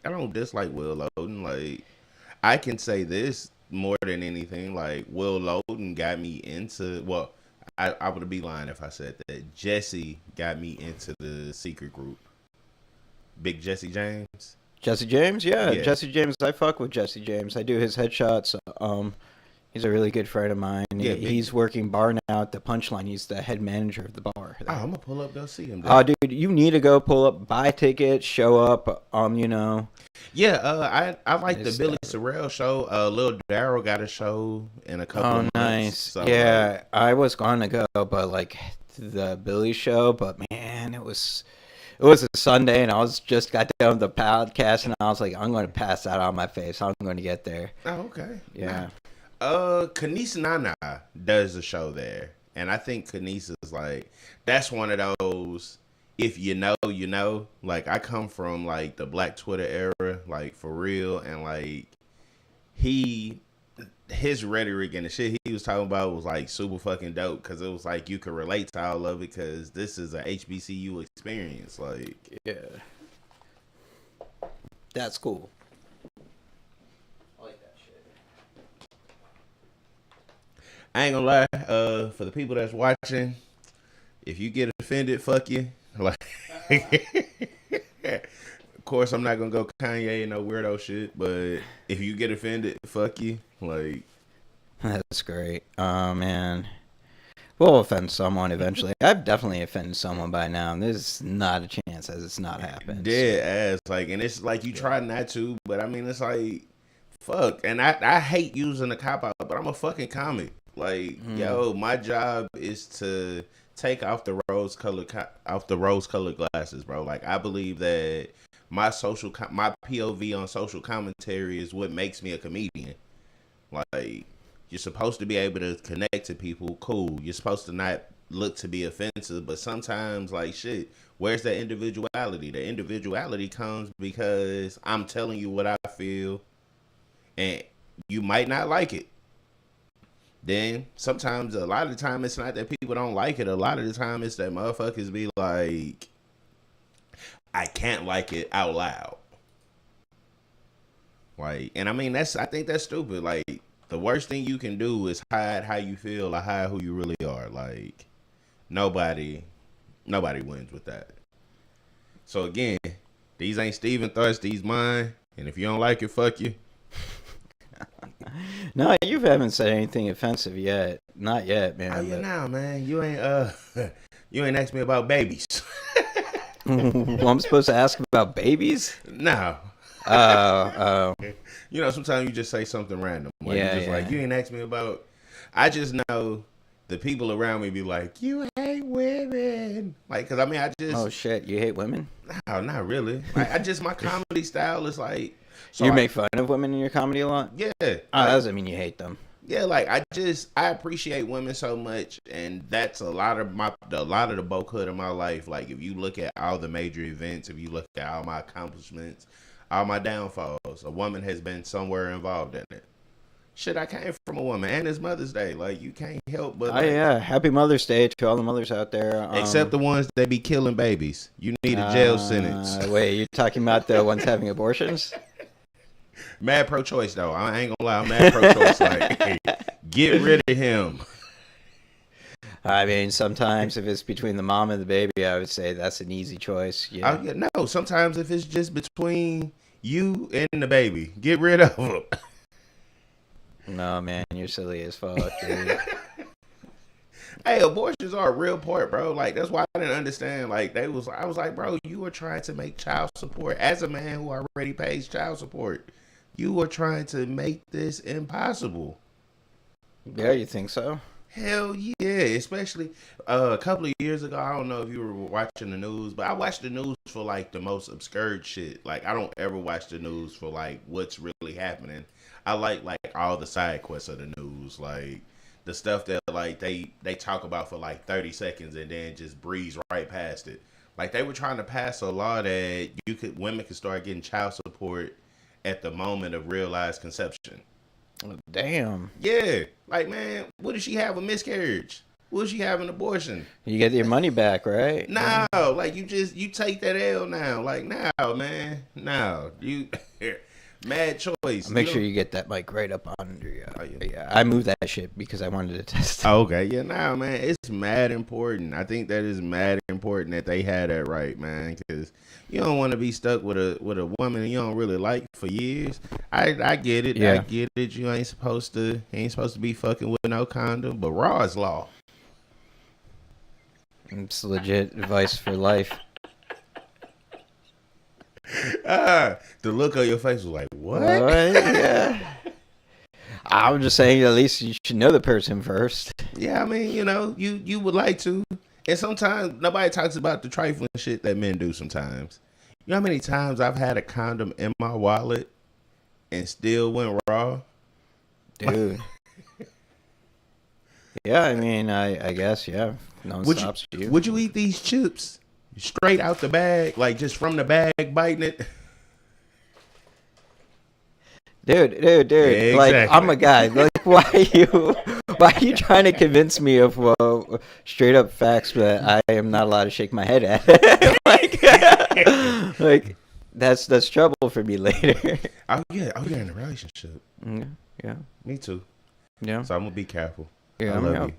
don't dislike Will Loden. Like, I can say this more than anything. Like, Will Loden got me into. Well, I would be lying if I said that. Jesse got me into the secret group. Big Jesse James. Jesse James, yeah, Yeah, Jesse James. I fuck with Jesse James. I do his headshots. He's a really good friend of mine. yeah, big. He's working bar now at the Punchline. He's the head manager of the bar Oh, there. I'm gonna pull up. They'll see him Oh, there. dude, you need to go pull up, buy tickets, show up. Yeah, I like the It's Billy Sorrell show. Lil Daryl got a show in a couple oh, of months. nice. So like, Yeah, I was going to go, but like the Billy show, but man, it was a Sunday, and I was just got done with the podcast, and I was like, I'm going to pass out on my face. I'm going to get there. oh okay. Yeah. Kanisa Nana does a show there, and I think Kanisa's like that's one of those. If you know, you know. Like I come from like the Black Twitter era, like for real, and like he, his rhetoric and the shit he was talking about was like super fucking dope because it was like you could relate to all of it because this is a HBCU experience. Like Yeah. That's cool. I like that shit. I ain't gonna lie, for the people that's watching, if you get offended, fuck you. Like, of course, I'm not gonna go Kanye and no weirdo shit, but if you get offended, fuck you. Like, That's great. Oh, man. We'll offend someone eventually. I've definitely offended someone by now, and there's not a chance that it's not happened. dead ass. Like, and it's like you try not to, but I mean, it's like, fuck. And I hate using the cop out, but I'm a fucking comic. Like, yo, my job is to take off the rose colored glasses, bro. Like, I believe that my POV on social commentary is what makes me a comedian. Like, you're supposed to be able to connect to people. Cool. You're supposed to not look to be offensive, but sometimes, like, shit, where's that individuality? The individuality comes because I'm telling you what I feel, and you might not like it. Then sometimes, a lot of the time, it's not that people don't like it. A lot of the time, it's that motherfuckers be like, I can't like it out loud. Like, and I mean, I think that's stupid. Like, the worst thing you can do is hide how you feel or hide who you really are. Like, nobody wins with that. So again, these ain't Steven thoughts, these mine. And if you don't like it, fuck you. No, you haven't said anything offensive yet. Not yet, Oh man. yeah, nah, man. You ain't you ain't asked me about babies. Well, I'm supposed to ask about babies? No. Oh. You know, sometimes you just say something random. Like Yeah, you just yeah. like you ain't asked me about. I just know the people around me be like, you hate women. Like, cause I mean, Oh, shit. You hate women? no, not really. Like, my comedy style is like, so You make fun of women in your comedy a lot? yeah, Oh, like, that doesn't mean you hate them. yeah, like I appreciate women so much, and that's a lot of the bulk hood of my life. Like if you look at all the major events, if you look at all my accomplishments, all my downfalls, a woman has been somewhere involved in it. Shit, I came from a woman, and it's Mother's Day. Like you can't help but Oh, like, yeah. Happy Mother's Day to all the mothers out there. except the ones that be killing babies. You need a jail sentence. Wait, you're talking about the ones having abortions? Mad pro-choice though. I ain't gonna lie, I'm mad pro-choice. Like, hey, get rid of him. I mean, sometimes if it's between the mom and the baby, I would say that's an easy choice. Yeah. Yeah, no, sometimes if it's just between you and the baby, get rid of him. No, man, you're silly as fuck, dude. Hey, abortions are a real part, bro. Like that's why I didn't understand. Like I was like, bro, you were trying to make child support as a man who already pays child support. You were trying to make this impossible. Yeah, you think so? Hell yeah, especially a couple of years ago. I don't know if you were watching the news, but I watch the news for like the most obscure shit. Like I don't ever watch the news for like what's really happening. I like all the side quests of the news, like the stuff that like they talk about for like 30 seconds and then just breeze right past it. Like they were trying to pass a law that women could start getting child support at the moment of realized conception. Oh, damn. Yeah, like man, what if she have a miscarriage? Will she have an abortion? You get your money back, right? No, like you take that L now. Like now, man. Now you mad choice. Make sure you get that mic right up under you. Oh, yeah. Yeah, I moved that shit because I wanted to test it. Oh, okay, yeah, nah, man, it's mad important. I think that is mad important that they had that right, man, because you don't want to be stuck with a woman you don't really like for years. I get it, Yeah. I get it. You ain't supposed to be fucking with no condom, but raw is law. It's legit advice for life. The look on your face was like, what? Yeah. I'm just saying, at least you should know the person first. Yeah, I mean, you would like to. And sometimes nobody talks about the trifling shit that men do sometimes. You know how many times I've had a condom in my wallet and still went raw? Dude. Yeah, I mean, I guess, yeah. No one stops you. Would you eat these chips straight out the bag, like just from the bag, biting it? Dude. Yeah, Like, exactly. I'm a guy. Like, why are you trying to convince me of straight up facts that I am not allowed to shake my head at? like that's trouble for me later. Oh yeah, in a relationship. Yeah. Me too. Yeah. So I'm gonna be careful. Yeah. I love you.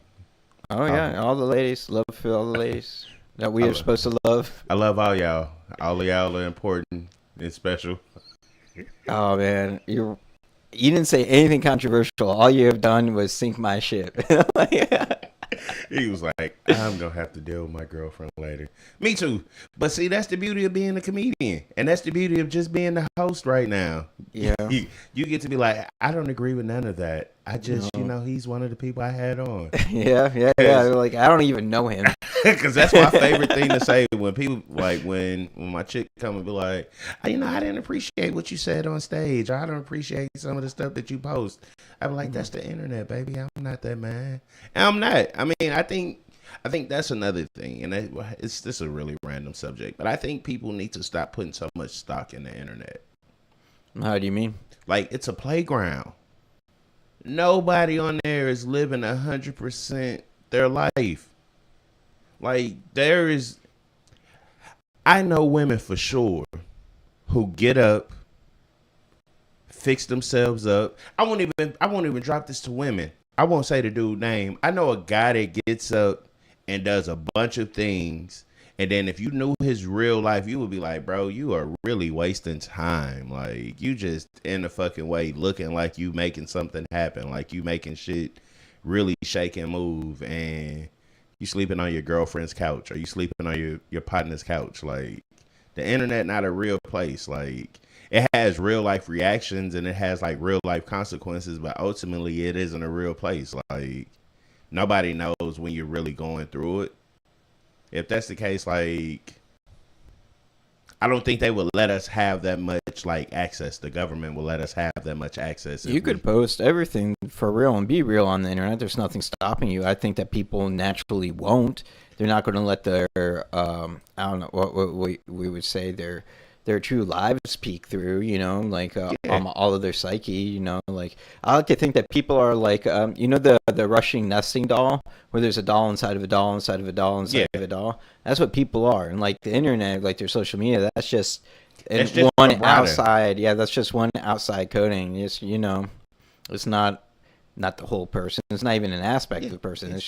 Oh yeah, all the ladies. Love for all the ladies that we are supposed to love. I love all y'all. All of y'all are important and special. Oh man, you didn't say anything controversial. All you have done was sink my ship. He was like, I'm gonna have to deal with my girlfriend later. Me too. But see, that's the beauty of being a comedian, and that's the beauty of just being the host right now. Yeah. You get to be like, I don't agree with none of that. I just, he's one of the people I had on. Yeah. Like, I don't even know him. Because that's my favorite thing to say when people, like, when my chick come and be like, I didn't appreciate what you said on stage. Or I don't appreciate some of the stuff that you post. I'm like, that's the internet, baby. I'm not that man. And I'm not. I mean, I think that's another thing. And this is a really random subject. But I think people need to stop putting so much stock in the internet. How do you mean? Like, it's a playground. Nobody on there is living 100% their life. Like, I know women for sure who get up, fix themselves up. I won't even drop this to women. I won't say the dude's name. I know a guy that gets up and does a bunch of things. And then if you knew his real life, you would be like, bro, you are really wasting time. Like, you just in the fucking way looking like you making something happen. Like, you making shit really shake and move. And you sleeping on your girlfriend's couch, or you sleeping on your partner's couch. Like, the internet not a real place. Like, it has real life reactions and it has like real life consequences, but ultimately it isn't a real place. Like, nobody knows when you're really going through it. If that's the case, like, I don't think they would let us have that much like access. The government will let us have that much access. You could post everything for real and be real on the internet. There's nothing stopping you. I think that people naturally won't. They're not going to let their I don't know what we would say their true lives peek through, like all of their psyche, like I like to think that people are like the Russian nesting doll, where there's a doll inside of a doll inside of a doll inside of a doll. That's what people are. And like the internet, like their social media, that's just one outside. Yeah, that's just one outside coding. It's it's not the whole person. It's not even an aspect of the person.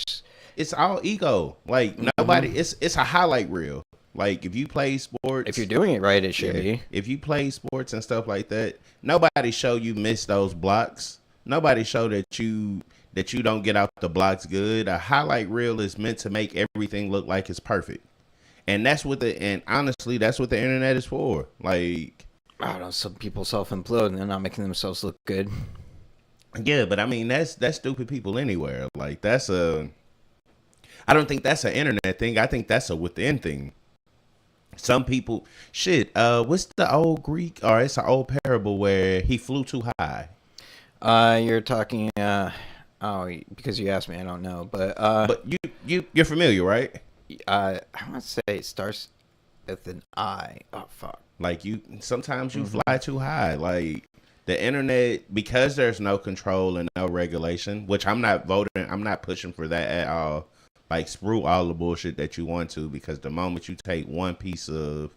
It's all ego. Like nobody. It's a highlight reel. Like, if you play sports... If you're doing it right, it should be. If you play sports and stuff like that, nobody show you miss those blocks. Nobody show that you don't get out the blocks good. A highlight reel is meant to make everything look like it's perfect. And honestly, that's what the internet is for. Like... I don't know, some people self-implode and they're not making themselves look good. Yeah, but I mean, that's stupid people anywhere. Like, I don't think that's an internet thing. I think that's a within thing. Some people, what's the old Greek, or it's an old parable where he flew too high? You're talking, because you asked me, I don't know, but you're familiar, right? I want to say it starts with an I. Oh, fuck. Like, sometimes you fly too high. Like, the internet, because there's no control and no regulation, which I'm not pushing for that at all. like sprue all the bullshit that you want to, because the moment you take one piece of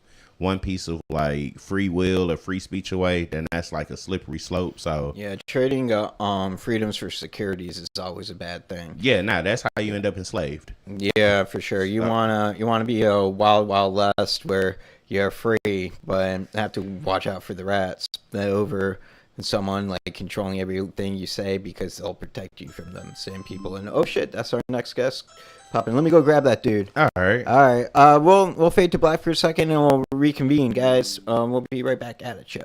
like free will or free speech away, then that's like a slippery slope. So Yeah, trading freedoms for securities is always a bad thing. yeah, nah, that's how you end up enslaved. Yeah, for sure. You wanna be a wild west where you're free, but have to watch out for the rats over someone like controlling everything you say because they'll protect you from them same people. And oh shit, that's our next guest popping. Let me go grab that dude. All right. All right. We'll fade to black for a second and we'll reconvene, guys. We'll be right back at it, ya.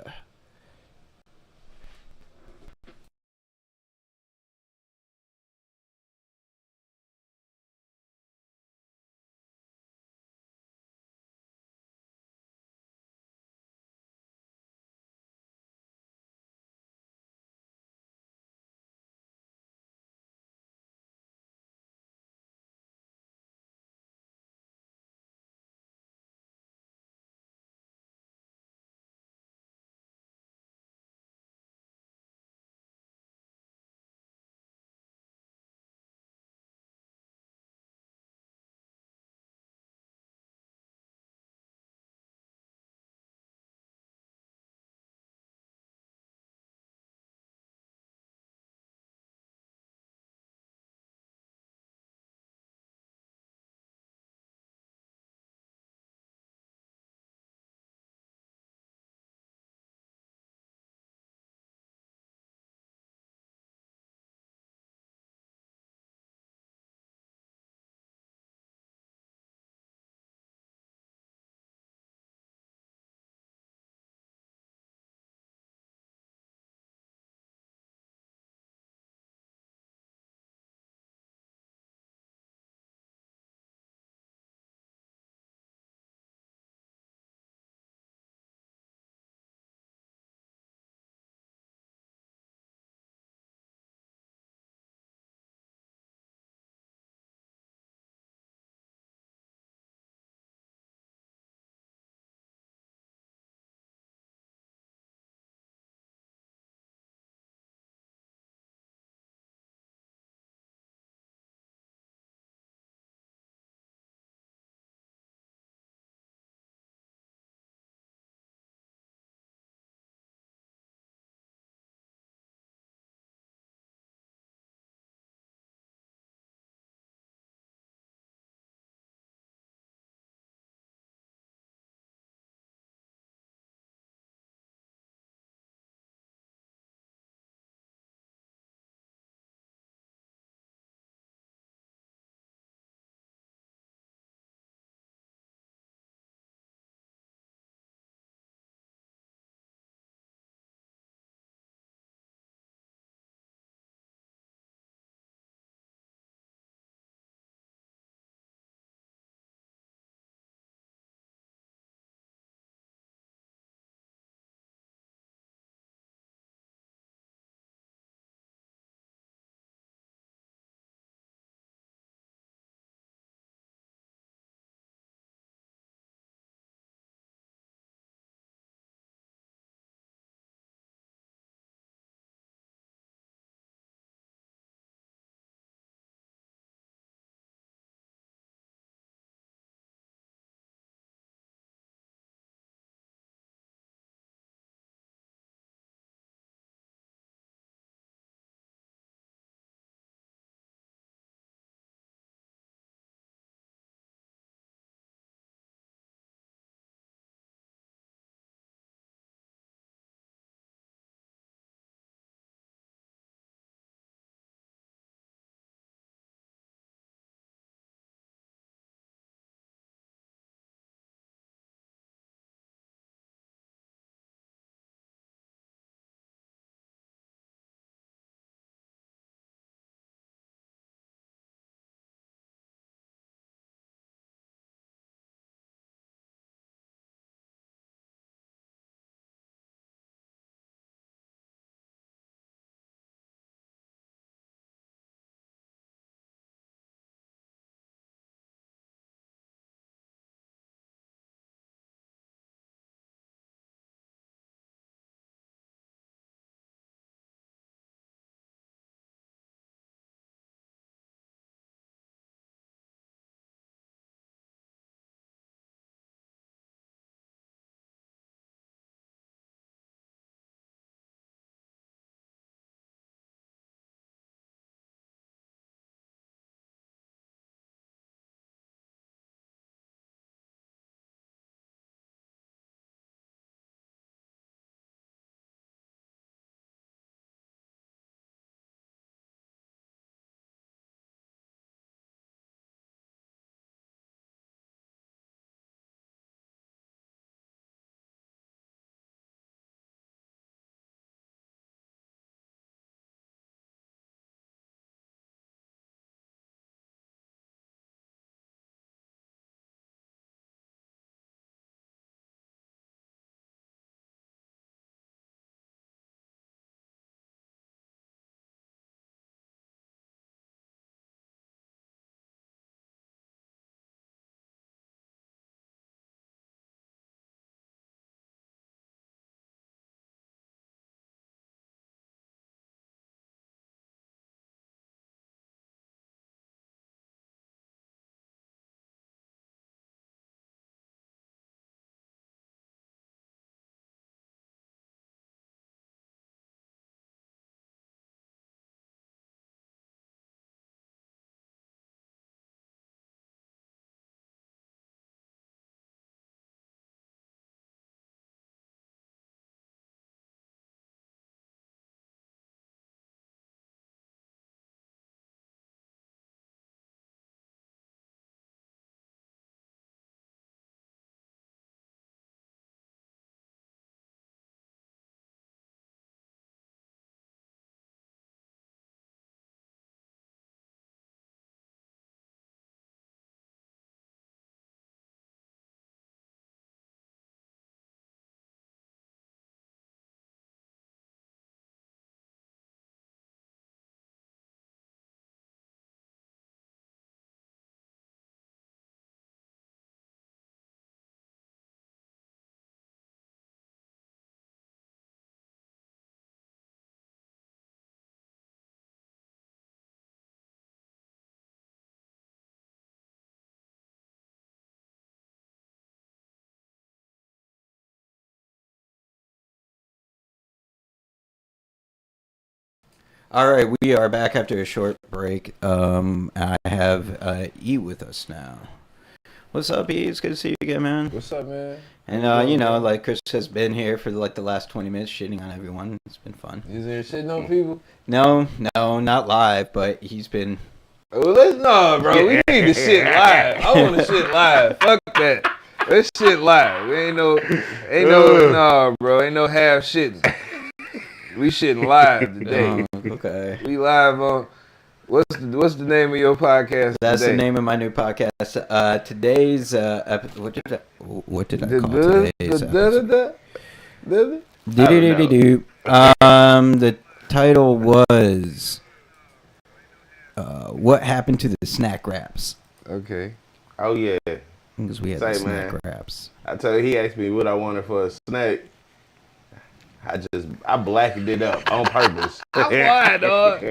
All right, we are back after a short break. I have E with us now. What's up, E? It's good to see you again, man. What's up, man? And you know, like Chris has been here for like the last 20 minutes, shitting on everyone. It's been fun. Is there shitting on people? No, not live, but he's been. Well, bro. We need to shit live. I want to shit live. Fuck that. Let's shit live. Ain't no, bro. Ain't no half shitting. We shitting live today. Okay. We live on. What's the name of your podcast? That's today? the name of my new podcast. Today's what did I call today's episode? The title was what happened to the snack wraps? Okay. Oh yeah. Because we had the snack wraps. I tell you, he asked me what I wanted for a snack. I blackened it up on purpose. I'm lying, dog.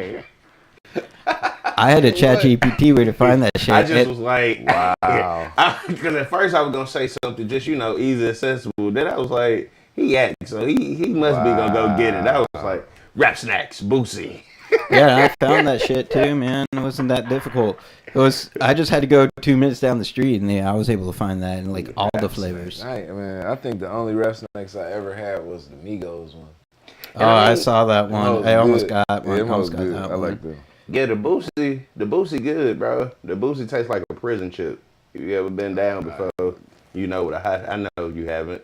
I had to chat GPT where to find that shit. I just was like, wow. Because at first I was going to say something just, easy, accessible. Then I was like, he asked, so he must be going to go get it. I was like, rap snacks, Boosie. Yeah, I found that shit too, man. It wasn't that difficult. I just had to go 2 minutes down the street, and I was able to find that in like all the flavors. I think the only rap snacks I ever had was the Migos one. Oh, I saw that one. I almost got one. Yeah, I almost got good. that I one. like them. Yeah, the Boosie good, bro. The Boosie tastes like a prison chip. If you ever been down before, you know what I know you haven't.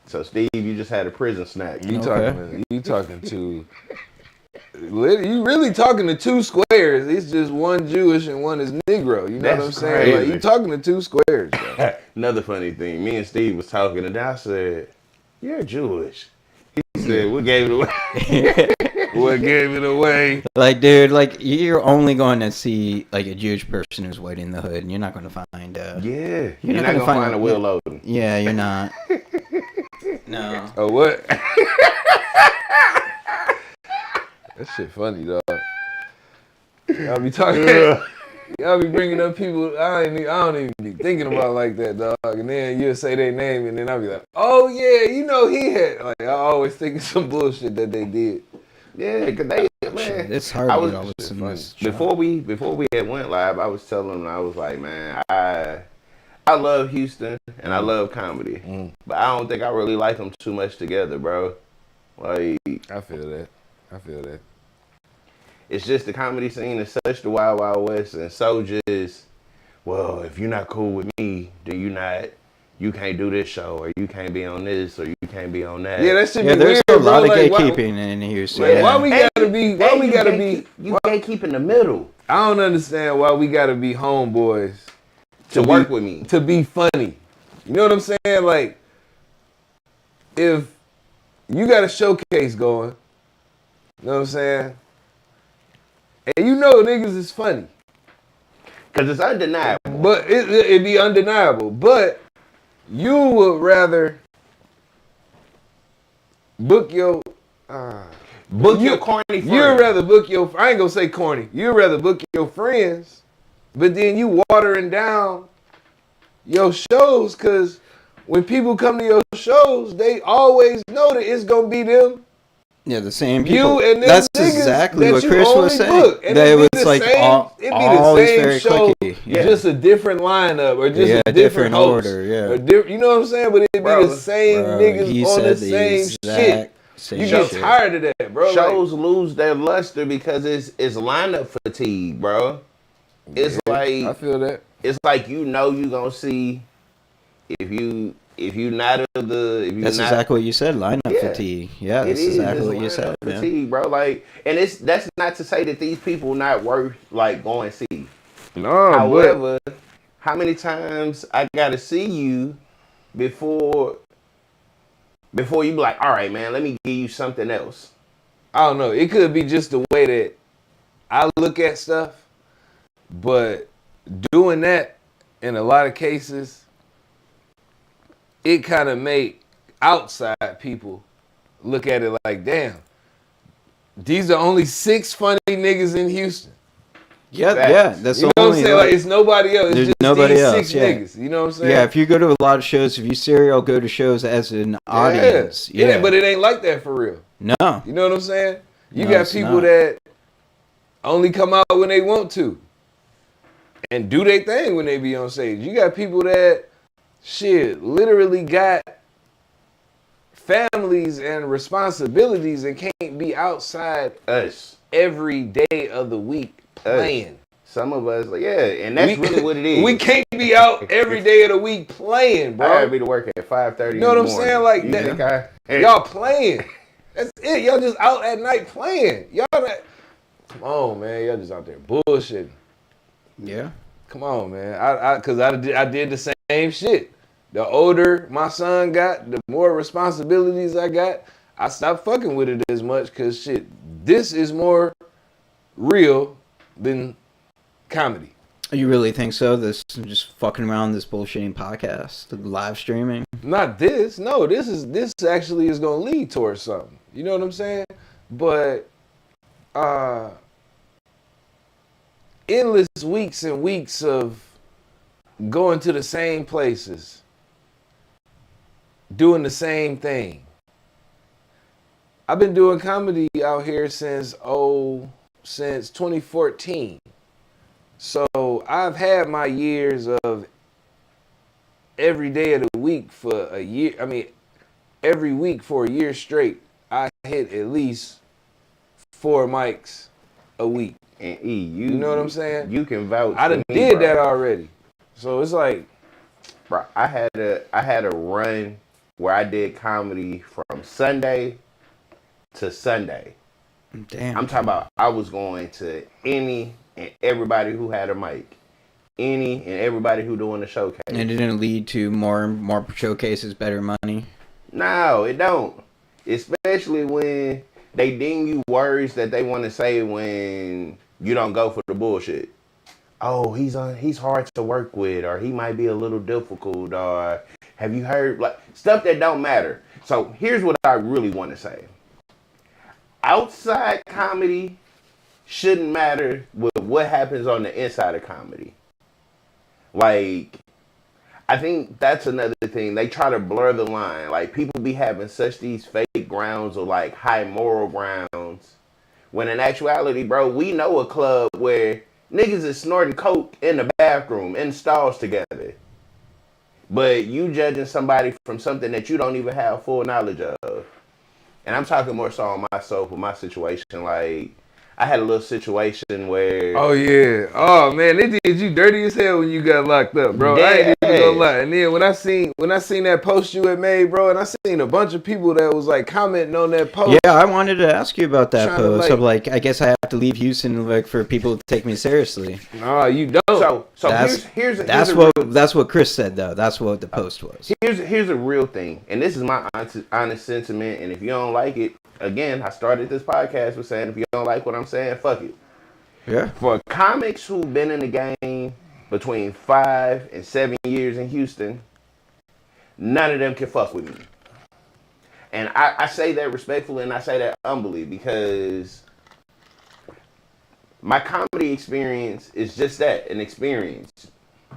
So Steve, you just had a prison snack. You talking to you really talking to two squares. It's just one Jewish and one is Negro. You know That's what I'm saying? crazy. Like, you talking to two squares. Bro. Another funny thing, me and Steve was talking, and I said, "You're Jewish." He said, "What gave it away?" What gave it away? Like, dude, like you're only going to see like a Jewish person who's white in the hood, and you're not going to find. You're not gonna find a Will Loden. Yeah, you're not. No. Oh, what? That shit funny, dog. Y'all be talking. Y'all be bringing up people I don't even be thinking about like that, dog. And then you'll say their name, and then I'll be like, oh yeah, he had. Like I always think of some bullshit that they did. Yeah, cause man, it's hard to get all this in this. Before we had went live, I was telling them, I was like, man, I love Houston and I love comedy, but I don't think I really like them too much together, bro. Like, I feel that. It's just the comedy scene is such the wild, wild west, and so just, well, if you're not cool with me, then you can't do this show, or you can't be on this, or you can't be on that. Yeah, that shit be there's weird, a lot bro. of Like, gatekeeping in here. So like, why we gotta be? You gatekeep in the middle. I don't understand why we gotta be homeboys To work with me. To be funny. You know what I'm saying? Like, if you got a showcase going, you know what I'm saying? And you know niggas is funny. Because it's undeniable. But it'd be undeniable. But you would rather book your corny friends. You'd rather book I ain't gonna say corny. You'd rather book your friends, but then you watering down your shows, because when people come to your shows, they always know that it's gonna be them. Yeah, the same people. You and them That's niggas exactly that what you Chris only was saying. book. And That it it'd was be like it'd be always the same very show, clicky. Yeah. just a different lineup, or just a different host. order. Yeah, Or you know what I'm saying? But it'd be the same niggas on the same shit. You get tired of that, bro. Shows lose their luster because it's lineup fatigue, bro. It's like, I feel that. It's like you gonna see if you not that's exactly what you said. Lineup fatigue. Yeah, that's exactly what you said. Fatigue, bro. Like, and that's not to say that these people not worth like going to see. No, however, how many times I gotta see you before you be like, all right, man, let me give you something else. I don't know. It could be just the way that I look at stuff, but doing that in a lot of cases, it kind of make outside people look at it like, damn, these are only 6 funny niggas in Houston. Yeah, that's you know what I'm saying. Like, it's nobody else. It's just nobody these else, 6 niggas. You know what I'm saying? Yeah, if you go to a lot of shows, if you serial go to shows as an audience, yeah, but it ain't like that for real. No, you know what I'm saying. You got people that only come out when they want to and do their thing when they be on stage. You got people that, shit, literally got families and responsibilities and can't be outside Us. every day of the week playing. Some of us, like, yeah, and that's really what it is. We can't be out every day of the week playing, bro. I gotta be to work at 5:30. You know what I'm saying? Like you that. Y'all playing. That's it. Y'all just out at night playing. Y'all not, come on, man. Y'all just out there bullshitting. Yeah. Come on, man. Cause I did the same shit. The older my son got, the more responsibilities I got. I stopped fucking with it as much because shit, this is more real than comedy. You really think so? This just fucking around this bullshitting podcast, the live streaming? Not this. No, this actually is gonna lead towards something. You know what I'm saying? But endless weeks and weeks of going to the same places, doing the same thing. I've been doing comedy out here since 2014. So I've had my years of every day of the week for a year. I mean, every week for a year straight, I hit at least 4 mics a week. And you know what I'm saying? You can vouch. I done did that already. So it's like, bro, I had a run where I did comedy from Sunday to Sunday. Damn. I'm talking about I was going to any and everybody who had a mic. Any and everybody who doing a showcase. And it didn't lead to more showcases, better money? No, it don't. Especially when they ding you words that they want to say when you don't go for the bullshit. Oh, he's hard to work with, or he might be a little difficult, or have you heard, like, stuff that don't matter. So here's what I really want to say. Outside comedy shouldn't matter with what happens on the inside of comedy. Like, I think that's another thing. They try to blur the line. Like, people be having such these fake grounds or like high moral grounds. When in actuality, bro, we know a club where niggas is snorting coke in the bathroom, in stalls together. But you judging somebody from something that you don't even have full knowledge of. And I'm talking more so on myself with my situation. Like, I had a little situation where... Oh, yeah. Oh, man, they did you dirty as hell when you got locked up, bro. I ain't even gonna lie. And then when I seen that post you had made, bro, and I seen a bunch of people that was, like, commenting on that post. Yeah, I wanted to ask you about that post. Like, I'm like, I guess I have to leave Houston, like, for people to take me seriously. No, you don't. So that's what Chris said, though. That's what the post was. Here's a real thing, and this is my honest sentiment, and if you don't like it, again, I started this podcast with saying, if you don't like what I'm saying, fuck it. Yeah. For comics who've been in the game between 5 and 7 years in Houston, none of them can fuck with me. And I say that respectfully and I say that humbly because my comedy experience is just that, an experience.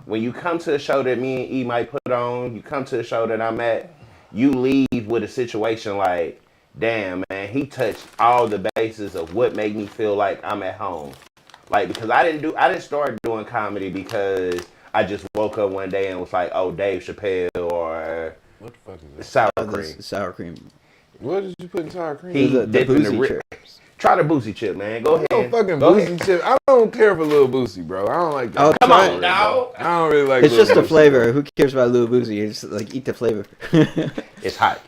When you come to a show that me and E might put on, you come to a show that I'm at, you leave with a situation like, damn, man, he touched all the bases of what made me feel like I'm at home. Like, because I didn't start doing comedy because I just woke up one day and was like, oh, Dave Chappelle or what the fuck is sour cream. Sour cream. What did you put in sour cream? He dipped in the chips. Try the Boosie chip, man. Go ahead. No fucking Boosie chip. I don't care for Lil Boosie, bro. I don't like that. Oh, come on, dog. I don't really like. It's Lil just the Boosie, flavor. bro. Who cares about Lil Boosie? It's like, eat the flavor. It's hot.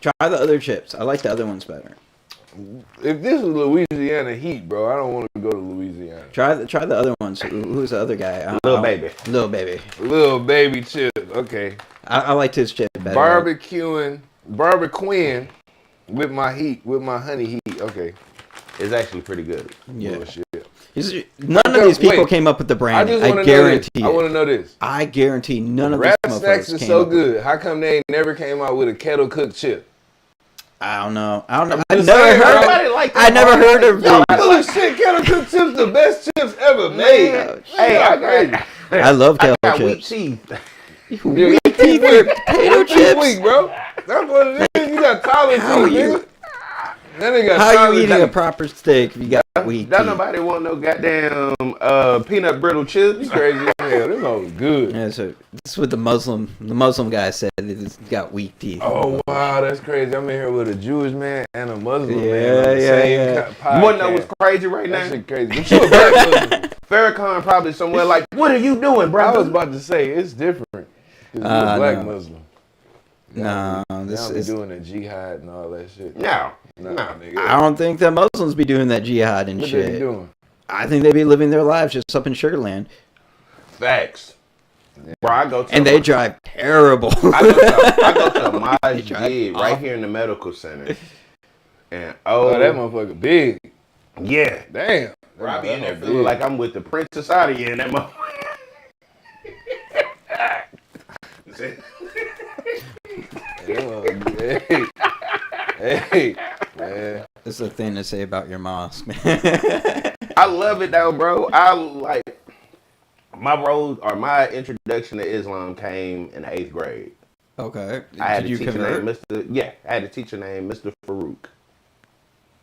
Try the other chips. I like the other ones better. If this was Louisiana heat, bro, I don't want to go to Louisiana. Try the other ones. Who's the other guy? Lil Baby. Lil Baby. Lil Baby chip. Okay. I liked his chip better. Barbecuing with my honey heat. Okay. It's actually pretty good. Yeah. Bullshit. None of these people came up with the brand. I guarantee. I want to know this. I guarantee none of Rap these Snacks motherfuckers is came so up good. How come they never came out with a kettle cooked chip? I don't know. I just never saying, heard. Everybody like that. I never heard of Yo, these. holy shit, kettle cooked chips the best chips ever made. Hey, I love kettle got weak chips. teeth. Weak teeth with potato chips. Weak, bro. That's what it is. You got taller teeth, nigga. Then they got How are taller you eating teeth. a proper steak if you got weak Don't teeth. nobody want no goddamn peanut brittle chips. You crazy as hell. Them hoes good. Yeah, so this is what the Muslim guy said. He's got weak teeth. Oh wow, that's crazy. I'm in here with a Jewish man and a Muslim man Yeah, on the same yeah. podcast. You wanna know what's crazy right That now? shit crazy. But you a black Muslim. Farrakhan probably somewhere like, what are you doing, bro? I was about to say it's different. 'Cause you a black Muslim. No, this Y'all be is. doing the jihad and all that shit. No. Nah, nigga. I don't think that Muslims be doing that jihad and What they be shit. doing? I think they be living their lives just up in Sugarland, Facts. Bro, I go to and they drive terrible. I go to a Maj drive gig right here in the medical center. And Oh, that motherfucker big. yeah. Damn. Bro, I be in there That feeling big. like I'm with the Princess Saudi in that motherfucker. Hey, man. That's the thing to say about your mosque, man. I love it though, bro. I like my introduction to Islam came in the 8th grade. Okay. I had Did a you teacher convert? named Mr. Yeah, I had a teacher named Mr. Farouk.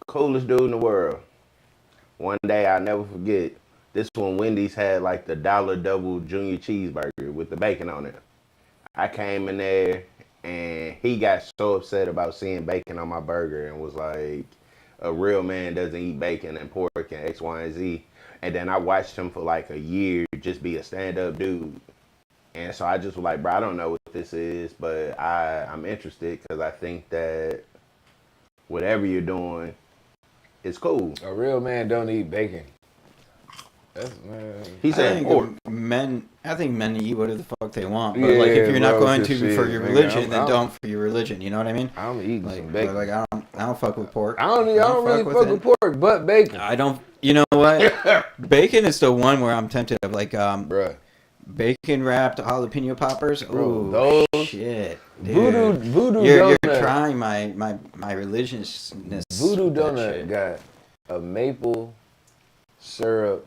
Coolest dude in the world. One day I'll never forget. This one Wendy's had like the $1 double junior cheeseburger with the bacon on it. I came in there and he got so upset about seeing bacon on my burger and was like, a real man doesn't eat bacon and pork and X, Y, and Z. And then I watched him for like a year just be a stand-up dude. And so I just was like, bro, I don't know what this is, but I'm interested because I think that whatever you're doing is cool. A real man don't eat bacon. That's, man. He said pork. I think men eat whatever the fuck they want. But Yeah, like, if you're not bro, going this to for shit, your nigga, religion, then I'm- don't for your religion. You know what I mean? I'm eating Like, some but, bacon. like I don't fuck with pork. I don't really fuck with it. pork, but bacon. I don't. You know what? Bacon is the one where I'm tempted of like Bruh. bacon wrapped jalapeno poppers. Bro, Ooh, those- shit. Dude. Voodoo You're donut. trying my religiousness. Voodoo with that donut shit. got a maple syrup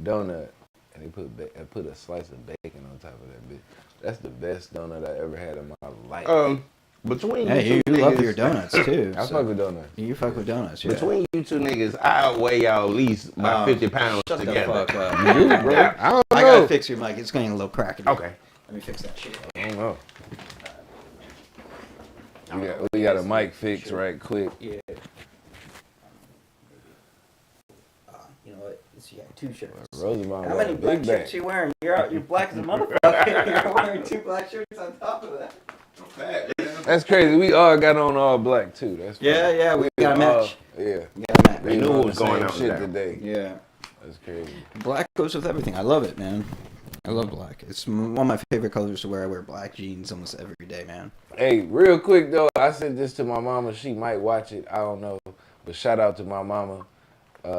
donut, and they put a slice of bacon on top of that bitch. That's the best donut I ever had in my life. Between Hey, you you two love niggas, your donuts too. I so- fuck with donuts. You fuck with donuts, yeah. between you two niggas, I'll weigh y'all at least about 50 pounds Shut together. the fuck up. You, bro. Yeah. I don't I know. gotta fix your mic. It's getting a little crackly. Okay. Let me fix that shit. I don't know. We got a mic fix right quick. Yeah. You know what? You got 2 shirts. Rosamond How got many a black big shirts bag. you wearing? You're black as a motherfucker. You're wearing 2 black shirts on top of that. That's crazy. We all got on all black too. That's funny. Yeah, we got a all- match. Yeah. We got a match. They knew on what the was going same on shit today. today. Yeah. That's crazy. Black goes with everything. I love it, man. I love black. It's one of my favorite colors to wear. I wear black jeans almost every day, man. Hey, real quick though, I sent this to my mama. She might watch it. I don't know. But shout out to my mama.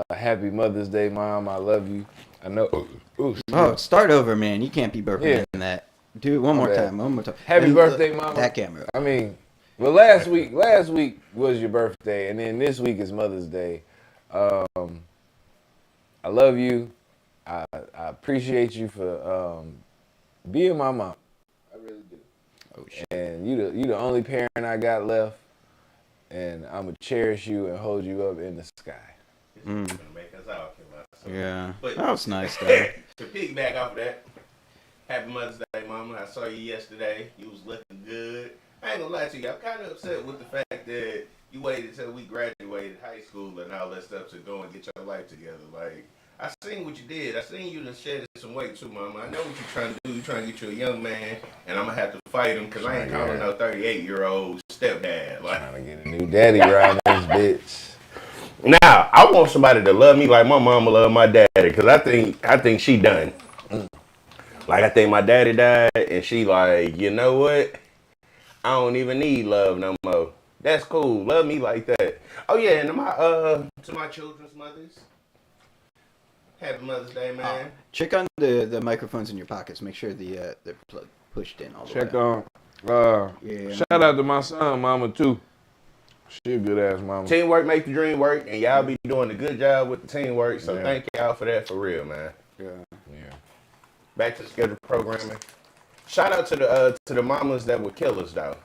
Happy Mother's Day, Mom. I love you. I know. Ooh, Oh, start over, man. You can't be perfect in that. Do it one more bad. time. One more time. Happy And birthday, Mama. That camera. I mean, well, last week was your birthday, and then this week is Mother's Day. I love you. I appreciate you for being my mom. I really do. Oh shit. And you the only parent I got left, and I'm gonna cherish you and hold you up in the sky. Gonna make us all kill ourselves. Yeah. But- That was nice, though. To piggyback off of that, happy Mother's Day, Mama. I saw you yesterday. You was looking good. I ain't gonna lie to you. I'm kind of upset with the fact that you waited till we graduated high school and all that stuff to go and get your life together. Like, I seen what you did. I seen you done shedded some weight too, Mama. I know what you trying to do. You trying to get you a young man, and I'm gonna have to fight him because I ain't calling no 38-year-old stepdad. Like, Trying to get a new daddy around this bitch. now, I want somebody to love me like my mama love my daddy, because I think she done. Like, I think my daddy died, and she like, you know what? I don't even need love no more. That's cool. Love me like that. Oh yeah, and to my children's mothers, happy Mother's Day, man. Check on the microphones in your pockets. Make sure they're pushed in all the Check way. on. Yeah. Shout out to my son, Mama too. She a good ass mama. Teamwork make the dream work, and y'all be doing a good job with the teamwork. So Yeah. thank y'all for that, for real, man. Yeah. Back to scheduled programming. Shout out to the mamas that would kill us though.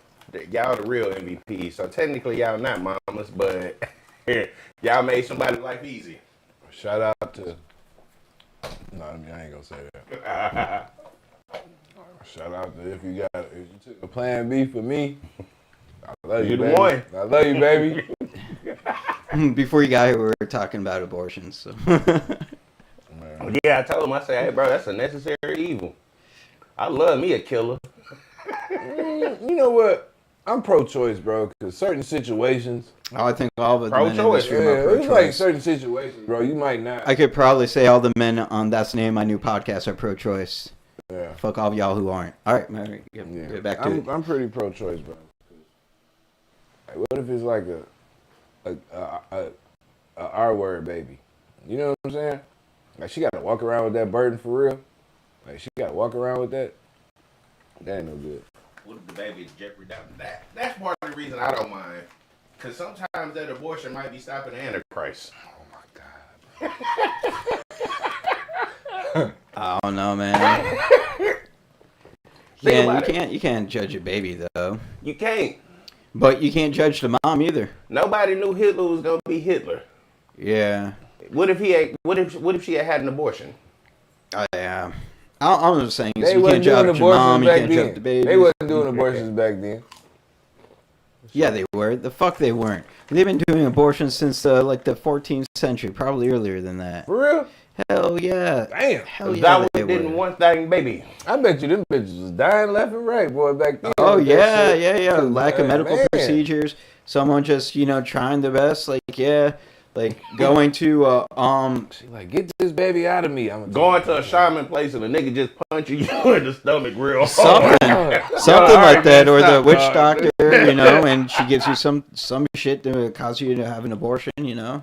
Y'all the real MVP. So technically y'all not mamas, but y'all made somebody's life easy. Shout out to. No, I mean I ain't gonna say that. Shout out to if you took a plan B for me. I love you, baby. One. I love you, baby. Before you got here, we were talking about abortions. So. Yeah, I told him. I said, "Hey, bro, that's a necessary evil. I love me a killer." You know what? I'm pro-choice, bro. Because certain situations. I think all of the men in Pro-choice. this room are Yeah, pro-choice. it's like certain situations, bro. You might not. I could probably say all the men on That's the Name of My New Podcast are pro-choice. Yeah. Fuck all of y'all who aren't. All right, Mary, get back to it. I'm pretty pro-choice, bro. Like, what if it's like a R-word baby? You know what I'm saying? Like, she got to walk around with that burden for real. Like, she got to walk around with that. That ain't no good. What if the baby is jeopardized? That's part of the reason I don't mind. Because sometimes that abortion might be stopping the Antichrist. Oh, my God. I don't know, man. You can't judge a baby though. You can't. But you can't judge the mom either. Nobody knew Hitler was gonna be Hitler. Yeah. What if she had an abortion? Yeah. I'm just saying, They you can't wasn't doing judge your mom, abortions you back can't judge the then. baby. They wasn't doing abortions back then. Yeah, they were. The fuck they weren't. They've been doing abortions since like the 14th century, probably earlier than that. For real? Hell yeah. Damn. Hell yeah. That they didn't were. want that baby. I bet you them bitches was dying left and right, boy, back then. Oh with that yeah, shit. yeah. Lack of medical Man. procedures. Someone just trying their best. Like going to She like, get this baby out of me. I'm Going to a shaman place and a nigga just punching you in the stomach real hard. something like that, man, or the stop, witch dog. doctor, and she gives you some shit to cause you to have an abortion. Yeah,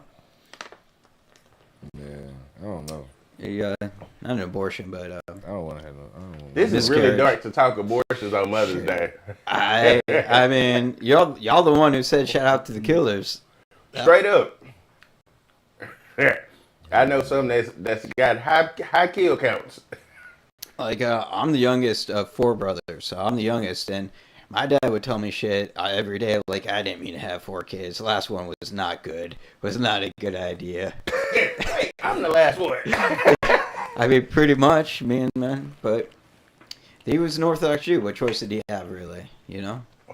I don't know. Yeah, not an abortion, but I don't want to have no. I don't wanna This is really Miscarriage. dark to talk abortions on Mother's Day. I mean, y'all the one who said shout out to the killers. Straight up. I know some that's got high kill counts. Like I'm the youngest of 4 brothers, so I'm the youngest, and my dad would tell me shit every day. Like, I didn't mean to have 4 kids. The last one was not good. Was not a good idea. Hey, I'm the last one. I mean, pretty much, man. But he was an Orthodox Jew. What choice did he have, really?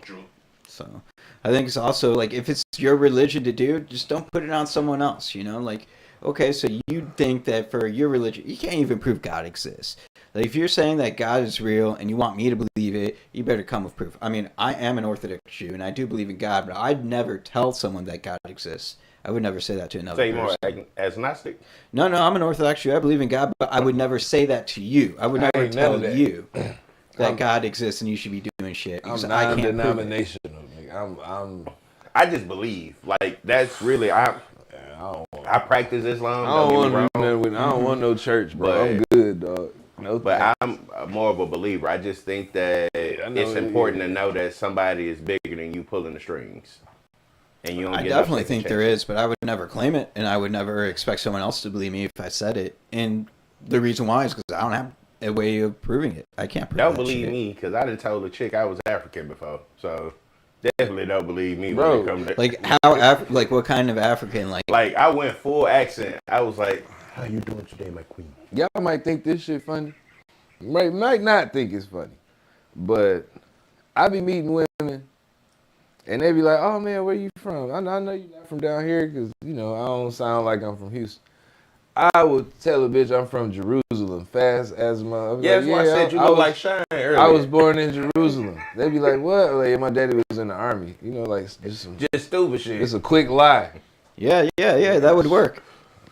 True. So I think it's also like, if it's your religion to do, just don't put it on someone else. Like, okay, so you think that for your religion, you can't even prove God exists. Like, if you're saying that God is real and you want me to believe it, you better come with proof. I mean, I am an Orthodox Jew and I do believe in God, but I'd never tell someone that God exists. I would never say that to another Say person. more agnostic. No, I'm an Orthodox Jew. I believe in God, but I would never say that to you. I would never ain't tell none of that. you that God exists and you should be doing shit. I'm because I can't prove it. non-denominational. I'm. I just believe. Like, that's really I practice Islam. I don't want get me to do wrong, nothing with. I don't want no church, bro. But- I'm good, dog. No, but I'm more of a believer. I just think that it's important to know that somebody is bigger than you pulling the strings. And you don't I get definitely no think second there chance. is, but I would never claim it, and I would never expect someone else to believe me if I said it. And the reason why is because I don't have a way of proving it. I can't prove Don't that believe shit. me, because I done told a chick I was African before. So definitely don't believe me Bro, when it comes to Like how? Like what kind of African? Like I went full accent. I was like, "How you doing today, my queen?" y'all might think this shit funny. Might not think it's funny, but I be meeting women, and they be like, "Oh man, where you from?" I know you're not from down here, because I don't sound like I'm from Houston. I would tell a bitch I'm from Jerusalem, fast as my. Yeah, that's why I said you look like Shine earlier. I was born in Jerusalem. They be like, "What?" Like, my daddy was in the army. Like just stupid shit. it's a quick lie. yeah, that would work.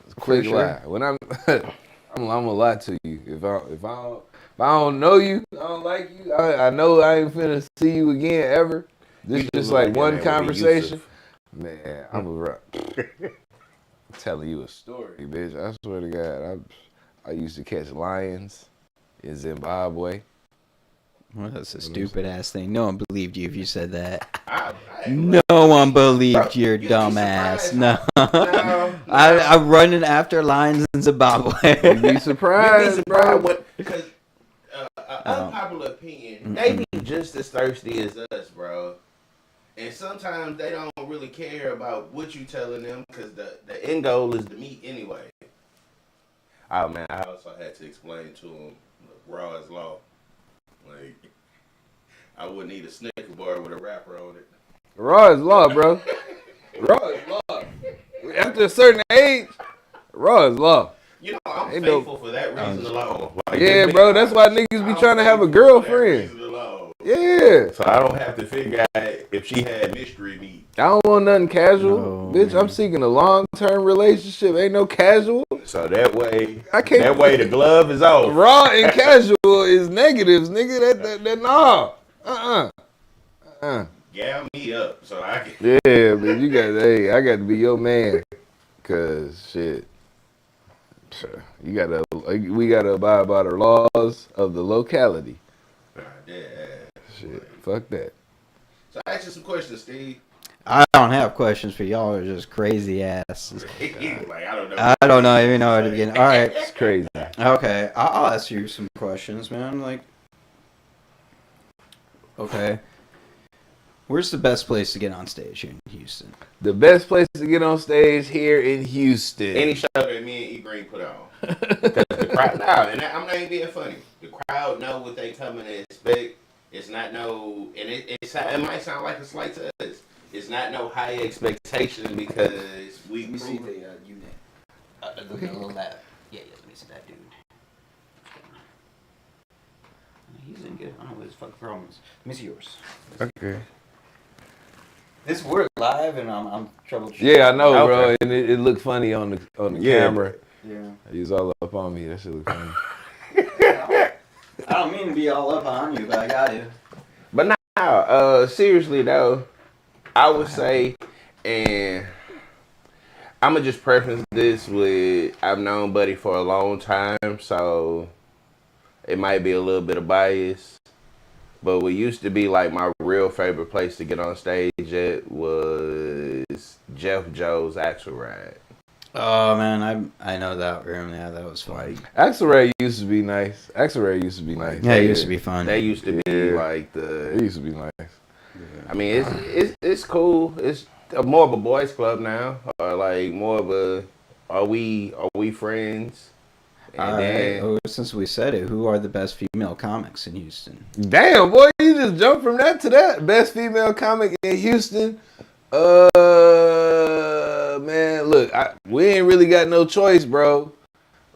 It's a quick sure. lie. When I'm gonna lie to you. If I don't know you, I don't like you. I know I ain't finna see you again ever. This You just look like that one man conversation. Man, I'm telling you a story, bitch. I swear to God, I used to catch lions in Zimbabwe. Well, that's a stupid ass thing. No one believed you if you said that. I No one believed your you'd be dumb ass. surprised. No. No. I'm running after lions in Zimbabwe. You'd be You'd be surprised, surprised bro. because unpopular opinion, they be just as thirsty as us, bro. And sometimes they don't really care about what you telling them because the end goal is the meat anyway. Oh man, I also had to explain to him raw is law. Like I wouldn't eat a Snicker bar with a wrapper on it. Raw is law, bro. Raw is law. After a certain age, raw is law. You know, I'm Ain't faithful for that reason alone. Like, Yeah, bro. That's why niggas be trying to have a girlfriend. Yeah. So I don't have to figure out if she had mystery meat. I don't want nothing casual. No, Bitch, man. I'm seeking a long-term relationship. Ain't no casual. So that way, I can't. that way the glove is off. Raw and casual is negatives, nigga. That no. Gal me up so I can. Yeah, man. Hey, I got to be your man. Cause shit. We gotta abide by the laws of the locality. Yeah. Shit. Fuck that. So I asked you some questions, Steve. I don't have questions for y'all. Are just crazy asses. Like, I don't know. I don't know even know where to begin. All right. It's crazy. Okay, I'll ask you some questions, man. Like, okay, where's the best place to get on stage here in Houston? The best place to get on stage here in Houston. Any show that me and E Green put on. The crowd, and I'm not even being funny. The crowd know what they coming to expect. It's not no, and it might sound like a slight to us. It's not no high expectation because we. Let me see the unit. Look at a little map. Yeah, let me see that dude. He's in good. I don't know what his fucking problem is. Let me see yours. Okay. This we're live and I'm troubleshooting. Yeah, I know, Okay. bro. And it looked funny on the camera. Yeah. He's all up on me. That shit look funny. I don't mean to be all up on you, but I got you. But now, seriously though, I would say, and I'm gonna just preface this with I've known Buddy for a long time, so it might be a little bit of bias. But what used to be like my real favorite place to get on stage at was Jeff Joe's Axel Ride. Oh man, I know that room. Yeah, that was fun. Axel Ray used to be nice. Yeah, it used to be fun. They used to be like It used to be nice. I mean, it's cool. It's more of a boys club now, or like more of a are we friends? And then, Oh, since we said it, who are the best female comics in Houston? Damn, boy, you just jumped from that to that. Best female comic in Houston. Man, look, we ain't really got no choice, bro.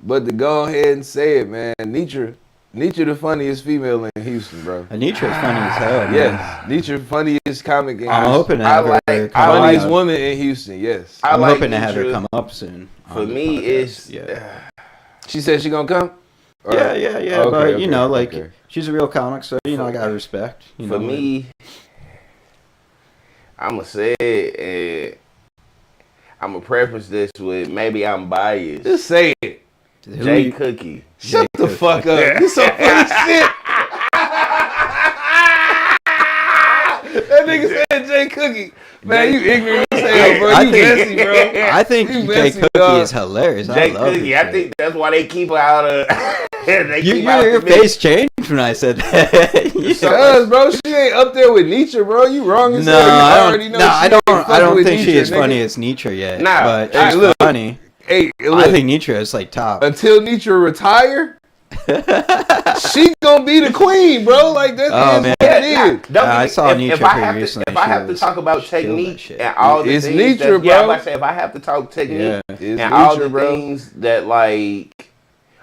But to go ahead and say it, man. Nitra the funniest female in Houston, bro. Anitra's funny as hell, man. Yes, Nitra funniest comic in I'm Houston. hoping to have her come Funniest up. woman in Houston, yes. I'm like hoping to have her Nitra. come up soon. For me, it's She said she gonna come? Or- Yeah, Okay, but you know, like okay. she's a real comic, so you know I gotta respect. You for know, me. I'ma say it, and I'ma preface this with maybe I'm biased. Just say it. who Jay you- Cookie. Shut the fuck up. You so funny shit. That nigga said Jay Cookie. Man, you ignorant as hell, bro. You messy, bro. I think You Jay messy, Cookie dog. is hilarious. I Jay love Cookie. this I shit. think that's why they keep her out of. Your face changed when I said that. Cuz, bro, she ain't up there with Nietzsche, bro. You wrong as No, hell. You I already don't. know No, she I ain't don't. fucking I don't with think she Nietzsche, is funny nigga. as Nietzsche yet. Nah, but hey, she's look. funny. Hey, I look, think Nietzsche is like top. until Nietzsche retire, she gonna be the queen, bro. Like that Oh, is man. what it is. I saw Nietzsche pretty recently. If I have to She talk about killed that technique shit. and all the It's things, Nietzsche, that, bro. yeah, I'm about to say if I have to talk technique Yeah. It's and all Nietzsche, the bro. things that like.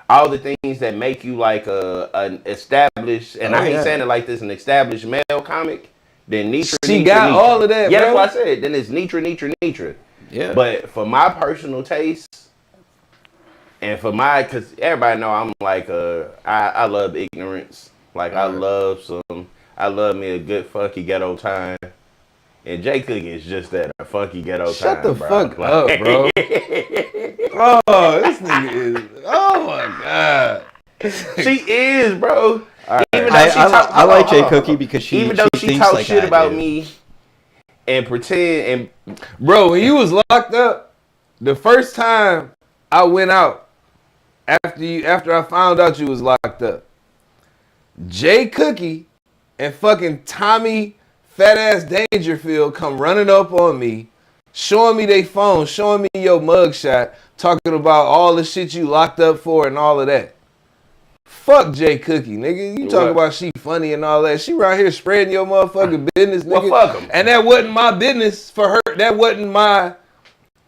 All the things that make you like an established, and I ain't saying it like this, an established male comic, then She got all of that, yeah, bro. that's what I said. Then it's Nitra. Yeah. But for my personal taste, and for my, because everybody know I'm like, I love ignorance. Like, I love me a good funky ghetto time. And Jay Cookie is just that, a funky ghetto time, Shut the bro. fuck up, bro. Oh, this nigga is. Oh my god. She is, bro. Even though I like Jay Cookie because she even though she thinks talks like shit I about do. me and pretend and Bro, when you was locked up, the first time I went out after I found out you was locked up, Jay Cookie and fucking Tommy Fat Ass Dangerfield come running up on me showing me they phone, showing me your mugshot, talking about all the shit you locked up for and all of that. Fuck Jay Cookie, nigga. You talk about she funny and all that. She right here spreading your motherfucking business, nigga. Well, fuck 'em. And that wasn't my business for her. That wasn't my.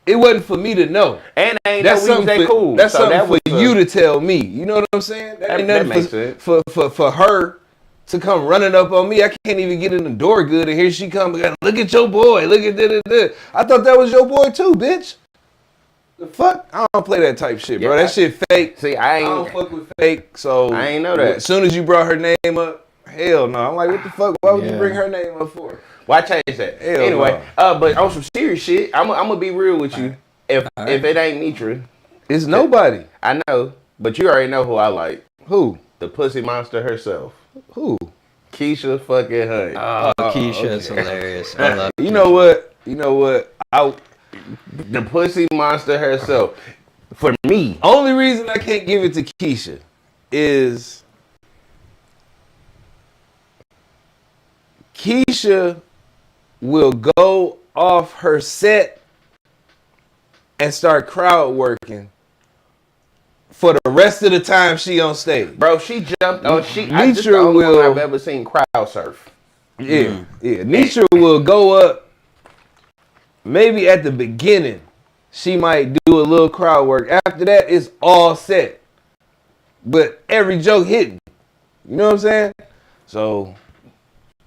It wasn't for me to know. And ain't that's no we was that cool. That's so something that for you to tell me. You know what I'm saying? That ain't that nothing makes sense. For her to come running up on me. I can't even get in the door good, and here she come. Look at your boy. Look at that. I thought that was your boy too, bitch. The fuck? I don't play that type shit, bro. That shit fake. See, I don't fuck with fake, so I ain't know that. As soon as you brought her name up, hell no. I'm like, what the fuck? Why would you bring her name up for? Why change that? Hell anyway, no. But on some serious shit, I'm gonna be real with you. If it ain't Nitra, it's nobody. I know, but you already know who I like. Who? The pussy monster herself. Who? Keisha fucking Hunt. Oh, Keisha's hilarious. I love You know what? The pussy monster herself. For me. Only reason I can't give it to Keisha is Keisha will go off her set and start crowd working for the rest of the time she on stage. Bro, she jumped on Nitra will. I've ever seen crowd surf. Yeah, yeah. Nitra will go up. Maybe at the beginning, she might do a little crowd work. After that, it's all set. But every joke hitting. You know what I'm saying? So,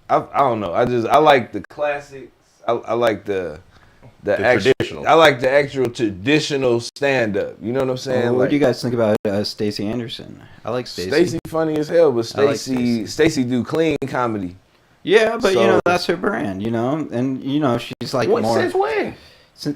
I don't know. I like the classics. I like the actual, traditional. I like the actual traditional stand-up. You know what I'm saying? What do you guys think about Stacey Anderson? I like Stacey. Stacey funny as hell, but Stacey do clean comedy. Yeah, but that's her brand, and she's like more. Since when?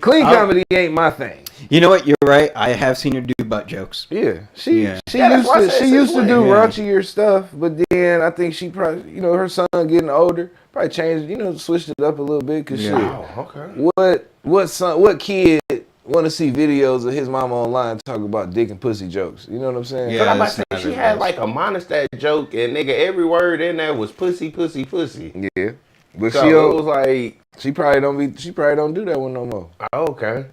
Clean comedy ain't my thing. You know what? You're right. I have seen her do butt jokes. Yeah, she used to do raunchier stuff, but then I think she probably, her son getting older, probably changed, switched it up a little bit. Cause what kid want to see videos of his mama online talk about dick and pussy jokes? You know what I'm saying? Yeah, I'm about to say she had like a monostat joke, and nigga, every word in there was pussy, pussy, pussy. Yeah, but so it was like she probably don't do that one no more. Oh, okay.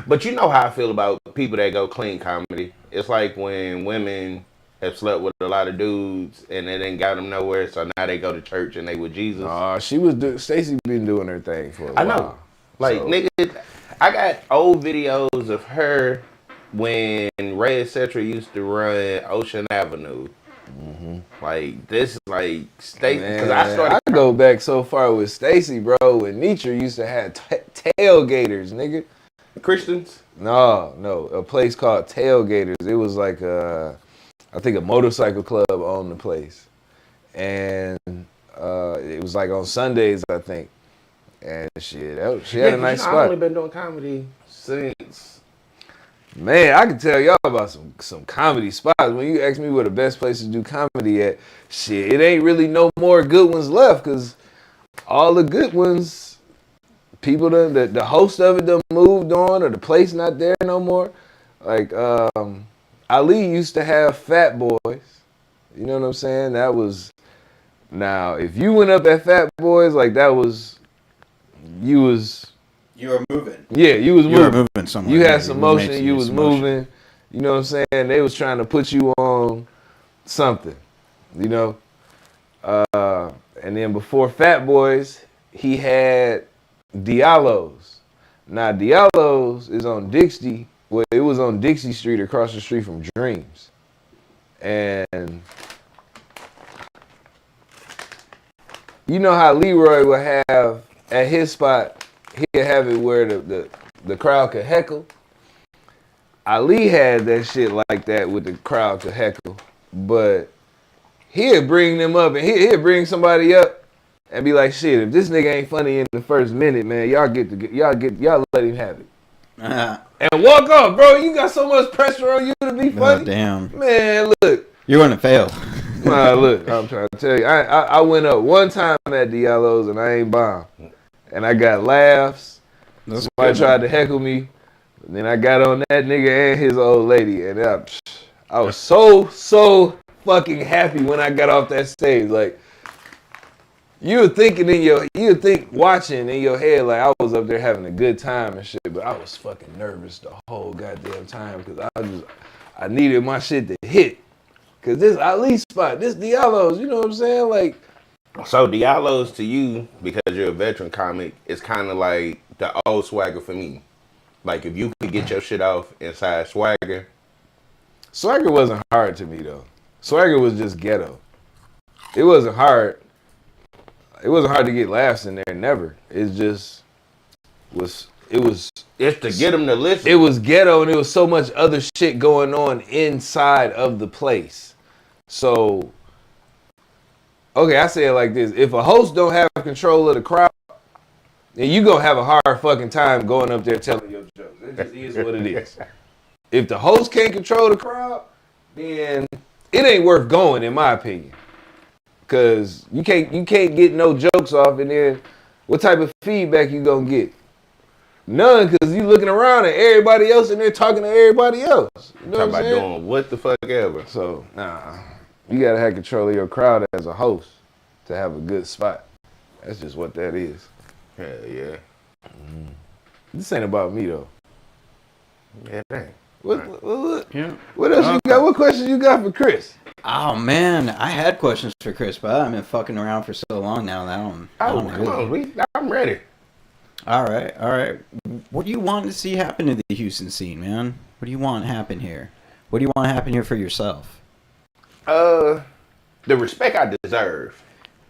But you know how I feel about people that go clean comedy. It's like when women have slept with a lot of dudes and it ain't got them nowhere, so now they go to church and they with Jesus. Stacey been doing her thing for a while. I know. Nigga, I got old videos of her when Ray etc. used to run Ocean Avenue. Mm-hmm. Like this is like Stacey, because I go back so far with Stacey, bro. When Nitra used to have tailgaters, nigga. Christians? No, a place called Tailgaters. It was like I think a motorcycle club owned the place, and it was like on Sundays, I think. And shit, she had a nice spot. I've only been doing comedy since. Man, I can tell y'all about some comedy spots. When you ask me where the best place to do comedy at, shit, it ain't really no more good ones left, because all the good ones, people, the host of it done moved on, or the place not there no more. Like, Ali used to have Fat Boys. You know what I'm saying? That was, now, if you went up at Fat Boys, like that was, you were moving. Yeah, you was moving. You were moving somewhere. You had some motion. You was moving. You know what I'm saying? They was trying to put you on something. And then before Fat Boys, he had Diallo's. Now Diallo's is on Dixie. Well, it was on Dixie Street, across the street from Dreams. And you know how Leroy would have at his spot, he'd have it where the crowd could heckle. Ali had that shit like that with the crowd could heckle, but he'd bring them up, and he'd bring somebody up and be like, "Shit, if this nigga ain't funny in the first minute, man, y'all let him have it." And walk off, bro. You got so much pressure on you to be funny. Oh, damn. Man, look. You're gonna fail. Nah, look, I'm trying to tell you. I went up one time at Diallo's and I ain't bomb. And I got laughs. Somebody tried to heckle me. And then I got on that nigga and his old lady. And I was so fucking happy when I got off that stage. Like, you would think watching in your head like I was up there having a good time and shit, but I was fucking nervous the whole goddamn time because I needed my shit to hit. Cause this Ali spot, this Diallo's, you know what I'm saying? Like, so Diallo's to you, because you're a veteran comic, it's kind of like the old Swagger for me. Like if you could get your shit off inside Swagger. Swagger wasn't hard to me though. Swagger was just ghetto. It wasn't hard. It wasn't hard to get laughs in there, never. It just was. It's to get them to listen. It was ghetto, and there was so much other shit going on inside of the place. So, okay, I say it like this: if a host don't have control of the crowd, then you gonna have a hard fucking time going up there telling your jokes. It just is what it is. If the host can't control the crowd, then it ain't worth going, in my opinion. Cause you can't get no jokes off, and then what type of feedback you gonna get? None, because you looking around at everybody else and they're talking to everybody else. You know Talking what I'm about saying? doing what the fuck ever. So, nah. You got to have control of your crowd as a host to have a good spot. That's just what that is. Hell yeah. This ain't about me, though. Yeah, dang. What else you got? What questions you got for Khris? Oh man, I had questions for Khris, but I've been fucking around for so long now that I don't Come really. on, I'm ready. All right. What do you want to see happen to the Houston scene, man? What do you want to happen here? What do you want to happen here for yourself? The respect I deserve.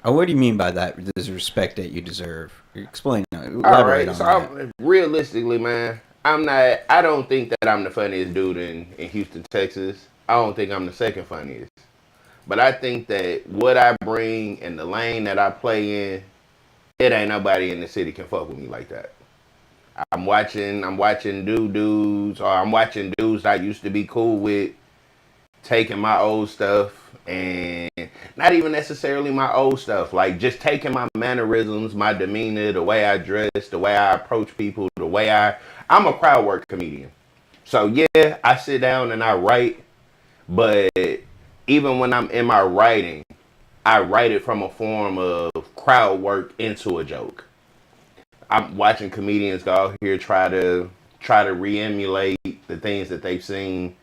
Oh, what do you mean by that? The respect that you deserve. Explain. Elaborate on that. Realistically, man, I don't think that I'm the funniest dude in Houston, Texas. I don't think I'm the second funniest. But I think that what I bring and the lane that I play in, it ain't nobody in the city can fuck with me like that. I'm watching dudes, or I'm watching dudes I used to be cool with, taking my old stuff, and not even necessarily my old stuff, like just taking my mannerisms, my demeanor, the way I dress, the way I approach people, I'm a crowd work comedian. So yeah, I sit down and I write, but even when I'm in my writing, I write it from a form of crowd work into a joke. I'm watching comedians go out here try to re-emulate the things that they've seen,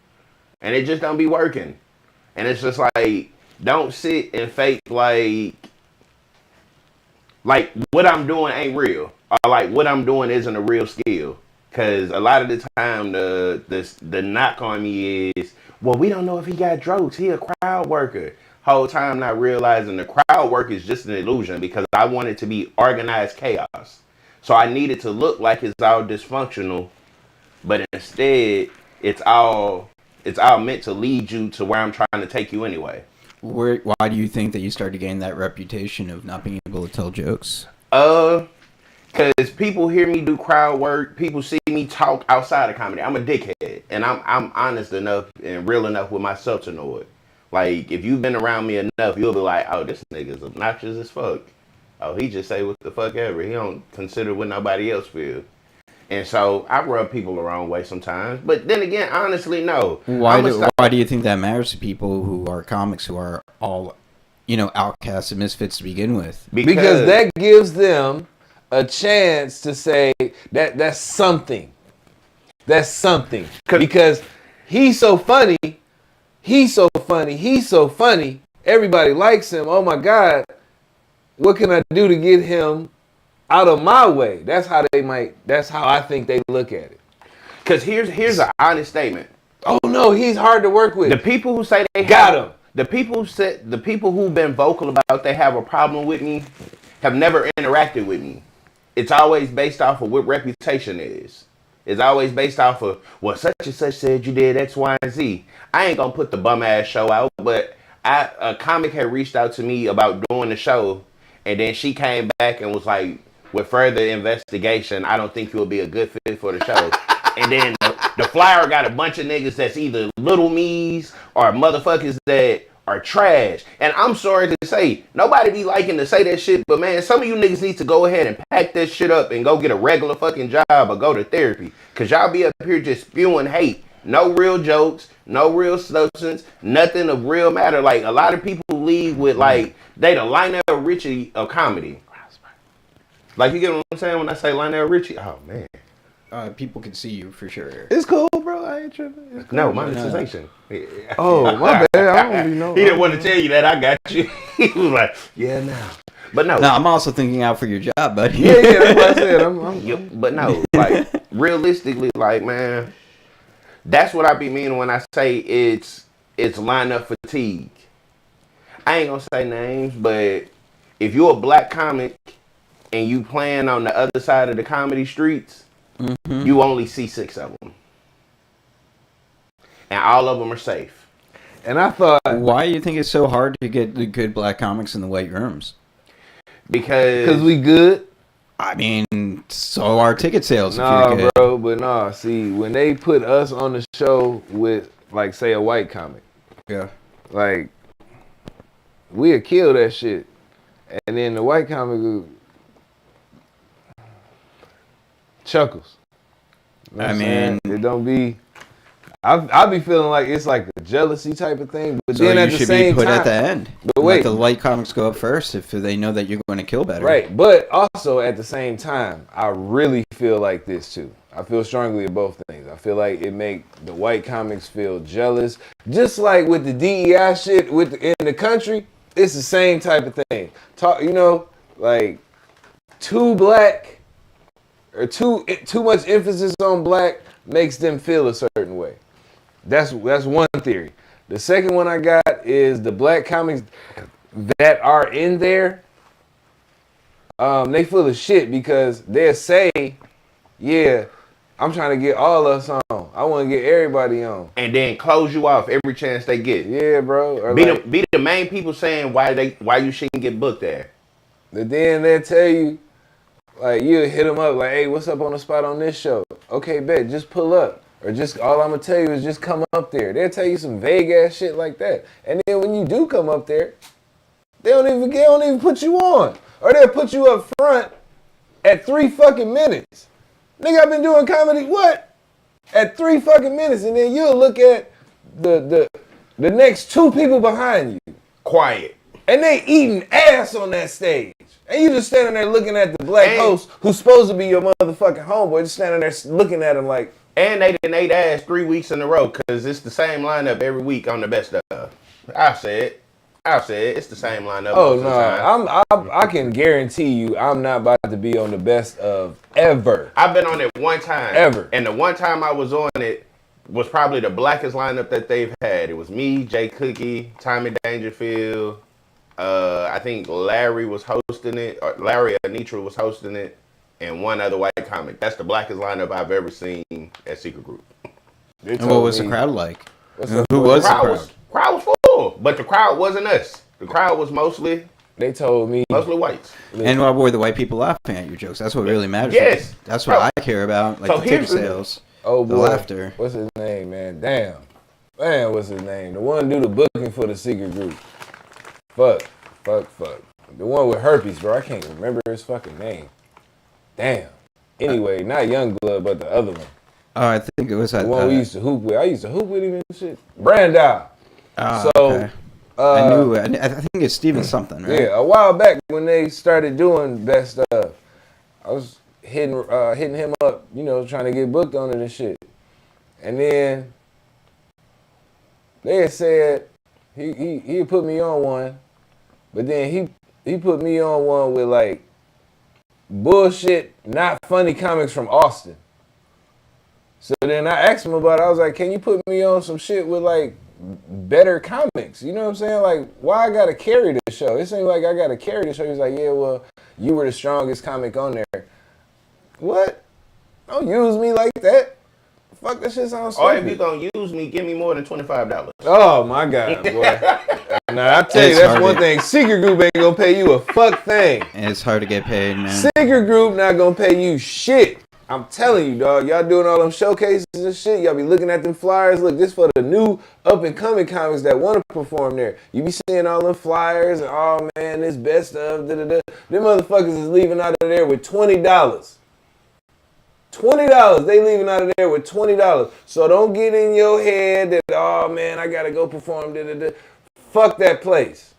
and it just don't be working. And it's just like, don't sit and fake like what I'm doing ain't real, or like what I'm doing isn't a real skill. Cause a lot of the time the knock on me is, well, we don't know if he got jokes. He a crowd worker. Whole time not realizing the crowd work is just an illusion, because I want it to be organized chaos. So I need it to look like it's all dysfunctional, but instead it's all meant to lead you to where I'm trying to take you anyway. Why do you think that you started to gain that reputation of not being able to tell jokes? Because people hear me do crowd work. People see me talk outside of comedy. I'm a dickhead, and I'm honest enough and real enough with myself to know it. Like, if you've been around me enough, you'll be like, oh, this nigga's obnoxious as fuck. Oh, he just say what the fuck ever. He don't consider what nobody else feels. And so I rub people the wrong way sometimes. But then again, honestly, no. Why do you think that matters to people who are comics who are all, outcasts and misfits to begin with? Because that gives them a chance to say that's something. That's something. Because he's so funny. He's so funny. He's so funny. Everybody likes him. Oh my God. What can I do to get him out of my way? That's how I think they look at it. Because here's an honest statement. Oh no, he's hard to work with. The people who say they got him. The people who've been vocal about they have a problem with me have never interacted with me. It's always based off of what reputation is. It's always based off of, well, such and such said you did X, Y, and Z. I ain't gonna put the bum ass show out, but a comic had reached out to me about doing the show, and then she came back and was like, with further investigation, I don't think you'll be a good fit for the show. And then the flyer got a bunch of niggas that's either little me's or motherfuckers that are trash. And I'm sorry to say, nobody be liking to say that shit, but man, some of you niggas need to go ahead and pack that shit up and go get a regular fucking job or go to therapy. Cause y'all be up here just spewing hate, No real jokes, no real substance, nothing of real matter. Like, a lot of people leave with, like, they the Lionel Richie of comedy. Like, you get what I'm saying when I say Lionel Richie? Oh, man. People can see you for sure. It's cool, bro. I ain't tripping. Cool. No, monetization. Oh, my bad. I don't be know. He didn't want to tell you that. I got you. He was like, yeah, now. But no. No, I'm also thinking out for your job, buddy. Yeah, that's what I said. But no, like, realistically, like, man, that's what I be meaning when I say it's lineup fatigue. I ain't gonna say names, but if you're a black comic and you playing on the other side of the comedy streets, you only see 6 of them. And all of them are safe. And I thought... Why do you think it's so hard to get the good black comics in the white rooms? Because we good? I mean, so are ticket sales. Nah, bro, but nah. See, when they put us on the show with, like, say, a white comic. Yeah. Like, we'll kill that shit. And then the white comic chuckles. You know I mean, it don't be. I be feeling like it's like a jealousy type of thing, but so then at you the should same be put time, at the end. But wait, let the white comics go up first if they know that you're going to kill better. Right, but also at the same time, I really feel like this too. I feel strongly of both things. I feel like it make the white comics feel jealous, just like with the DEI shit in the country. It's the same type of thing. Like too black or too much emphasis on black makes them feel a certain way. That's one theory. The second one I got is the black comics that are in there, they full of shit because they'll say, yeah, I'm trying to get all us on. I want to get everybody on. And then close you off every chance they get. Yeah, bro. Or be the main people saying why you shouldn't get booked there. But then they'll tell you, like, you'll hit them up like, hey, what's up on the spot on this show? Okay, bet, just pull up. Or just, all I'm going to tell you is just come up there. They'll tell you some vague ass shit like that. And then when you do come up there, they don't even put you on. Or they'll put you up front at 3 fucking minutes. Nigga, I've been doing comedy, what? At 3 fucking minutes. And then you'll look at the next 2 people behind you. Quiet. And they eating ass on that stage. And you just standing there looking at the black host who's supposed to be your motherfucking homeboy, just standing there looking at him like. And they didn't ate ass 3 weeks in a row because it's the same lineup every week on the best of. I've said it's the same lineup. Oh no, I can guarantee you I'm not about to be on the best of ever. I've been on it one time. Ever. And the one time I was on it was probably the blackest lineup that they've had. It was me, Jay Cookie, Tommy Dangerfield. I think Larry was hosting it. Or Larry Anitra was hosting it. And one other white comic. That's the blackest lineup I've ever seen at Secret Group. And what was the crowd like? Who was the crowd? The crowd was full, but the crowd wasn't us. The crowd was mostly. They told me mostly whites. And why were the white people laughing at your jokes? That's what really matters. Yes, that's what I care about. Like, so the ticket sales. Oh boy, the laughter. What's his name, man? Damn, what's his name? The one do the booking for the Secret Group. Fuck. The one with herpes, bro. I can't remember his fucking name. Damn. Anyway, not Youngblood, but the other one. Oh, I think it was the one we used to hoop with. I used to hoop with him and shit. Brandau. Okay. I think it's Steven something, right? Yeah, a while back when they started doing that stuff, I was hitting him up, trying to get booked on it and shit. And then they had said he put me on one, but then he put me on one with like bullshit, not funny comics from Austin. So then I asked him about it. I was like, can you put me on some shit with like better comics? You know what I'm saying? Like, why I gotta carry the show? It seemed like I gotta carry the show. He was like, yeah, well, you were the strongest comic on there. What? Don't use me like that. Fuck, that shit sounds stupid. Or if you gonna use me, give me more than $25. Oh my God, boy. Now I tell you, that's one thing. Secret Group ain't gonna pay you a fuck thing. And it's hard to get paid, man. Secret Group not gonna pay you shit. I'm telling you, dog. Y'all doing all them showcases and shit. Y'all be looking at them flyers. Look, this for the new up and coming comics that want to perform there. You be seeing all them flyers and oh man, this best of da da da. Them motherfuckers is leaving out of there with $20. $20. They leaving out of there with $20. So don't get in your head that, oh man, I gotta go perform. Fuck that place.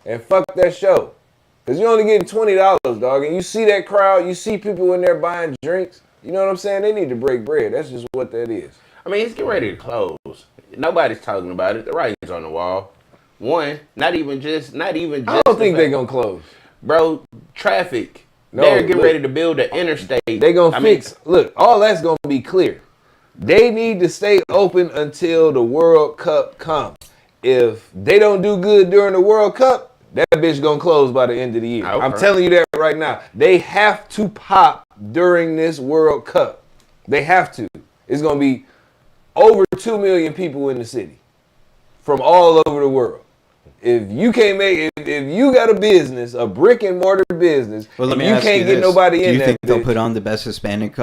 And fuck that show. Cause you're only getting $20, dog. And you see that crowd, you see people in there buying drinks. You know what I'm saying? They need to break bread. That's just what that is. I mean, it's getting ready to close. Nobody's talking about it. The writing's on the wall. One, not even just. I don't think they're gonna close. Bro, traffic. No, they're getting ready to build an interstate. They gonna fix. Look, all that's gonna be clear. They need to stay open until the World Cup comes. If they don't do good during the World Cup, that bitch gonna close by the end of the year. Okay. I'm telling you that right now. They have to pop during this World Cup. They have to. It's gonna be over 2 million people in the city from all over the world. If you can't make, if you got a business, a brick and mortar business, well, let me you ask can't you get this. nobody in there. Do you think they'll put on the best Hispanic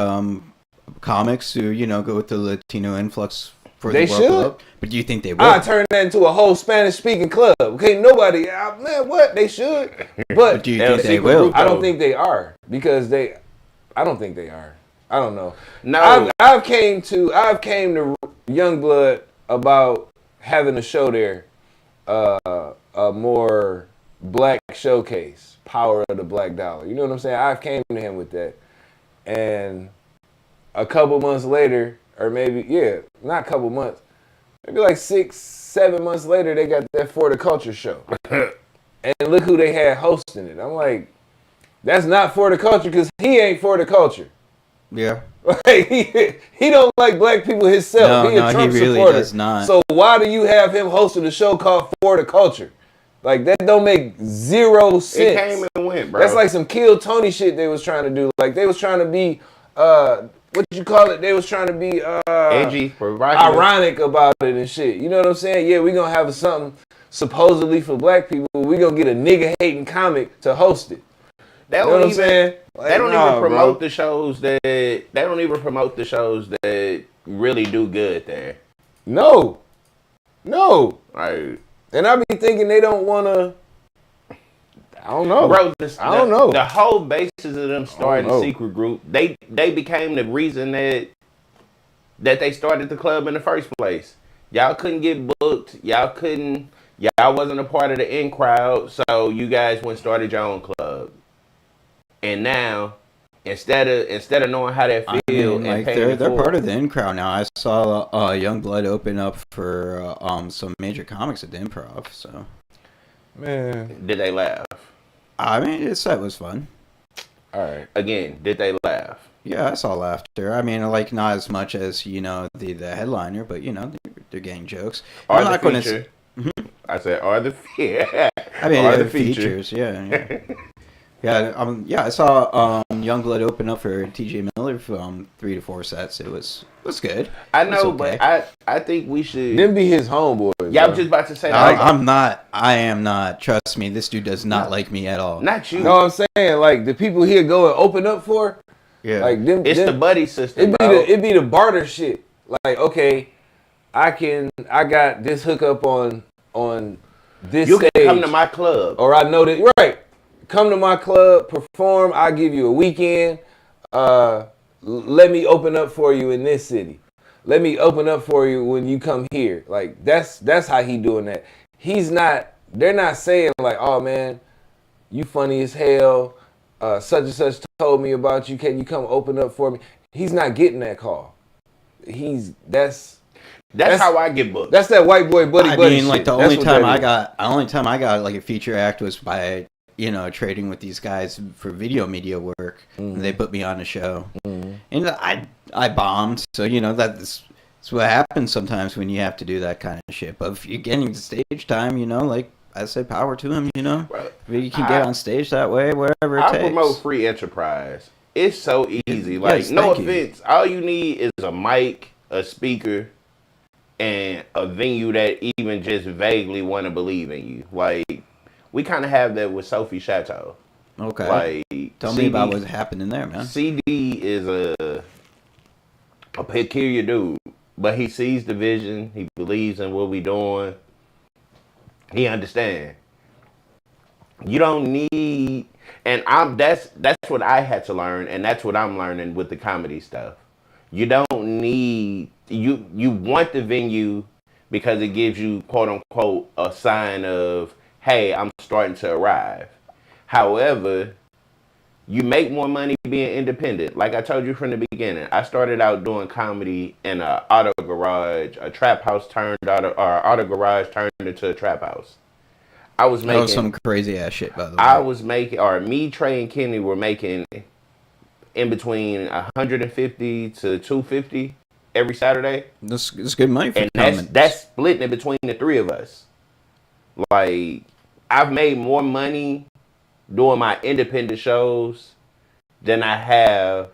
comics to, go with the Latino influx for the World Cup? But do you think they will? I turn that into a whole Spanish speaking club. Okay, nobody, man, what? They should. But do you think they will? I don't think they are because I don't think they are. I don't know. No, I've came to Youngblood about having a show there, a more black showcase, power of the black dollar. You know what I'm saying? I've came to him with that, and a couple months later, or maybe not a couple months, maybe like 6-7 months later, they got that For the Culture show, and look who they had hosting it. I'm like, that's not For the Culture because he ain't for the culture. Yeah. Like, he don't like black people himself. He a Trump he really supporter. Does not. So why do you have him hosting a show called For the Culture? Like, that don't make zero sense. It came and went, bro. That's like some Kill Tony shit they was trying to do. Like, they was trying to be, what you call it? They was trying to be edgy, ironic about it and shit. You know what I'm saying? Yeah, we gonna have something supposedly for black people. We gonna get a nigga hating comic to host it. They you know what I'm saying? Like, they don't even promote the shows that really do good there. No. Right. And I be thinking they don't want to. I don't know, bro. I don't know. The whole basis of them starting the secret group, they became the reason that they started the club in the first place. Y'all couldn't get booked. Y'all wasn't a part of the in crowd, so you guys went and started your own club. And now, instead of knowing how that feel, and they're part of the in crowd now. I saw Youngblood open up for some major comics at the Improv. So, man, did they laugh? I mean, the set was fun. All right. Again, did they laugh? Yeah, I saw laughter. I mean, like not as much as the headliner, but they're getting jokes. Or the feature. I said, or the I mean, the features. Yeah. I saw Youngblood open up for TJ Miller from 3 to 4 sets. It was good. I know, okay. But I think we should. Them be his homeboys. Yeah, I was just about to say. I'm not. I am not. Trust me, this dude does not like me at all. Not you. No, I'm saying like the people here go and open up for. Yeah. Like them. It's the buddy system. It be the barter shit. Like, okay, I got this hookup on this. You stage, can come to my club, or I know that right. Come to my club, perform. I'll give you a weekend. Let me open up for you in this city. Let me open up for you when you come here. Like that's how he doing that. He's not. They're not saying like, oh man, you funny as hell. Such and such told me about you. Can you come open up for me? He's not getting that call. That's how I get booked. That's that white boy buddy. I mean, like the only time I got like a feature act was by trading with these guys for video media work. Mm-hmm. They put me on a show, and I bombed. So that's what happens sometimes when you have to do that kind of shit. But if you're getting stage time, like I said, power to him. If you can get on stage that way, whatever it takes. I promote free enterprise. It's so easy. Like yes, no offense, all you need is a mic, a speaker, and a venue that even just vaguely want to believe in you. Like. We kind of have that with Sophie Chateau. Okay. Like, tell me about what's happening there, man. CD is a peculiar dude, but he sees the vision. He believes in what we doing. He understands. You don't need And that's what I had to learn, and that's what I'm learning with the comedy stuff. You don't need you want the venue because it gives you quote unquote a sign of, hey, I'm starting to arrive. However, you make more money being independent. Like I told you from the beginning, I started out doing comedy in a auto garage, a trap house auto garage turned into a trap house. I was That was making some crazy ass shit, by the way. I was making, or me, Trey, and Kenny were making in between 150 to 250 every Saturday, That's good money for and comics. that's splitting it between the three of us. Like, I've made more money doing my independent shows than I have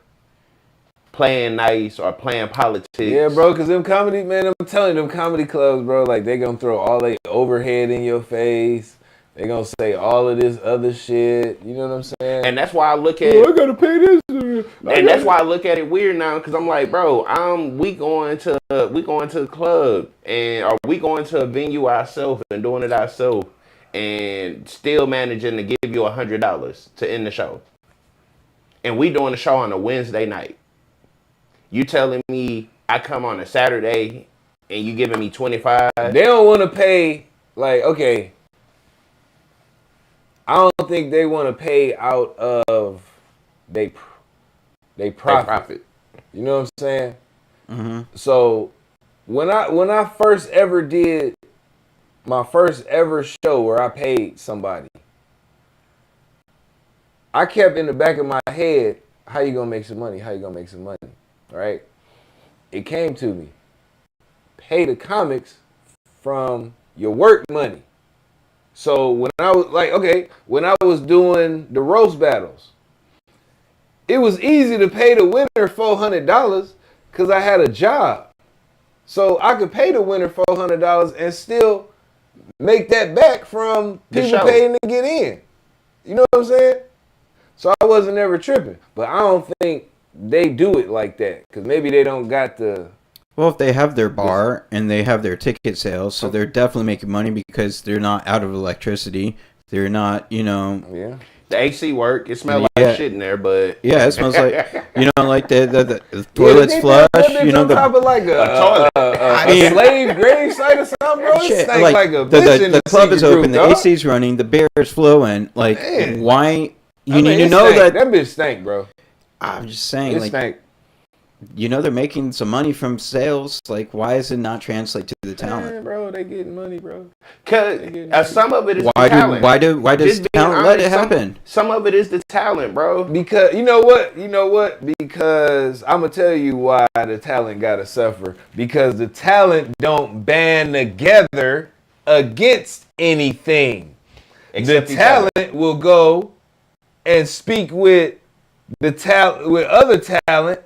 playing nice or playing politics. Yeah, bro, because them comedy, man, I'm telling you, them comedy clubs, bro, like, they gonna throw all they overhead in your face. They gonna say all of this other shit. You know what I'm saying? And that's why I look at I gotta pay this. And that's why I look at it weird now, because I'm like, bro, we going to the club, and are we going to a venue ourselves and doing it ourselves, and still managing to give you $100 to end the show, and we doing the show on a Wednesday night. You telling me I come on a Saturday and you giving me 25? They don't want to pay, like, okay, I don't think they want to pay out of they profit. You know what I'm saying? Mm-hmm. So when I first ever did my first ever show where I paid somebody, I kept in the back of my head, how you gonna make some money? How you gonna make some money? Right? It came to me. Pay the comics from your work money. So when I was like, okay, when I was doing the roast battles, it was easy to pay the winner $400 because I had a job. So I could pay the winner $400 and still make that back from people paying to get in. You know what I'm saying? So I wasn't ever tripping. But I don't think they do it like that because maybe they don't got the... Well, if they have their bar and they have their ticket sales, so they're definitely making money because they're not out of electricity. They're not, you know... Yeah. The AC work. It smells like shit in there, but... Yeah, it smells like, you know, like the toilets flush, you know, on top of like a toilet. A slave grave site or something, bro. It stank like a bitch the club is open, the AC's running, the beer is flowing. Like, man. Why... You need to know that bitch stank, bro. I'm just saying, it like, stank. You know they're making some money from sales. Like, why does it not translate to the talent? Man, bro, they getting money, bro. Cause some of it is why the talent. Why does talent let it happen? Some of it is the talent, bro. Because you know what? Because I'm gonna tell you why the talent gotta suffer. Because the talent don't band together against anything. Except the talent will go and speak with the talent with other talent.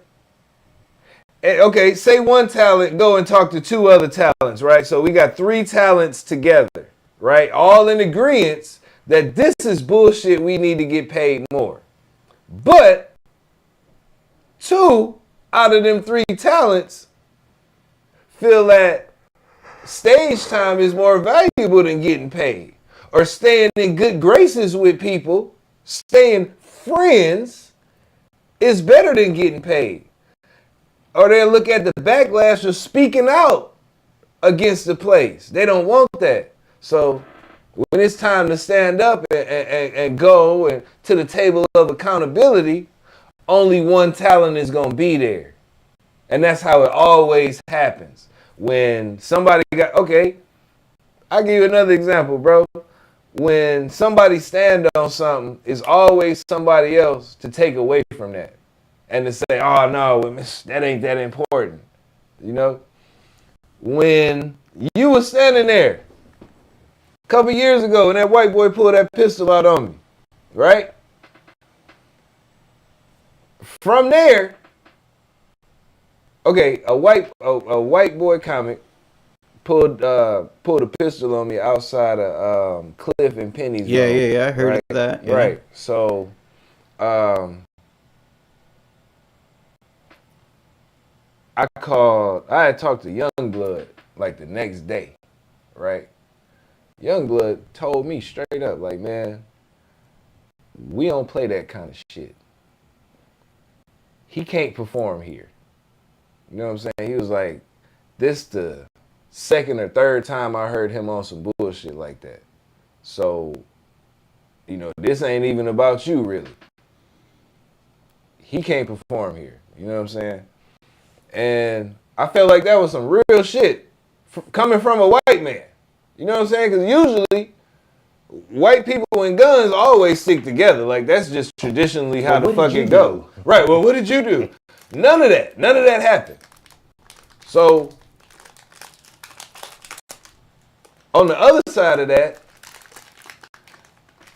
And, okay, say one talent go and talk to two other talents, right? So we got three talents together, right? All in agreement that this is bullshit. We need to get paid more. But two out of them three talents feel that stage time is more valuable than getting paid, or staying in good graces with people, staying friends is better than getting paid. Or they'll look at the backlash of speaking out against the place. They don't want that. So when it's time to stand up and go and to the table of accountability, only one talent is going to be there. And that's how it always happens. When somebody got, okay, I'll give you another example, bro. When somebody stand on something, it's always somebody else to take away from that. And to say, oh, no, that ain't that important. You know? When you was standing there a couple years ago and that white boy pulled that pistol out on me, right? From there, okay, a white boy comic pulled a pistol on me outside of Cliff and Penny's. Yeah, I heard of that. Yeah. Right. So, I had talked to Youngblood like the next day, right? Youngblood told me straight up, like, man, we don't play that kind of shit. He can't perform here. You know what I'm saying? He was like, this the second or third time I heard him on some bullshit like that. So, you know, this ain't even about you, really. He can't perform here. You know what I'm saying? And I felt like that was some real shit coming from a white man. You know what I'm saying? Because usually, white people and guns always stick together. Like, that's just traditionally how the fuck it go. Right, well, what did you do? None of that happened. So, on the other side of that,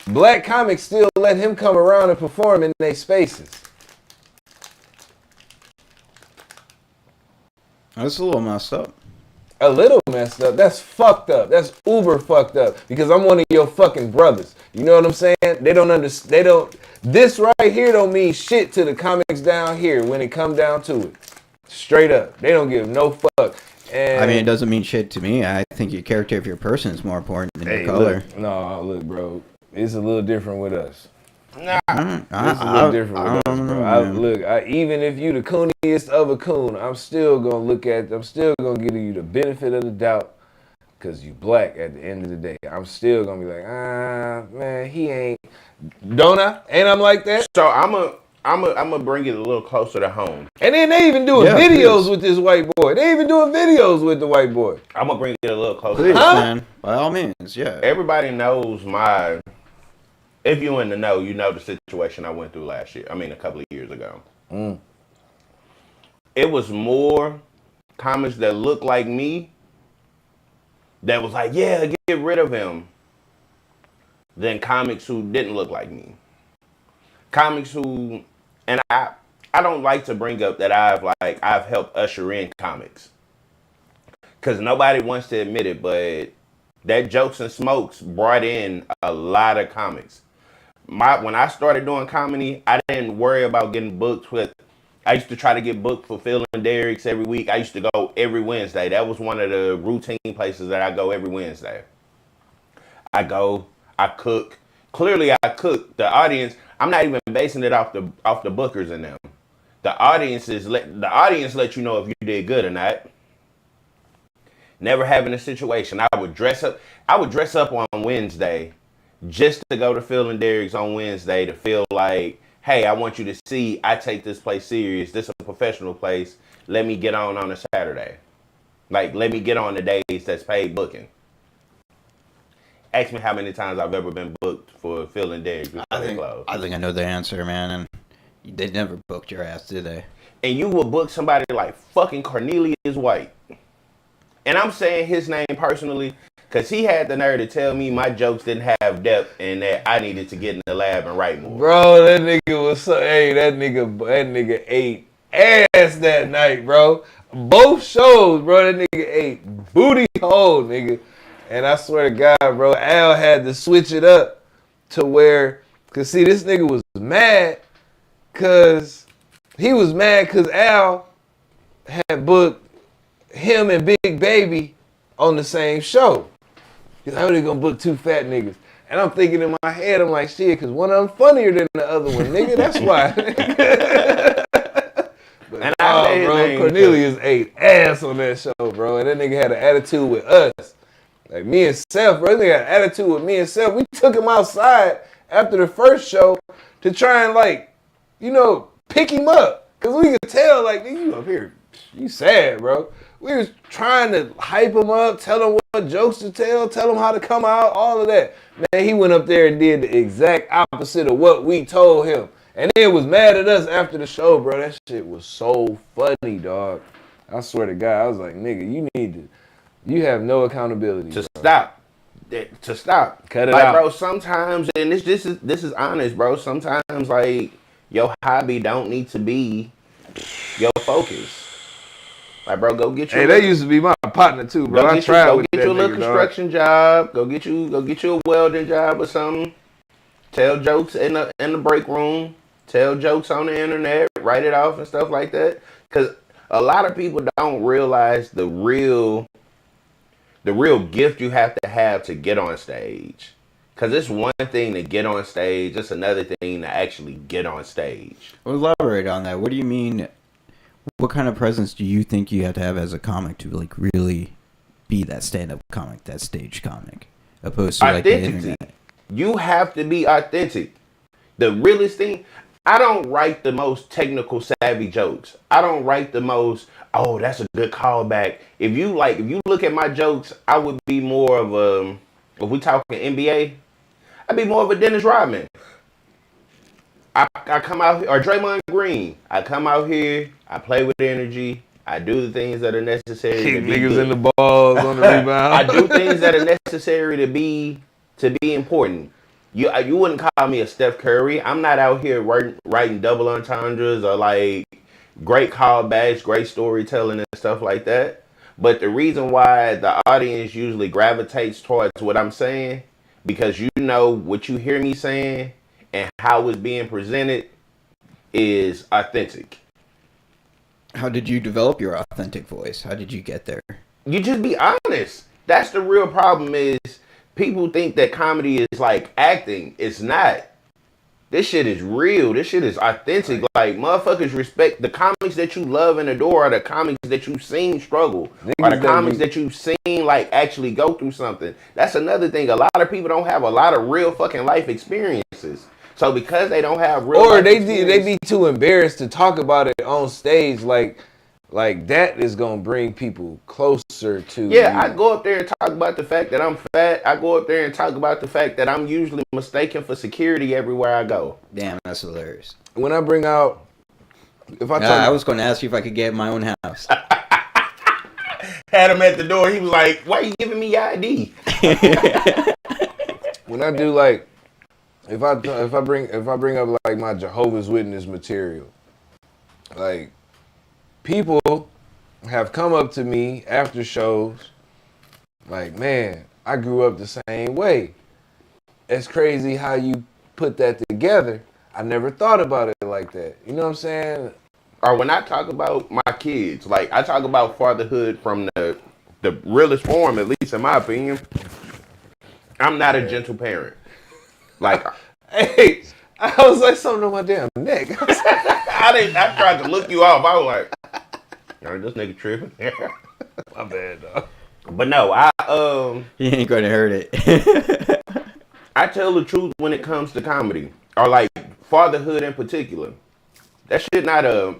black comics still let him come around and perform in their spaces. That's a little messed up. A little messed up. That's fucked up. That's uber fucked up. Because I'm one of your fucking brothers. You know what I'm saying? They don't understand. This right here don't mean shit to the comics down here when it come down to it. Straight up. They don't give no fuck. And I mean, it doesn't mean shit to me. I think your character of your person is more important than your color. Look, bro. It's a little different with us. Nah. It's a little different with us, bro. Even if you the cooniest of a coon, I'm still gonna give you the benefit of the doubt, cause you black at the end of the day. I'm still gonna be like, man, he ain't. Don't I? Ain't I'm like that? So I'm gonna bring it a little closer to home. And then they even doing videos with this white boy. They even doing videos with the white boy. I'm gonna bring it a little closer. Please, man. By all means, yeah. Everybody knows if you in the know, you know the situation I went through last year. I mean, a couple of years ago. It was more comics that looked like me that was like, yeah, get rid of him, than comics who didn't look like me. Comics who, and I don't like to bring up that I've helped usher in comics, because nobody wants to admit it, but that Jokes and Smokes brought in a lot of comics. When I started doing comedy, I didn't worry about getting booked with. I used to try to get booked for Phil and Derek's every week. I used to go every Wednesday. That was one of the routine places that I go every Wednesday. I go, I cook. Clearly, I cook. The audience, I'm not even basing it off the bookers and them. The audience let you know if you did good or not. Never having a situation. I would dress up on Wednesday just to go to Phil and Derek's on Wednesday to feel like, hey, I want you to see I take this place serious. This is a professional place. Let me get on a Saturday. Like, let me get on the days that's paid booking. Ask me how many times I've ever been booked for Phil and Derek's before they close. I think I know the answer, man. And they never booked your ass, did they? And you will book somebody like fucking Cornelius White. And I'm saying his name personally because he had the nerve to tell me my jokes didn't have depth and that I needed to get in the lab and write more. Bro, that nigga was that nigga ate ass that night, bro. Both shows, bro, that nigga ate booty hole, nigga. And I swear to God, bro, Al had to switch it up to where, cause see, this nigga was mad cause Al had booked him and Big Baby on the same show. He's like, how they gonna book two fat niggas? And I'm thinking in my head, I'm like, shit, because one of them funnier than the other one, nigga. That's why. But and bro, Cornelius ate ass on that show, bro. And that nigga had an attitude with us. Like me and Seth, bro, that nigga had an attitude with me and Seth. We took him outside after the first show to try and, like, you know, pick him up. Because we could tell, like, nigga, you up here, you sad, bro. We was trying to hype him up, tell him what jokes to tell him how to come out, all of that. Man, he went up there and did the exact opposite of what we told him. And then was mad at us after the show, bro. That shit was so funny, dog. I swear to God, I was like, nigga, you have no accountability. To stop. Cut it like, out. Bro, sometimes, and this is honest, bro. Sometimes, like, your hobby don't need to be your focus. Like, bro, go get you. Hey, that used to be my partner too, bro. I tried with that. Go get you a little construction job. Go get you a welding job or something. Tell jokes in the break room. Tell jokes on the internet. Write it off and stuff like that. Because a lot of people don't realize the real gift you have to get on stage. Because it's one thing to get on stage. It's another thing to actually get on stage. Well, elaborate on that. What do you mean? What kind of presence do you think you have to have as a comic to like really be that stand-up comic, that stage comic, opposed to like the internet? You have to be authentic. The realest thing, I don't write the most technical savvy jokes. I don't write the most, oh, that's a good callback. If you look at my jokes, I would be more of a, if we talking NBA, I'd be more of a Dennis Rodman. I come out here, or Draymond Green. I come out here, I play with energy, I do the things that are necessary. Kick niggas in the balls on the rebound. I do things that are necessary to be important. You wouldn't call me a Steph Curry. I'm not out here writing double entendres or like great callbacks, great storytelling and stuff like that. But the reason why the audience usually gravitates towards what I'm saying, because you know what you hear me saying and how it's being presented is authentic. How did you develop your authentic voice? How did you get there? You just be honest. That's the real problem is people think that comedy is like acting. It's not. This shit is real. This shit is authentic. Like, motherfuckers respect the comics that you love and adore are the comics that you've seen struggle. Are the comics that you've seen, like, actually go through something. That's another thing. A lot of people don't have a lot of real fucking life experiences. So because they don't have real life experiences, they be too embarrassed to talk about it on stage, like that is gonna bring people closer to yeah, you. I go up there and talk about the fact that I'm fat. I go up there and talk about the fact that I'm usually mistaken for security everywhere I go. Damn, that's hilarious. When I bring out, I was going to ask you if I could get my own house. Had him at the door. He was like, "Why are you giving me your ID?" When I do like, if I bring up like my Jehovah's Witness material, like, people have come up to me after shows like, man, I grew up the same way. It's crazy how you put that together. I never thought about it like that. You know what I'm saying? Or when I talk about my kids, like I talk about fatherhood from the realest form, at least in my opinion. I'm not a gentle parent. Like, hey, I was like something on my damn neck. I tried to look you off. I was like, this nigga tripping. My bad, dog. But no, You ain't gonna hurt it. I tell the truth when it comes to comedy, or like fatherhood in particular. That shit not a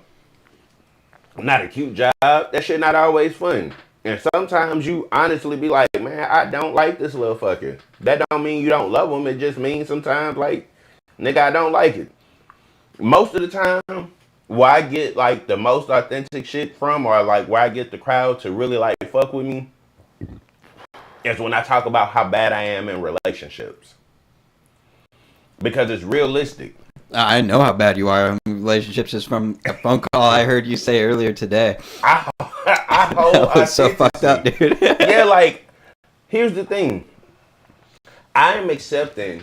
cute job. That shit not always fun. And sometimes you honestly be like, man, I don't like this little fucker. That don't mean you don't love him. It just means sometimes, like, nigga, I don't like it. Most of the time, where I get, like, the most authentic shit from, or, like, where I get the crowd to really, like, fuck with me, is when I talk about how bad I am in relationships. Because it's realistic. I know how bad you are in relationships just from a phone call I heard you say earlier today. I hold that was so fucked up, dude. Yeah, like, here's the thing. I am accepting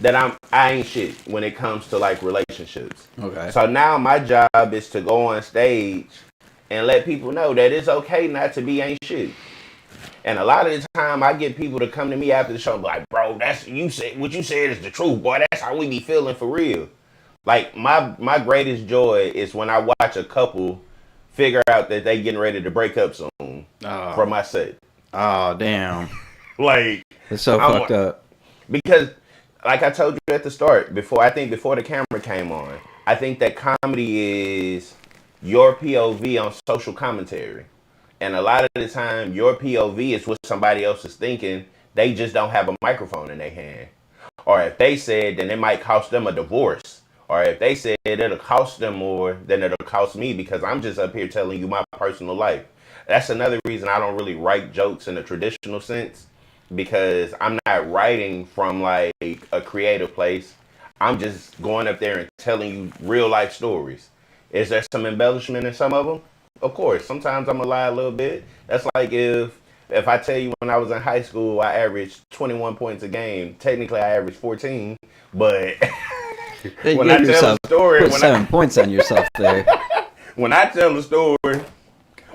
that I ain't shit when it comes to like relationships. Okay. So now my job is to go on stage and let people know that it's okay not to be ain't shit. And a lot of the time I get people to come to me after the show and be like, bro, what you said is the truth, boy. That's how we be feeling for real. Like, my greatest joy is when I watch a couple figure out that they getting ready to break up soon for my set. Oh, damn. Like, it's so fucked up. Because, like I told you at the start, before the camera came on, I think that comedy is your POV on social commentary. And a lot of the time, your POV is what somebody else is thinking. They just don't have a microphone in their hand. Or if they said, then it might cost them a divorce. Or if they said it'll cost them more than it'll cost me because I'm just up here telling you my personal life. That's another reason I don't really write jokes in a traditional sense, because I'm not writing from like a creative place. I'm just going up there and telling you real life stories. Is there some embellishment in some of them? Of course. Sometimes I'm gonna lie a little bit. That's like if I tell you when I was in high school I averaged 21 points a game. Technically I averaged 14, but when I tell a story, put 7 points on yourself there. When I tell a story,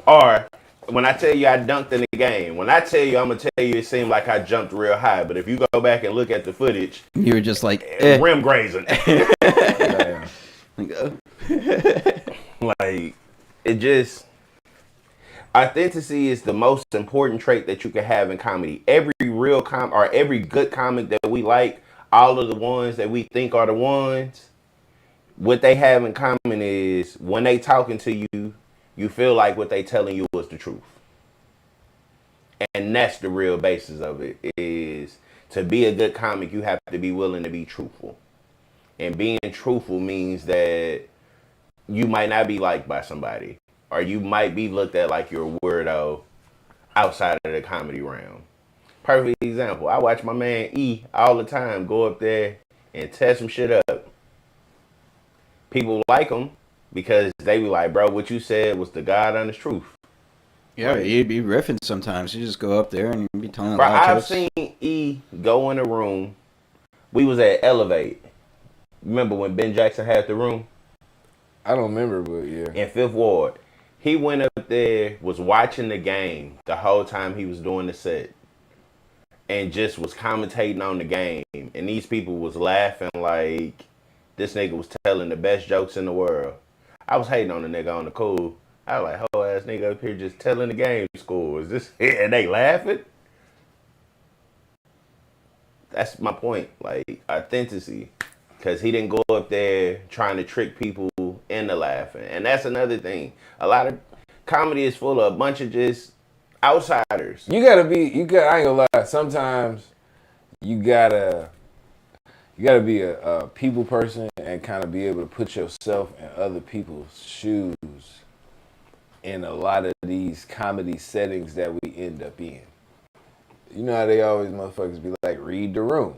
or When I tell you I dunked in the game, when I tell you I'm gonna tell you it seemed like I jumped real high, but if you go back and look at the footage, You were just like, rim grazing. Yeah. Like it just authenticity is the most important trait that you can have in comedy. Every real or every good comic that we like, all of the ones that we think are the ones, what they have in common is when they talking to you, you feel like what they telling you is the truth. And that's the real basis of it, is to be a good comic, you have to be willing to be truthful. And being truthful means that you might not be liked by somebody, or you might be looked at like you're a weirdo outside of the comedy realm. Perfect example, I watch my man E all the time go up there and tear some shit up. People like him because they be like, bro, what you said was the God honest truth. Yeah, he'd be riffing sometimes. You just go up there and be telling a Bro, lot of I've jokes. seen E go in a room. We was at Elevate. Remember when Ben Jackson had the room? I don't remember, but yeah. In Fifth Ward. He went up there, was watching the game the whole time he was doing the set. And just was commentating on the game. And these people was laughing like this nigga was telling the best jokes in the world. I was hating on the nigga on the cool. I was like, hoe ass nigga up here just telling the game scores. This and they laughing. That's my point. Like authenticity. Because he didn't go up there trying to trick people into laughing. And that's another thing. A lot of comedy is full of a bunch of just outsiders. I ain't gonna lie, sometimes you gotta be a people person and kind of be able to put yourself in other people's shoes in a lot of these comedy settings that we end up in. You know how they always motherfuckers be like, read the room.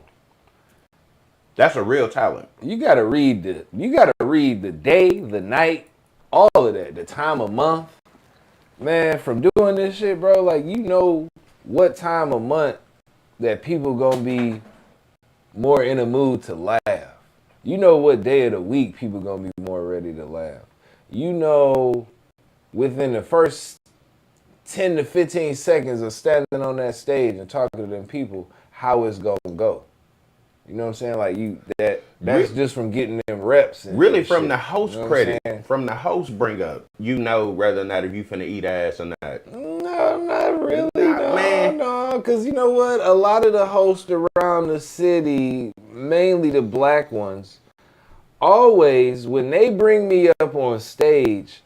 That's a real talent. You gotta read the day, the night, all of that, the time of month. Man, from doing this shit, bro, like you know what time of month that people gonna be more in a mood to laugh. You know what day of the week people gonna be more ready to laugh. You know within the first 10 to 15 seconds of standing on that stage and talking to them people, how it's gonna go. You know what I'm saying? Like that's just from getting them reps. And really from shit. the host You know credit, from the host bring up, you know whether or not if you finna eat ass or not. No, not really. Man. No, because you know what? A lot of the hosts around the city, mainly the black ones, always, when they bring me up on stage,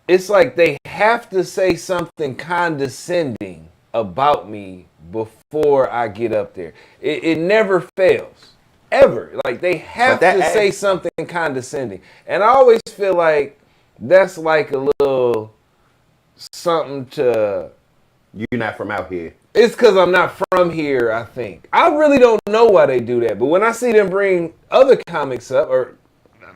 it's like they have to say something condescending about me before I get up there. It never fails. Ever. Like, they have to say something condescending. And I always feel like that's like a little something to... You're not from out here. It's because I'm not from here, I think. I really don't know why they do that. But when I see them bring other comics up, or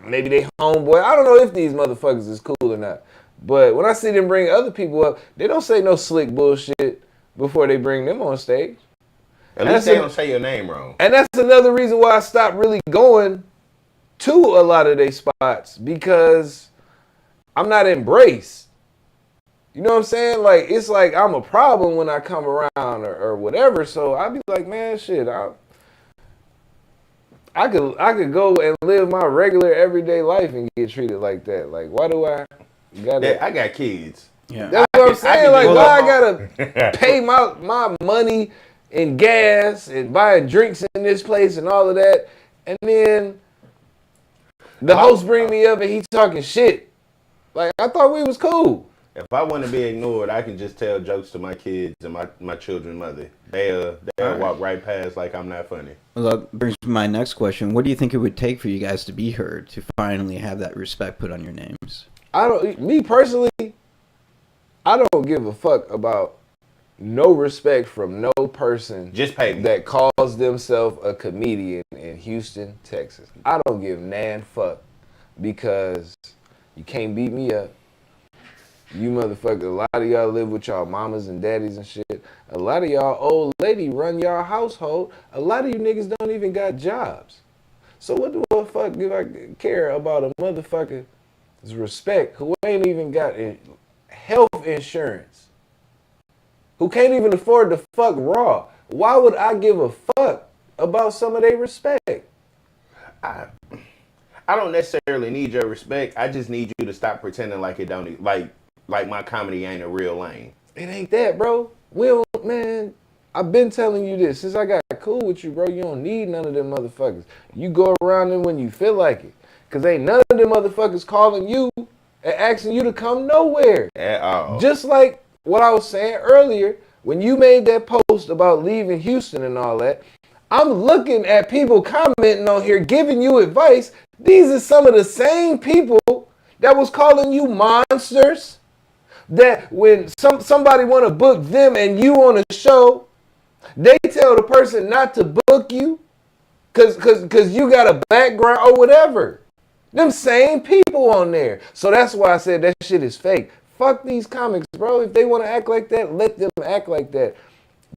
maybe they homeboy, I don't know if these motherfuckers is cool or not. But when I see them bring other people up, they don't say no slick bullshit before they bring them on stage. At least they don't say your name wrong. And that's another reason why I stopped really going to a lot of their spots, because I'm not embraced. You know what I'm saying? Like, it's like I'm a problem when I come around or whatever. So I'd be like, man, shit, I could go and live my regular everyday life and get treated like that. Like, why do I gotta... Yeah, I got kids. Yeah. That's what I'm saying. Like, why I gotta pay my money in gas and buying drinks in this place and all of that, and then the host bring me up and he talking shit. Like, I thought we was cool. If I want to be ignored, I can just tell jokes to my kids and my children's mother. They'll walk right past like I'm not funny. Well, that brings me to my next question. What do you think it would take for you guys to be heard, to finally have that respect put on your names? Me personally, I don't give a fuck about no respect from no person Just pay me. that calls themselves a comedian in Houston, Texas. I don't give nan fuck, because you can't beat me up. You motherfuckers, a lot of y'all live with y'all mamas and daddies and shit. A lot of y'all old lady run y'all household. A lot of you niggas don't even got jobs. So what the fuck do I care about a motherfucker's respect who ain't even got health insurance? who can't even afford to fuck Raw. Why would I give a fuck about some of their respect? I don't necessarily need your respect. I just need you to stop pretending like it don't like my comedy ain't a real lane. It ain't that, bro. Man, I've been telling you this since I got cool with you, bro. You don't need none of them motherfuckers. You go around them when you feel like it. Cause ain't none of them motherfuckers calling you and asking you to come nowhere. At all. Just like what I was saying earlier, when you made that post about leaving Houston and all that, I'm looking at people commenting on here, giving you advice. These are some of the same people that was calling you monsters. That when somebody want to book them and you on a show, they tell the person not to book you cause you got a background or whatever. Them same people on there. So that's why I said that shit is fake. Fuck these comics, bro. If they want to act like that, let them act like that.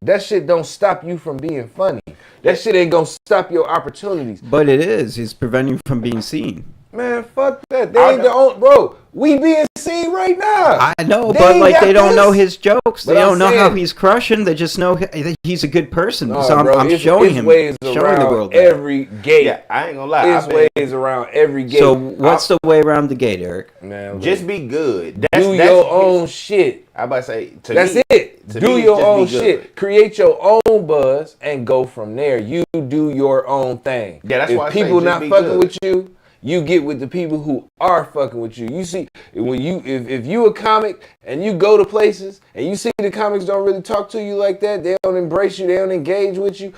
That shit don't stop you from being funny. That shit ain't gonna stop your opportunities. But it is. It's preventing you from being seen. Man, fuck that. They ain't the only, bro. We being seen right now. I know, but like they don't know his jokes. They don't know how he's crushing. They just know he's a good person. No, so bro, I'm showing him, ways showing around the world. every gate. Yeah, I ain't gonna lie. It's ways around every gate. So what's the way around the gate, Eric? Man, just be good. Do your own shit. I about to say. That's it. Do your own shit. Create your own buzz and go from there. You do your own thing. Yeah, that's why I say people just not be fucking good. with you, you get with the people who are fucking with you. You see, when if you a comic and you go to places and you see the comics don't really talk to you like that, they don't embrace you, they don't engage with you,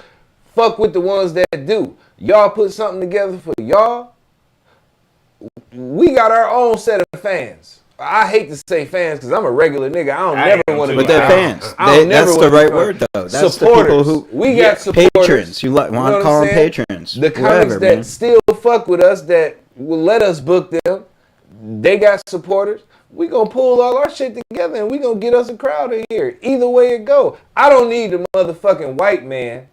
fuck with the ones that do. Y'all put something together for y'all. We got our own set of fans. I hate to say fans because I'm a regular nigga. I don't never want to be. But they're fans. That's the right word, though. That's supporters. The people who we got supporters. Patrons. You want to call them patrons. The comics that still fuck with us, that will let us book them, they got supporters. We gonna pull all our shit together and we gonna get us a crowd in here. Either way it go. I don't need a motherfucking white man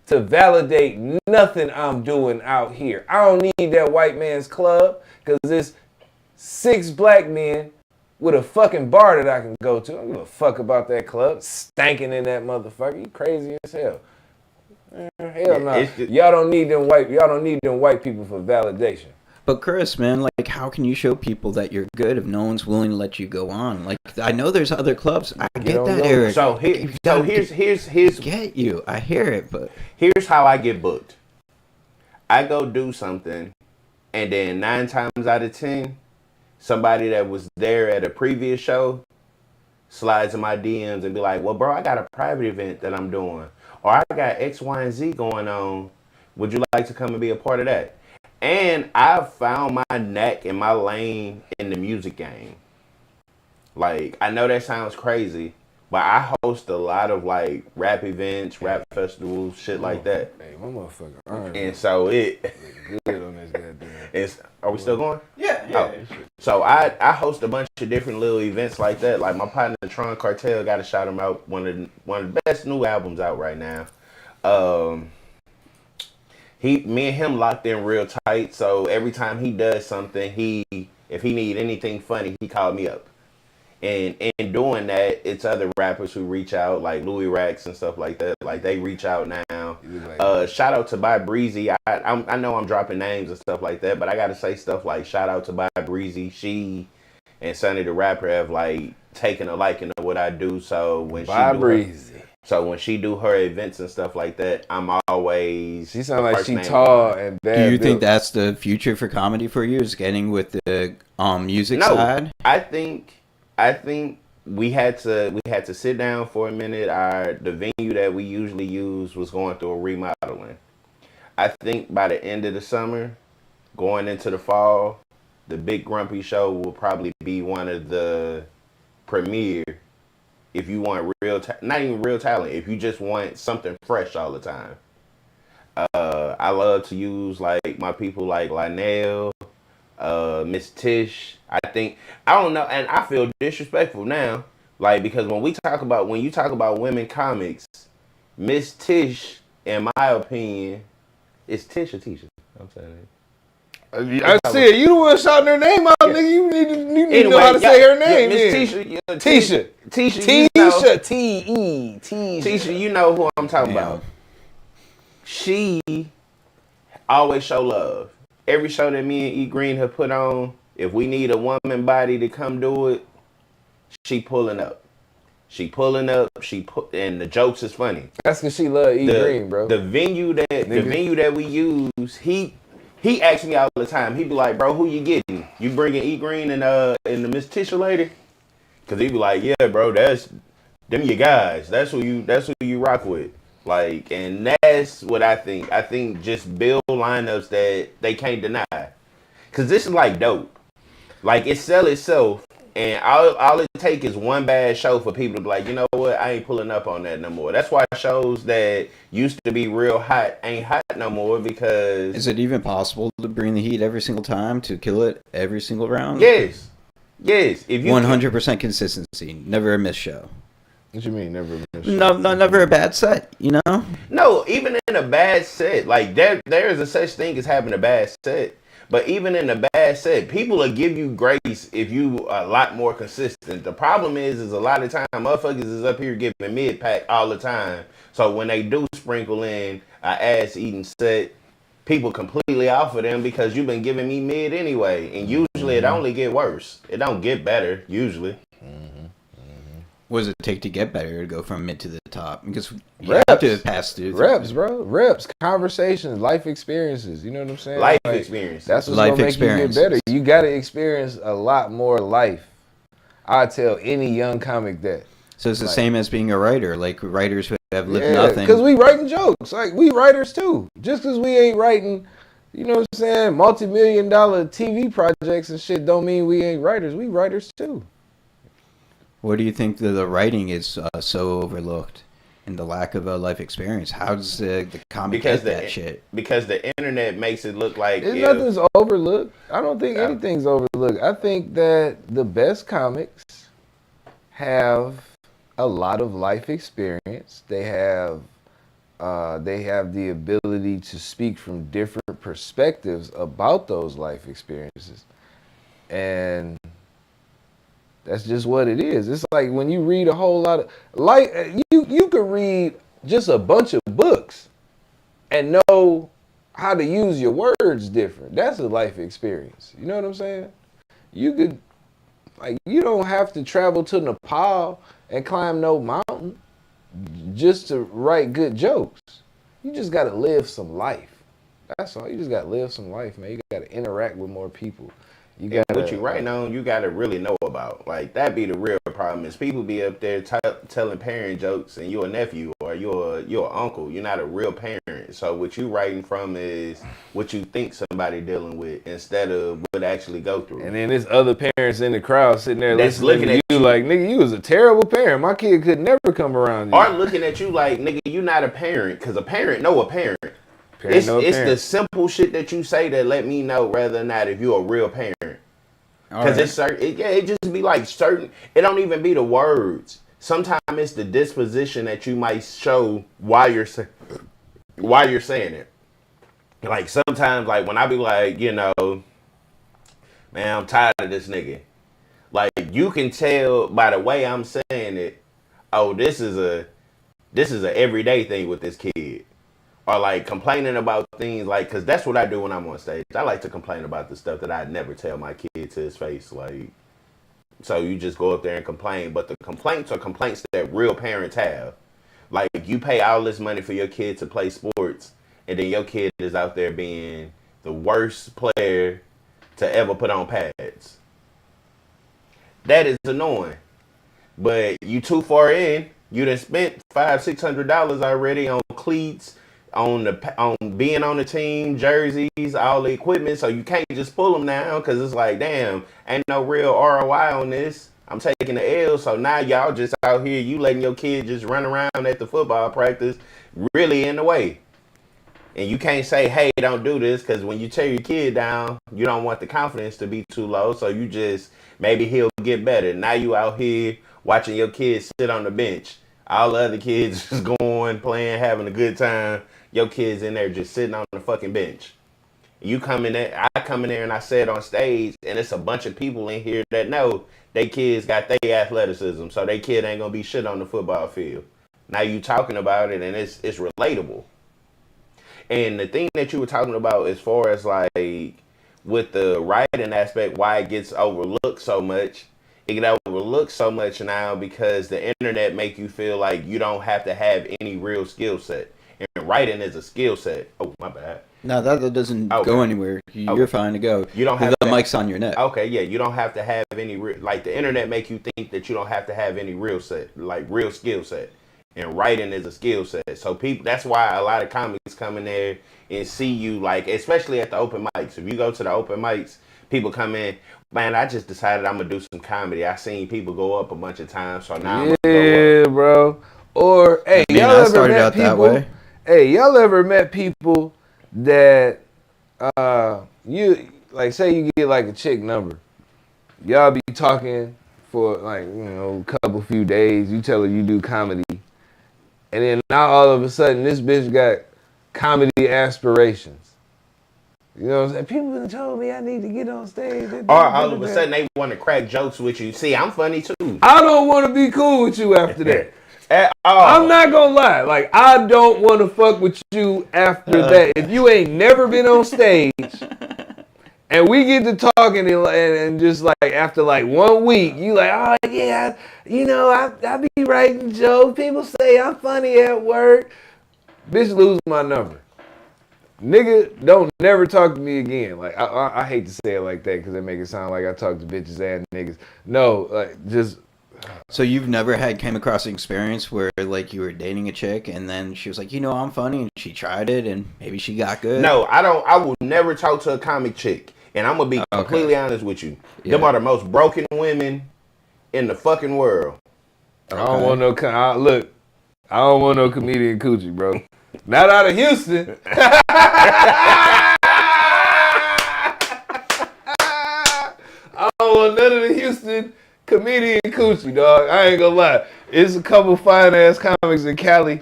to validate nothing I'm doing out here. I don't need that white man's club because it's 6 black men with a fucking bar that I can go to. I don't give a fuck about that club. Stanking in that motherfucker. You crazy as hell. Hell no. Y'all don't need them white people for validation. But Khris, man, like, how can you show people that you're good if no one's willing to let you go on? Like, I know there's other clubs. I get that, Eric. So here's get you. I hear it, but here's how I get booked. I go do something, and then 9 times out of 10, somebody that was there at a previous show slides in my DMs and be like, well, bro, I got a private event that I'm doing. Or I got X, Y, and Z going on. Would you like to come and be a part of that? And I've found my knack and my lane in the music game. Like, I know that sounds crazy, but I host a lot of, like, rap events, rap festivals, shit like that. Hey, my motherfucker iron. And so it... good on this goddamn. Are we still going? yeah. Oh. So I host a bunch of different little events like that. Like my partner Tron Cartel, got to shout him out. One of the best new albums out right now. Me and him locked in real tight. So every time he does something, if he need anything funny, he called me up. And in doing that, it's other rappers who reach out, like Louis Rax and stuff like that. Like they reach out now. Shout out to By Breezy. I know I'm dropping names and stuff like that, but I gotta say stuff like shout out to By Breezy. She and Sonny the rapper have like taken a liking to what I do. So when when she do her events and stuff like that, I'm always. She sound like she tall and bad. Do you think that's the future for comedy for you? Is getting with the music side? I think we had to sit down for a minute. The venue that we usually use was going through a remodeling. I think by the end of the summer, going into the fall, the Big Grumpy Show will probably be one of the premier. If you want not even real talent, if you just want something fresh all the time. I love to use like my people like Lionel, Miss Tish. I don't know, and I feel disrespectful now, like because when you talk about women comics, Miss Tish, in my opinion, is Tish or Tisha? I'm saying I said you the one shouting her name out, nigga. You need to know how to say her name. Miss Tisha, Tisha, you know who I'm talking about. She always show love. Every show that me and E Green have put on, if we need a woman body to come do it, she pulling up. And the jokes is funny. That's because she love E Green, bro. The venue that we use, he asks me all the time. He be like, bro, who you getting? You bringing E Green and the Miss Tisha lady? Cause he be like, yeah, bro, that's them your guys. That's who you rock with. Like, and that's what I think. I think just build lineups that they can't deny. Cause this is like dope. Like, it sell itself. And all it take is one bad show for people to be like, you know what, I ain't pulling up on that no more. That's why shows that used to be real hot ain't hot no more, because... Is it even possible to bring the heat every single time, to kill it every single round? Yes. If you 100% consistency, never a miss show. What you mean, never a miss show? No, never a bad set, you know? No, even in a bad set, like there is a such thing as having a bad set. But even in a bad set, people will give you grace if you are a lot more consistent. The problem is a lot of time motherfuckers is up here giving mid-pack all the time. So when they do sprinkle in an ass-eating set, people completely off of them because you've been giving me mid anyway. And usually it only get worse. It don't get better, usually. What does it take to get better, to go from mid to the top? Because you Reps. have to pass through. Reps, bro. Reps, conversations, life experiences. You know what I'm saying? Life experience. That's what's going to make you get better. You got to experience a lot more life. I tell any young comic that. So it's the same as being a writer, like writers who have lived nothing. Because we writing jokes. Like, we writers too. Just because we ain't writing, you know what I'm saying, multi-million-dollar TV projects and shit don't mean we ain't writers. We writers too. What do you think the writing is so overlooked, and the lack of a life experience? How does the comic get that shit? Because the internet makes it look like nothing's overlooked. I don't think anything's overlooked. I think that the best comics have a lot of life experience. They have the ability to speak from different perspectives about those life experiences, and that's just what it is. It's like when you read a whole lot of you could read just a bunch of books and know how to use your words different. That's a life experience. You know what I'm saying? You could, like, you don't have to travel to Nepal and climb no mountain just to write good jokes. You just got to live some life. That's all. You just got to live some life, man. You got to interact with more people. You got what you writing on, you got to really know about. Like, that be the real problem is people be up there telling parent jokes, and you're a nephew or you're an uncle. You're not a real parent. So what you writing from is what you think somebody dealing with instead of what actually go through. And then there's other parents in the crowd sitting there listening to you like, nigga, you was a terrible parent. My kid could never come around you. Or looking at you like, nigga, you not a parent, because a parent know a parent. It's the simple shit that you say that let me know whether or not if you're a real parent. Because it's certain, it just be like certain. It don't even be the words. Sometimes it's the disposition that you might show while you're saying it. Like sometimes, like when I be like, you know, man, I'm tired of this nigga. Like you can tell by the way I'm saying it. Oh, this is a everyday thing with this kid. Or like complaining about things like, because that's what I do when I'm on stage. I like to complain about the stuff that I'd never tell my kid to his face. Like, so you just go up there and complain. But the complaints are complaints that real parents have. Like, you pay all this money for your kid to play sports, and then your kid is out there being the worst player to ever put on pads. That is annoying. But you too far in. You done spent $500-$600 already on cleats, on being on the team, jerseys, all the equipment, so you can't just pull them now because it's like, damn, ain't no real ROI on this. I'm taking the L, so now y'all just out here, you letting your kid just run around at the football practice, really in the way. And you can't say, hey, don't do this, because when you tear your kid down, you don't want the confidence to be too low, so you just, maybe he'll get better. Now you out here watching your kids sit on the bench. All the other kids just going, playing, having a good time. Your kids in there just sitting on the fucking bench. You come in there, I come in there and I say it on stage, and it's a bunch of people in here that know they kids got their athleticism, so they kid ain't gonna be shit on the football field. Now you talking about it, and it's relatable. And the thing that you were talking about as far as like with the writing aspect, why it gets overlooked so much, it get overlooked so much now because the internet make you feel like you don't have to have any real skill set. And writing is a skill set. Oh, my bad. No, that doesn't go anywhere. You're fine to go. You don't have the mic's on your neck. Okay, yeah, you don't have to have any like the internet make you think that you don't have to have any real skill set. And writing is a skill set. So people, that's why a lot of comics come in there and see you, like, especially at the open mics. If you go to the open mics, people come in, man, I just decided I'm gonna do some comedy. I seen people go up a bunch of times, so now I'm gonna go up. Bro. Or hey, y'all ever met people? That way. Hey, y'all ever met people that you like? Say you get like a chick number, y'all be talking for like a few days. You tell her you do comedy. And then now all of a sudden, this bitch got comedy aspirations. You know what I'm saying? People have told me I need to get on stage. Or all of a sudden, they want to crack jokes with you. See, I'm funny too. I don't want to be cool with you after that. At all. I'm not going to lie. Like, I don't want to fuck with you after that. If you ain't never been on stage, and we get to talking and just like after like 1 week, you like, oh yeah, I be writing jokes. People say I'm funny at work. Bitch, lose my number. Nigga, don't never talk to me again. Like I hate to say it like that because it make it sound like I talk to bitches and niggas. No, like just. So you've never came across an experience where like you were dating a chick and then she was like, I'm funny, and she tried it and maybe she got good? No, I don't. I will never talk to a comic chick. And I'm going to be completely honest with you. Yeah. Them are the most broken women in the fucking world. I don't want no I don't want no comedian coochie, bro. Not out of Houston. I don't want none of the Houston comedian coochie, dog. I ain't gonna lie. It's a couple fine ass comics in Cali,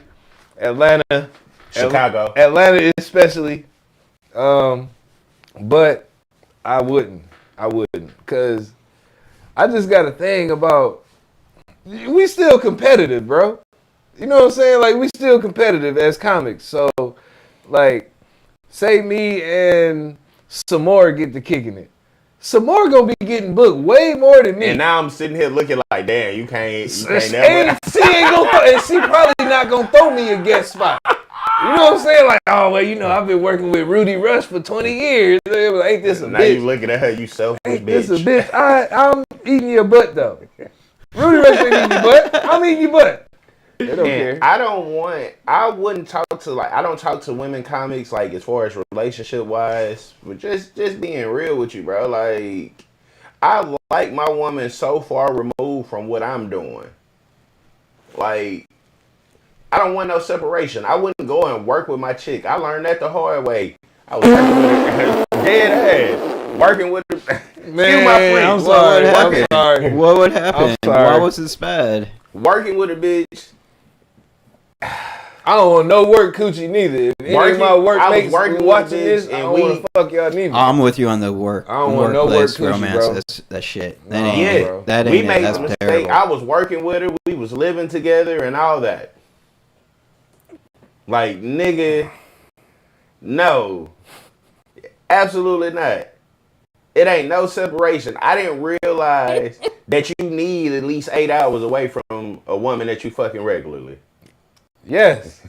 Atlanta, Chicago. Atlanta especially. But I wouldn't, because I just got a thing about, we still competitive, bro. You know what I'm saying? Like, we still competitive as comics. So, like, say me and some more get to kicking it. Some more gonna be getting booked way more than me. And now I'm sitting here looking like, damn, you can't never. And she probably not gonna throw me a guest spot. You know what I'm saying? Like, oh, well, I've been working with Rudy Rush for 20 years. Ain't this a now bitch? You looking at her, you selfish bitch. This a bitch. I'm eating your butt, though. Rudy Rush ain't eating your butt. I'm eating your butt. They don't care. I don't talk to women comics, like, as far as relationship-wise, but just being real with you, bro. Like, I like my woman so far removed from what I'm doing. Like, I don't want no separation. I wouldn't go and work with my chick. I learned that the hard way. I was working with her dead ass. Working with her. Man, my friend. I'm sorry. What would happen? Why was this bad? Working with a bitch. I don't want no work coochie neither. If any of my workmates watching this, I don't want to fuck y'all neither. I'm with you on the work. I don't want no work coochie, romance. bro. That shit. That ain't we made That's a mistake. terrible. I was working with her. We was living together and all that. Like, nigga, no. Absolutely not. It ain't no separation. I didn't realize that you need at least 8 hours away from a woman that you fucking regularly. Yes.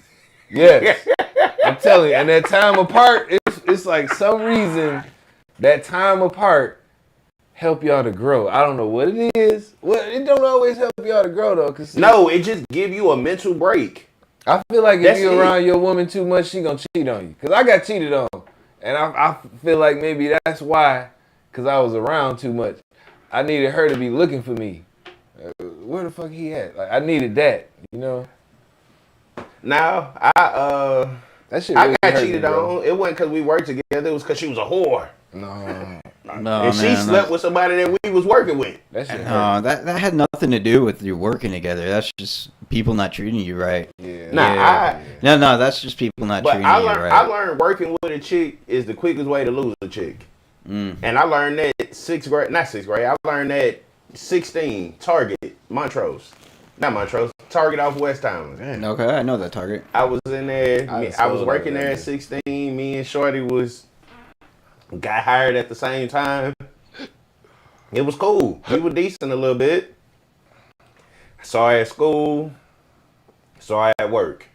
I'm telling you. And that time apart, it's like some reason that time apart help y'all to grow. I don't know what it is. Well, it don't always help y'all to grow, though. No, it just give you a mental break. I feel like if you're around your woman too much, she gonna cheat on you. Because I got cheated on. And I feel like maybe that's why, because I was around too much. I needed her to be looking for me. Where the fuck he at? Like, I needed that, Now, that shit really got cheated on. It wasn't because we worked together. It was because she was a whore. No, and she slept with somebody that we was working with. That shit hurt. That had nothing to do with you working together. That's just people not treating you right. Yeah. No, that's just people not treating you right. I learned working with a chick is the quickest way to lose a chick. And I learned that not sixth grade. I learned that 16, Target, Montrose. Not Montrose, Target off West Town. Okay, I know that Target. I was in there. I was working there at 16. Me and Shorty got hired at the same time. It was cool. We were decent a little bit. Saw her at school. Saw her at work.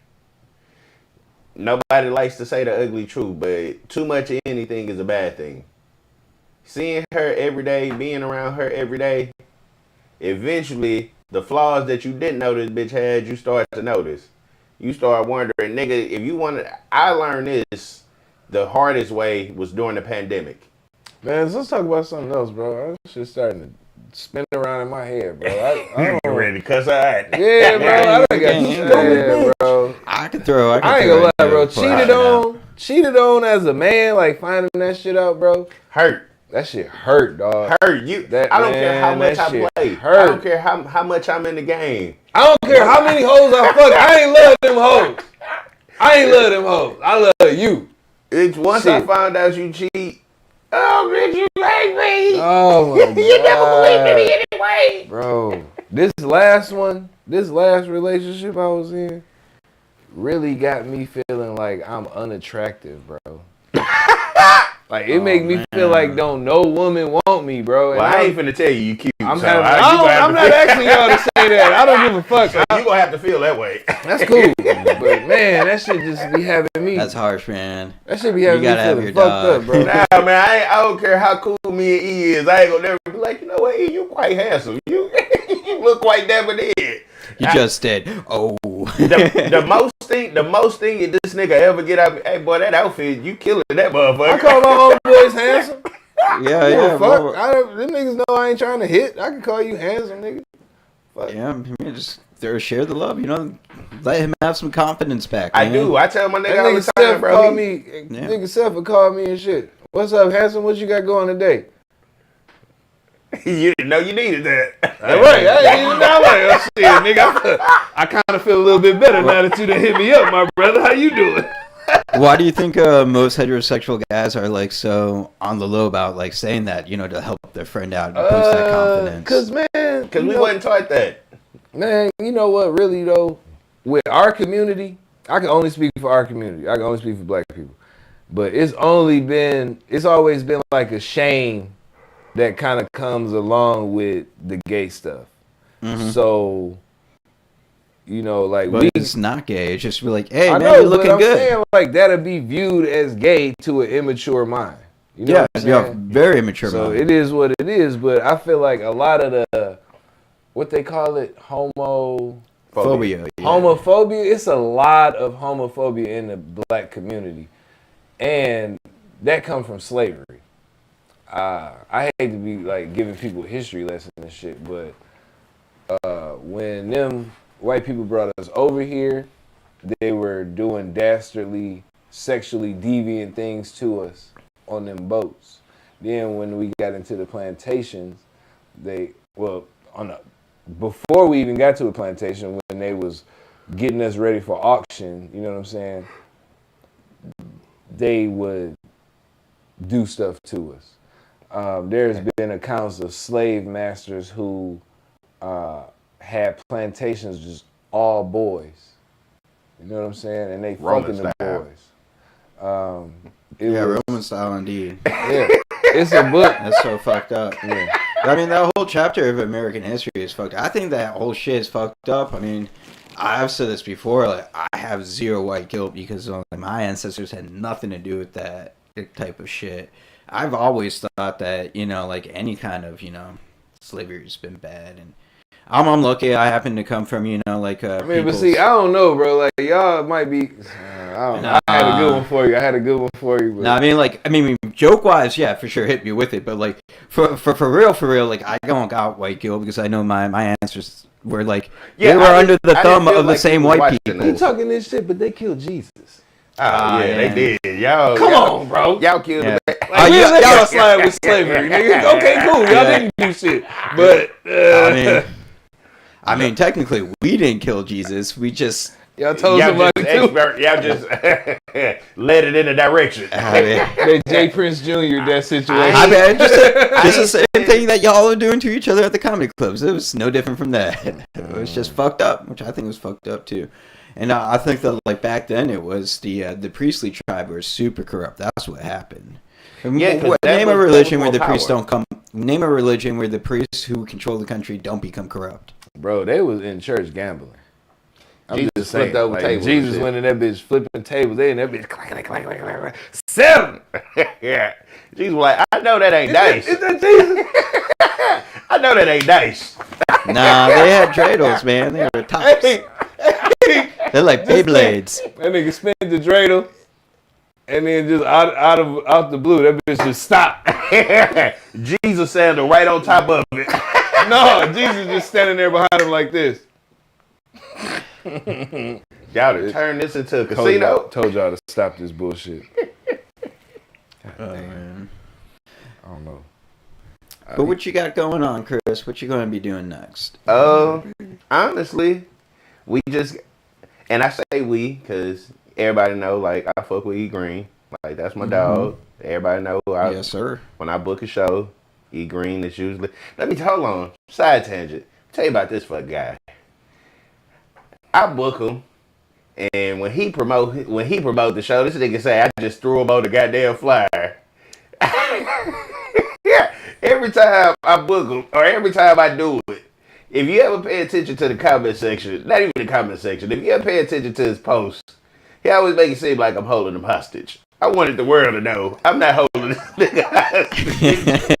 Nobody likes to say the ugly truth, but too much of anything is a bad thing. Seeing her every day, being around her every day, eventually the flaws that you didn't know this bitch had, you start to notice. You start wondering, nigga, if you want to... I learned this the hardest way was during the pandemic. Man, let's talk about something else, bro. That shit's starting to spin around in my head, bro. I You ready to cuss her out? Yeah, bro. I done got stupid, bro. I ain't gonna lie, bro. Cheated on as a man, like finding that shit out, bro. Hurt. That shit hurt, dog. Hurt. I don't care how much I play. Hurt. I don't care how much I'm in the game. I don't care how many hoes I fuck. I ain't love them hoes. I love you. It's once I found out you cheat. Oh, bitch, you hate me. Oh, my God. You never believed in me anyway. Bro, this last relationship I was in really got me feeling like I'm unattractive, bro. Like, it make me feel like don't no woman want me, bro. And well, I ain't finna tell you cute. I'm not asking y'all to say that. I don't give a fuck. So you gonna have to feel that way. That's cool. But, man, that shit just be having me. That's harsh, man. That shit be having me feeling fucked up, bro. Nah, man, I don't care how cool me and E is. I ain't gonna never be like, you know what, E, you quite handsome. You look quite debonair. You just did. Oh. The most thing that this nigga ever get out, hey boy, that outfit, you killing that motherfucker. I call my homeboys handsome. Yeah. Fuck. Them niggas know I ain't trying to hit. I can call you handsome, nigga. Fuck. Yeah, I mean, just share the love, you know. Let him have some confidence back. I do. I tell my nigga all the time, bro. Nigga Seth would call me and shit. What's up, handsome? What you got going today? You didn't know you needed that. That's right. I ain't even know like, oh, shit, nigga. I kind of feel a little bit better now that you done hit me up, my brother. How you doing? Why do you think most heterosexual guys are like so on the low about like saying that, you know, to help their friend out and boost that confidence? Because we wasn't taught that. Man, you know what? Really though, with our community, I can only speak for our community. I can only speak for black people. But it's always been like a shame that kind of comes along with the gay stuff. Mm-hmm. So, you know, like but it's not gay. It's just like, hey, man, you're looking I'm good. Saying, like that'll be viewed as gay to an immature mind. You know what I'm saying? Very immature mind. So it is what it is. But I feel like a lot of the what they call it, homophobia. Yeah. Homophobia. It's a lot of homophobia in the black community, and that comes from slavery. I hate to be like giving people history lessons and shit, but when them white people brought us over here, they were doing dastardly, sexually deviant things to us on them boats. Then when we got into the plantations, before we even got to a plantation, when they was getting us ready for auction, you know what I'm saying, they would do stuff to us. There's been accounts of slave masters who had plantations just all boys. You know what I'm saying? And they fucking the boys. Roman style indeed. Yeah, it's a book. That's so fucked up. Yeah. I mean, that whole chapter of American history is fucked up. I think that whole shit is fucked up. I mean, I've said this before. Like, I have zero white guilt because my ancestors had nothing to do with that type of shit. I've always thought that, you know, like any kind of, you know, slavery's been bad, and I'm lucky I happen to come from, you know, like I mean, but see, I don't know, bro. Like y'all might be. I don't know. I had a good one for you. But... No, I mean, joke wise, yeah, for sure, hit me with it. But like for real, like I don't got white guilt because I know my ancestors were like they were under the thumb of the same white people. You talking this shit, but they killed Jesus. They did. Y'all, come on, bro. Y'all killed him. Like, y'all slide with slavery, nigga. Okay, cool. Y'all didn't do shit, but I mean, technically, we didn't kill Jesus. We just y'all told somebody to expert. Y'all just led it in a direction. That Jay Prince Jr. that situation. I mean, just the same thing that y'all are doing to each other at the comedy clubs. It was no different from that. It was just fucked up, which I think was fucked up too. And I think that like back then it was the priestly tribe was super corrupt. That's what happened. Name a religion where the priests don't come. Name a religion where the priests who control the country don't become corrupt. Bro, they was in church gambling. I'm Jesus just saying, flipped over like, tables. Jesus went in that bitch flipping tables. They in that bitch clack, clack, clack, clack, clack. 7. Yeah. Jesus was like, I know that ain't dice. Is that Jesus? I know that ain't dice. Nah, they had dreidels, man. They were tops. They're like Beyblades. That nigga spent the dreidel, and then just out the blue, that bitch just stopped. Jesus sandal right on top of it. No, Jesus just standing there behind him like this. Y'all to turn this into a casino. Told y'all to stop this bullshit. Oh, man. I don't know. But what you got going on, Chris? What you going to be doing next? Honestly, we just, and I say we because everybody know, like, I fuck with E Green. Like, that's my dog. Everybody know. Yes, sir. When I book a show, E Green is usually. Hold on. Side tangent. Tell you about this fuck guy. I book him, and when he promote the show, this nigga say I just threw him on the goddamn flyer. Yeah. Every time I book him, or every time I do it, if you ever pay attention to the comment section, not even the comment section, if you ever pay attention to his posts, he always make it seem like I'm holding him hostage. I wanted the world to know I'm not holding this nigga hostage.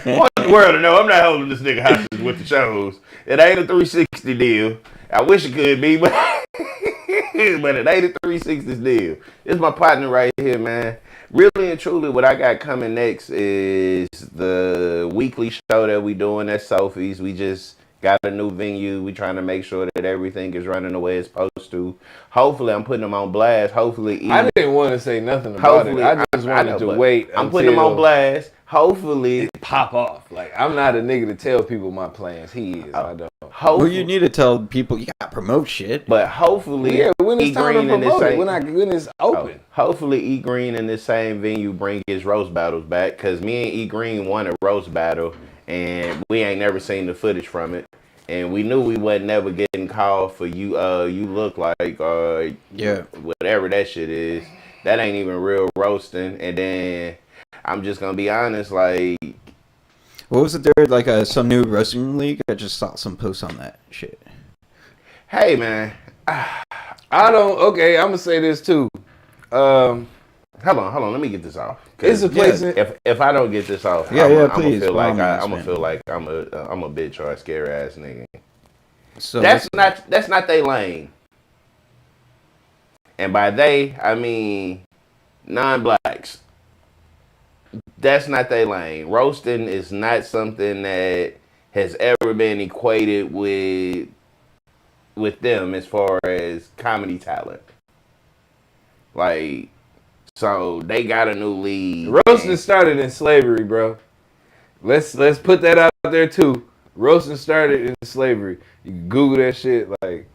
I want the world to know I'm not holding this nigga hostage with the shows. It ain't a 360 deal. I wish it could be, but it ain't a 360 deal. This is my partner right here, man. Really and truly, what I got coming next is the weekly show that we doing at Sophie's. We just got a new venue. We trying to make sure that everything is running the way it's supposed to. Hopefully, I'm putting them on blast. Hopefully, I didn't want to say nothing about it. I just wanted to wait. I'm putting them on blast. Hopefully, it pop off. Like, I'm not a nigga to tell people my plans. He is. I don't. Well, you need to tell people you gotta promote shit. But hopefully, when it's time to promote it, when it's open. Hopefully, E Green in this same venue bring his roast battles back, because me and E Green won a roast battle, and we ain't never seen the footage from it. And we knew we wasn't never getting called for you look like, whatever that shit is. That ain't even real roasting. And then I'm just gonna be honest, like, what was it there? Like some new wrestling league? I just saw some posts on that shit. Hey, man. Okay, I'm gonna say this too. Hold on. Let me get this off. It's a place. If I don't get this off, please. I'm gonna feel like I'm a bitch or a scary ass nigga. So that's not they lane. And by they, I mean non-blacks. That's not their lane. Roasting is not something that has ever been equated with them as far as comedy talent. Like, so they got a new league. Roasting started in slavery, bro. Let's put that out there too. Roasting started in slavery. You can Google that shit. Like,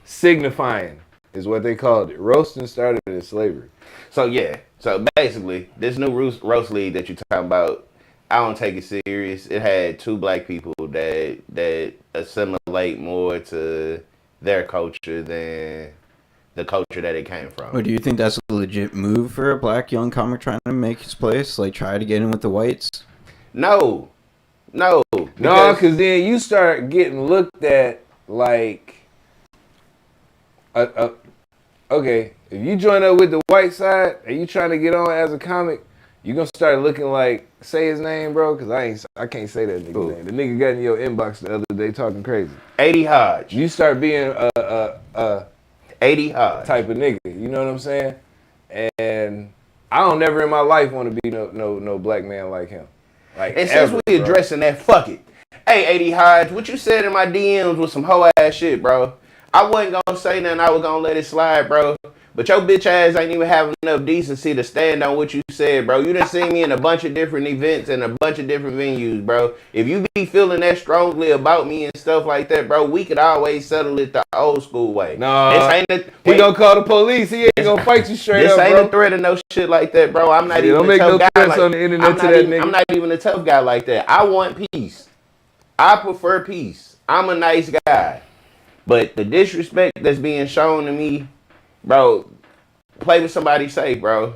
signifying is what they called it. Roasting started in slavery. So yeah. So basically, this new roast league that you're talking about, I don't take it serious. It had 2 black people that assimilate more to their culture than the culture that it came from. Well, do you think that's a legit move for a black young comic trying to make his place? Like, try to get in with the whites? No. Because then you start getting looked at like, okay, if you join up with the white side and you trying to get on as a comic, you gonna start looking like, say his name, bro, because I can't say that nigga's name. The nigga got in your inbox the other day talking crazy. 80 Hodge. You start being a 80 Hodge type of nigga. You know what I'm saying? And I don't never in my life want to be no black man like him. Like, and since we addressing that, fuck it. Hey, 80 Hodge, what you said in my DMs was some hoe ass shit, bro. I wasn't gonna say nothing. I was gonna let it slide, bro. But your bitch ass ain't even have enough decency to stand on what you said, bro. You done seen me in a bunch of different events and a bunch of different venues, bro. If you be feeling that strongly about me and stuff like that, bro, we could always settle it the old school way. Nah, he gonna call the police. He ain't gonna fight you straight up, bro. This ain't a threat of no shit like that, bro. I'm not even a tough guy. Like, on the internet to that nigga. I'm not even a tough guy like that. I want peace. I prefer peace. I'm a nice guy. But the disrespect that's being shown to me, bro, play with somebody safe, bro.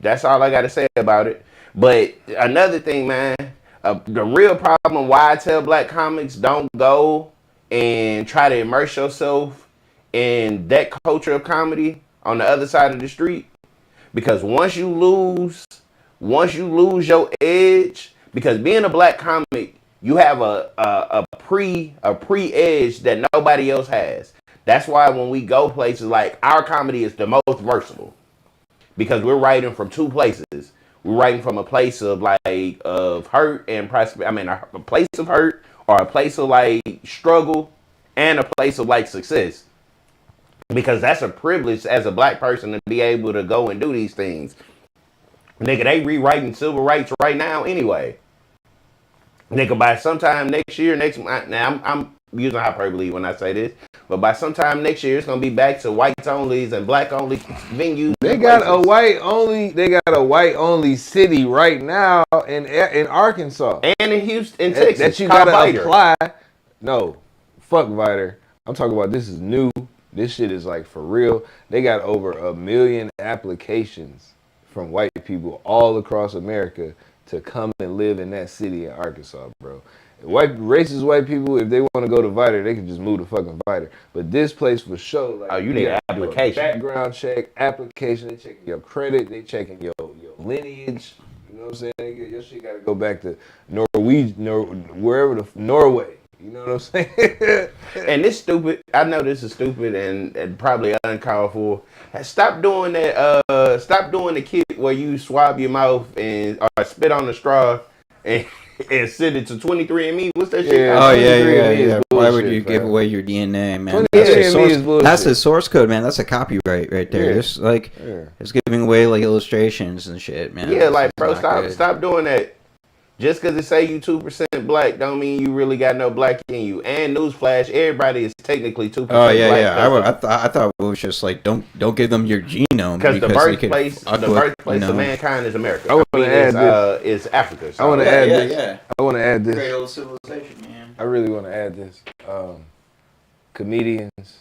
That's all I got to say about it. But another thing, man, the real problem why I tell black comics don't go and try to immerse yourself in that culture of comedy on the other side of the street, because once you lose your edge, because being a black comic, you have a pre-edge that nobody else has. That's why when we go places, like, our comedy is the most versatile, because we're writing from two places. We're writing from a place of of hurt and a place of hurt, or a place of like struggle, and a place of like success. Because that's a privilege as a black person to be able to go and do these things. Nigga, they rewriting civil rights right now anyway. Nigga, by sometime next year, now I'm using hyperbole when I say this, but by sometime next year, it's gonna be back to whites onlys and black only venues. They got a white only city right now in Arkansas and in Houston, in Texas. That you gotta apply. No, fuck Viter. I'm talking about, this is new. This shit is like for real. They got over 1 million applications from white people all across America to come and live in that city in Arkansas, bro. Racist white people, if they want to go to Viter, they can just move to fucking Viter. But this place for sure, like, you need an application, background check, application. They checking your credit, they checking your lineage. You know what I'm saying? Your shit got to go back to Norway. You know what I'm saying? And this stupid. I know this is stupid and probably uncalled for. Stop doing that. Stop doing the kid where you swab your mouth or spit on the straw and send it to 23andMe. What's that shit? Yeah, yeah. Why would you give away your DNA, man? That's the source code, man. That's a copyright right there. Yeah. It's giving away like illustrations and shit, man. Yeah, like, bro, stop doing that. Just because it say you 2% black don't mean you really got no black in you. And newsflash, everybody is technically 2% black. Oh yeah. I thought it was just like don't give them your genome, because the birthplace of mankind is America. Is Africa. So. I want to add this. Yeah. I want to add this. Great old civilization, man. I really want to add this. Comedians,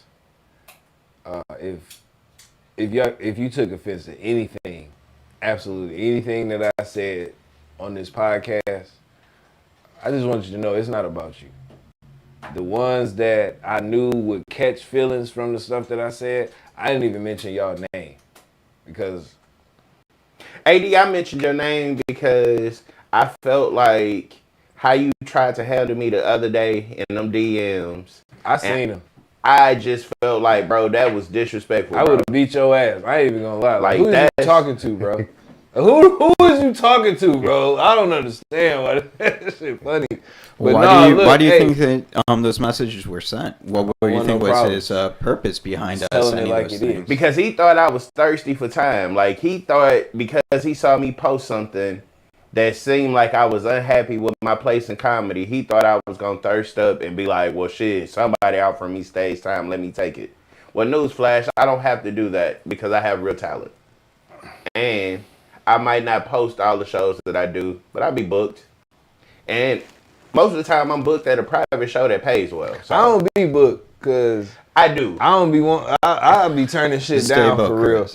if you took offense to anything, absolutely anything that I said on this podcast, I just want you to know it's not about you. The ones that I knew would catch feelings from the stuff that I said, I didn't even mention y'all name. Because AD, I mentioned your name because I felt like how you tried to handle me the other day in them DMs. I seen them. I just felt like, bro, that was disrespectful. I would have beat your ass. I ain't even gonna lie. Like, who you talking to, bro? Who is you talking to, bro? I don't understand why that shit funny. But why do you think that those messages were sent? What do you think was his purpose behind us sending those things? Because he thought I was thirsty for time. Like, he thought because he saw me post something that seemed like I was unhappy with my place in comedy, he thought I was gonna thirst up and be like, well, shit, somebody offered me stage time, let me take it. Well, newsflash, I don't have to do that because I have real talent. And I might not post all the shows that I do, but I be booked. And most of the time I'm booked at a private show that pays well. So I don't be booked because I do. I don't be I'll be turning shit down booked, for real.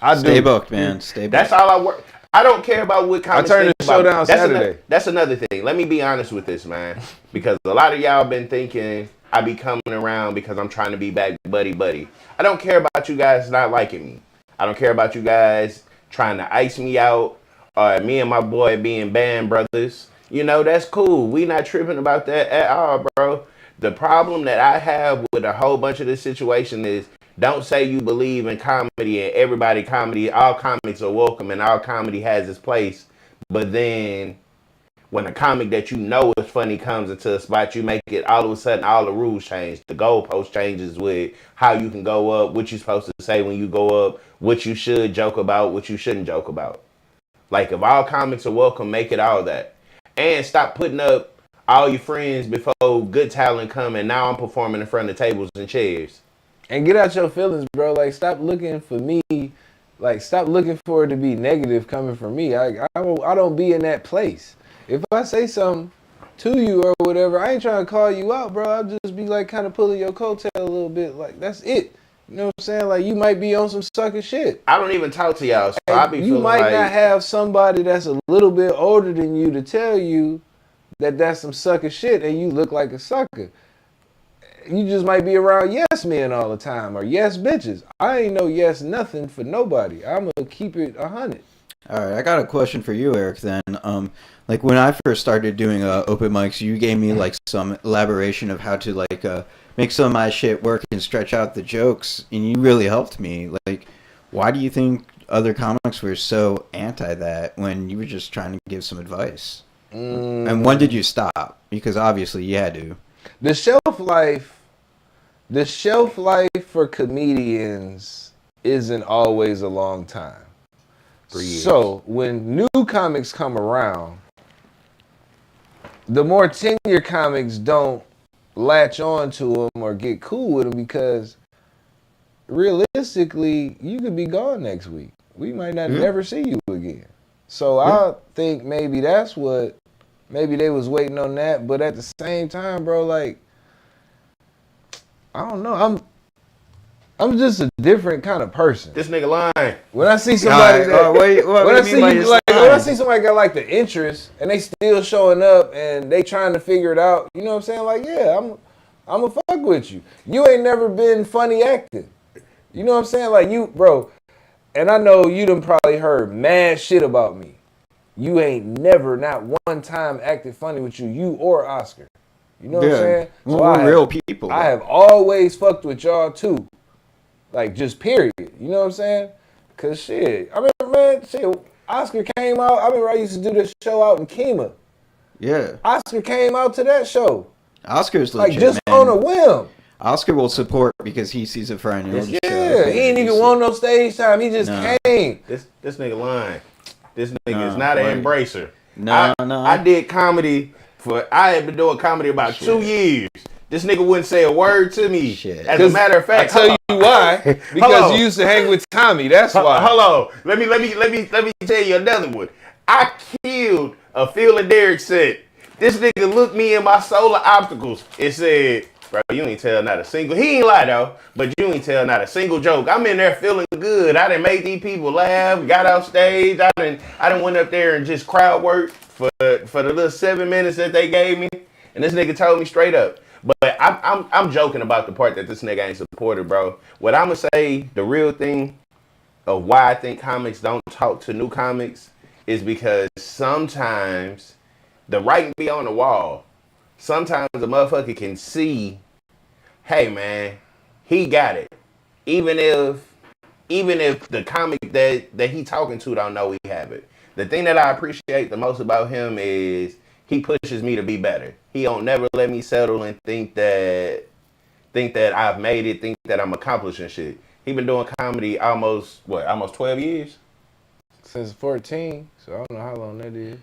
I do. Stay booked, man. Stay booked. That's all I work. I don't care about what comics I turn the show down Saturday. That's another thing. Let me be honest with this, man. Because a lot of y'all been thinking I be coming around because I'm trying to be back buddy. I don't care about you guys not liking me. I don't care about you guys trying to ice me out, or me and my boy being band brothers. You know, that's cool. We not tripping about that at all, bro. The problem that I have with a whole bunch of this situation is, don't say you believe in comedy and all comics are welcome and all comedy has its place, but then when a comic that you know is funny comes into a spot, you make it all of a sudden all the rules change. The goalpost changes with how you can go up, what you're supposed to say when you go up, what you should joke about, what you shouldn't joke about. Like if all comics are welcome, make it all that. And stop putting up all your friends before good talent come and now I'm performing in front of tables and chairs. And get out your feelings, bro. Like, stop looking for me. Like, stop looking for it to be negative coming from me. I don't be in that place. If I say something to you or whatever, I ain't trying to call you out, bro. I'll just be like kind of pulling your coattail a little bit. Like, that's it. You know what I'm saying? Like, you might be on some sucker shit. I don't even talk to y'all, so I be You feeling might like... not have somebody that's a little bit older than you to tell you that that's some sucker shit and you look like a sucker. You just might be around yes men all the time or yes bitches. I ain't no yes nothing for nobody. I'm gonna keep it 100. All right, I got a question for you, Eric. Then, like when I first started doing open mics, you gave me like some elaboration of how to like make some of my shit work and stretch out the jokes, and you really helped me. Like, why do you think other comics were so anti that when you were just trying to give some advice? And when did you stop? Because obviously you had to. The shelf life for comedians isn't always a long time. 3 years. So when new comics come around, the more tenured comics don't latch on to them or get cool with them because realistically, you could be gone next week. We might not never see you again. So I think maybe that's what, maybe they was waiting on that. But at the same time, bro, like, I don't know. I'm just a different kind of person. This nigga lying. When I see somebody when I see somebody got like the interest and they still showing up and they trying to figure it out, you know what I'm saying? Like, yeah, I'm a fuck with you. You ain't never been funny acting. You know what I'm saying? Like you, bro. And I know you done probably heard mad shit about me. You ain't never, not one time acted funny with you or Oscar. You know what I'm saying? So we're real people. I have always fucked with y'all too. Like, just period. You know what I'm saying? Because shit, I remember, man, shit, Oscar came out. I remember I used to do this show out in Kemah. Yeah. Oscar came out to that show. Oscar's legit, like, just man. on a whim. Oscar will support because he sees a friend. Yeah, he ain't even want no stage time. He just came. This nigga lying. This nigga is not an embracer. No. I did comedy I had been doing comedy about 2 years. This nigga wouldn't say a word to me. Shit. As a matter of fact, I tell you why. Because you used to hang with Tommy. That's why. Hold on. Let me tell you another one. I killed a Phil and Derek set. This nigga looked me in my solar opticals and said, bro, you ain't tell not a single. He ain't lie though, but you ain't tell not a single joke. I'm in there feeling good. I done made these people laugh. Got off stage. I done went up there and just crowd worked for the little 7 minutes that they gave me. And this nigga told me straight up. But I'm joking about the part that this nigga ain't supported, bro. What I'ma say, the real thing of why I think comics don't talk to new comics is because sometimes the writing be on the wall. Sometimes the motherfucker can see, hey man, he got it. Even if the comic that he talking to don't know he have it. The thing that I appreciate the most about him is he pushes me to be better. He don't never let me settle and think that I've made it, think that I'm accomplishing shit. He been doing comedy almost 12 years? Since 14, so I don't know how long that is.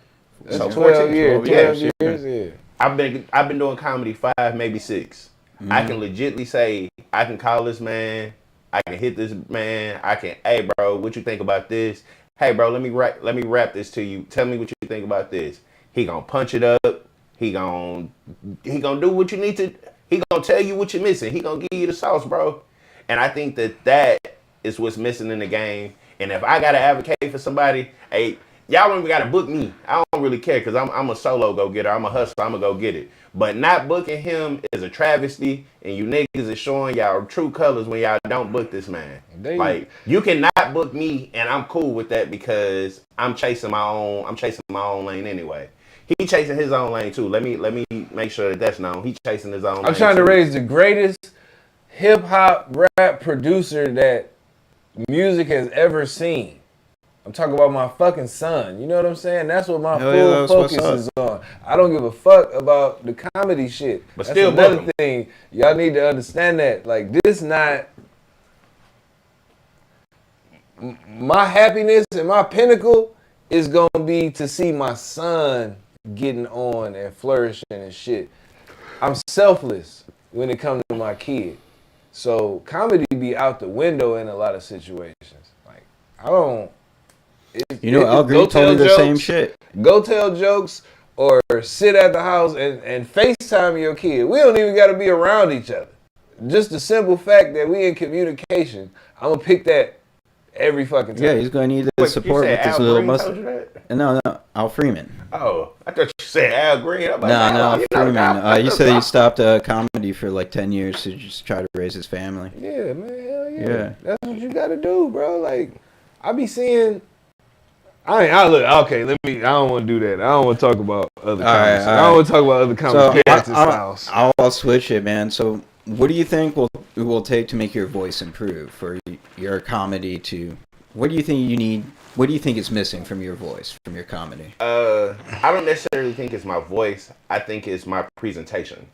That's So 12 years. 12 years, yeah. I've been doing comedy 5, maybe 6. Mm-hmm. I can legitly say, I can call this man, I can hit this man, I can, hey bro, what you think about this? Hey bro, let me rap this to you. Tell me what you think about this. He gonna punch it up. He gonna do what you need to. He gonna tell you what you're missing. He gonna give you the sauce, bro. And I think that is what's missing in the game. And if I gotta advocate for somebody, hey, y'all don't even gotta book me. I don't really care because I'm a solo go getter. I'm a hustler. I'm gonna go get it. But not booking him is a travesty, and you niggas is showing y'all true colors when y'all don't book this man. Like you cannot book me, and I'm cool with that because I'm chasing my own lane anyway. He chasing his own lane too. Let me make sure that's known. He chasing his own lane. I'm trying to too. raise the greatest hip hop rap producer that music has ever seen. I'm talking about my fucking son. You know what I'm saying? That's what my Hell full yeah, that's what's focus is on. I don't give a fuck about the comedy shit. But That's still another thing. Y'all need to understand that. Like, this not... My happiness and my pinnacle is going to be to see my son getting on and flourishing and shit. I'm selfless when it comes to my kid. So comedy be out the window in a lot of situations. Like, I don't... Al Green told me the same shit. Go tell jokes or sit at the house and FaceTime your kid. We don't even got to be around each other. Just the simple fact that we in communication, I'm going to pick that every fucking time. Yeah, he's going to need the support with this little muscle. No, Al Freeman. Oh, I thought you said Al Green. No, Al Freeman. He said he stopped comedy for like 10 years to just try to raise his family. Yeah, man, hell yeah. That's what you got to do, bro. Like, I be seeing... I don't want to do that. I don't want to talk about other comics. I don't want to talk about other comics' styles. I'll switch it, man. So, what do you think it will take to make your voice improve for your comedy to? What do you think you need? What do you think is missing from your voice, from your comedy? I don't necessarily think it's my voice. I think it's my presentation.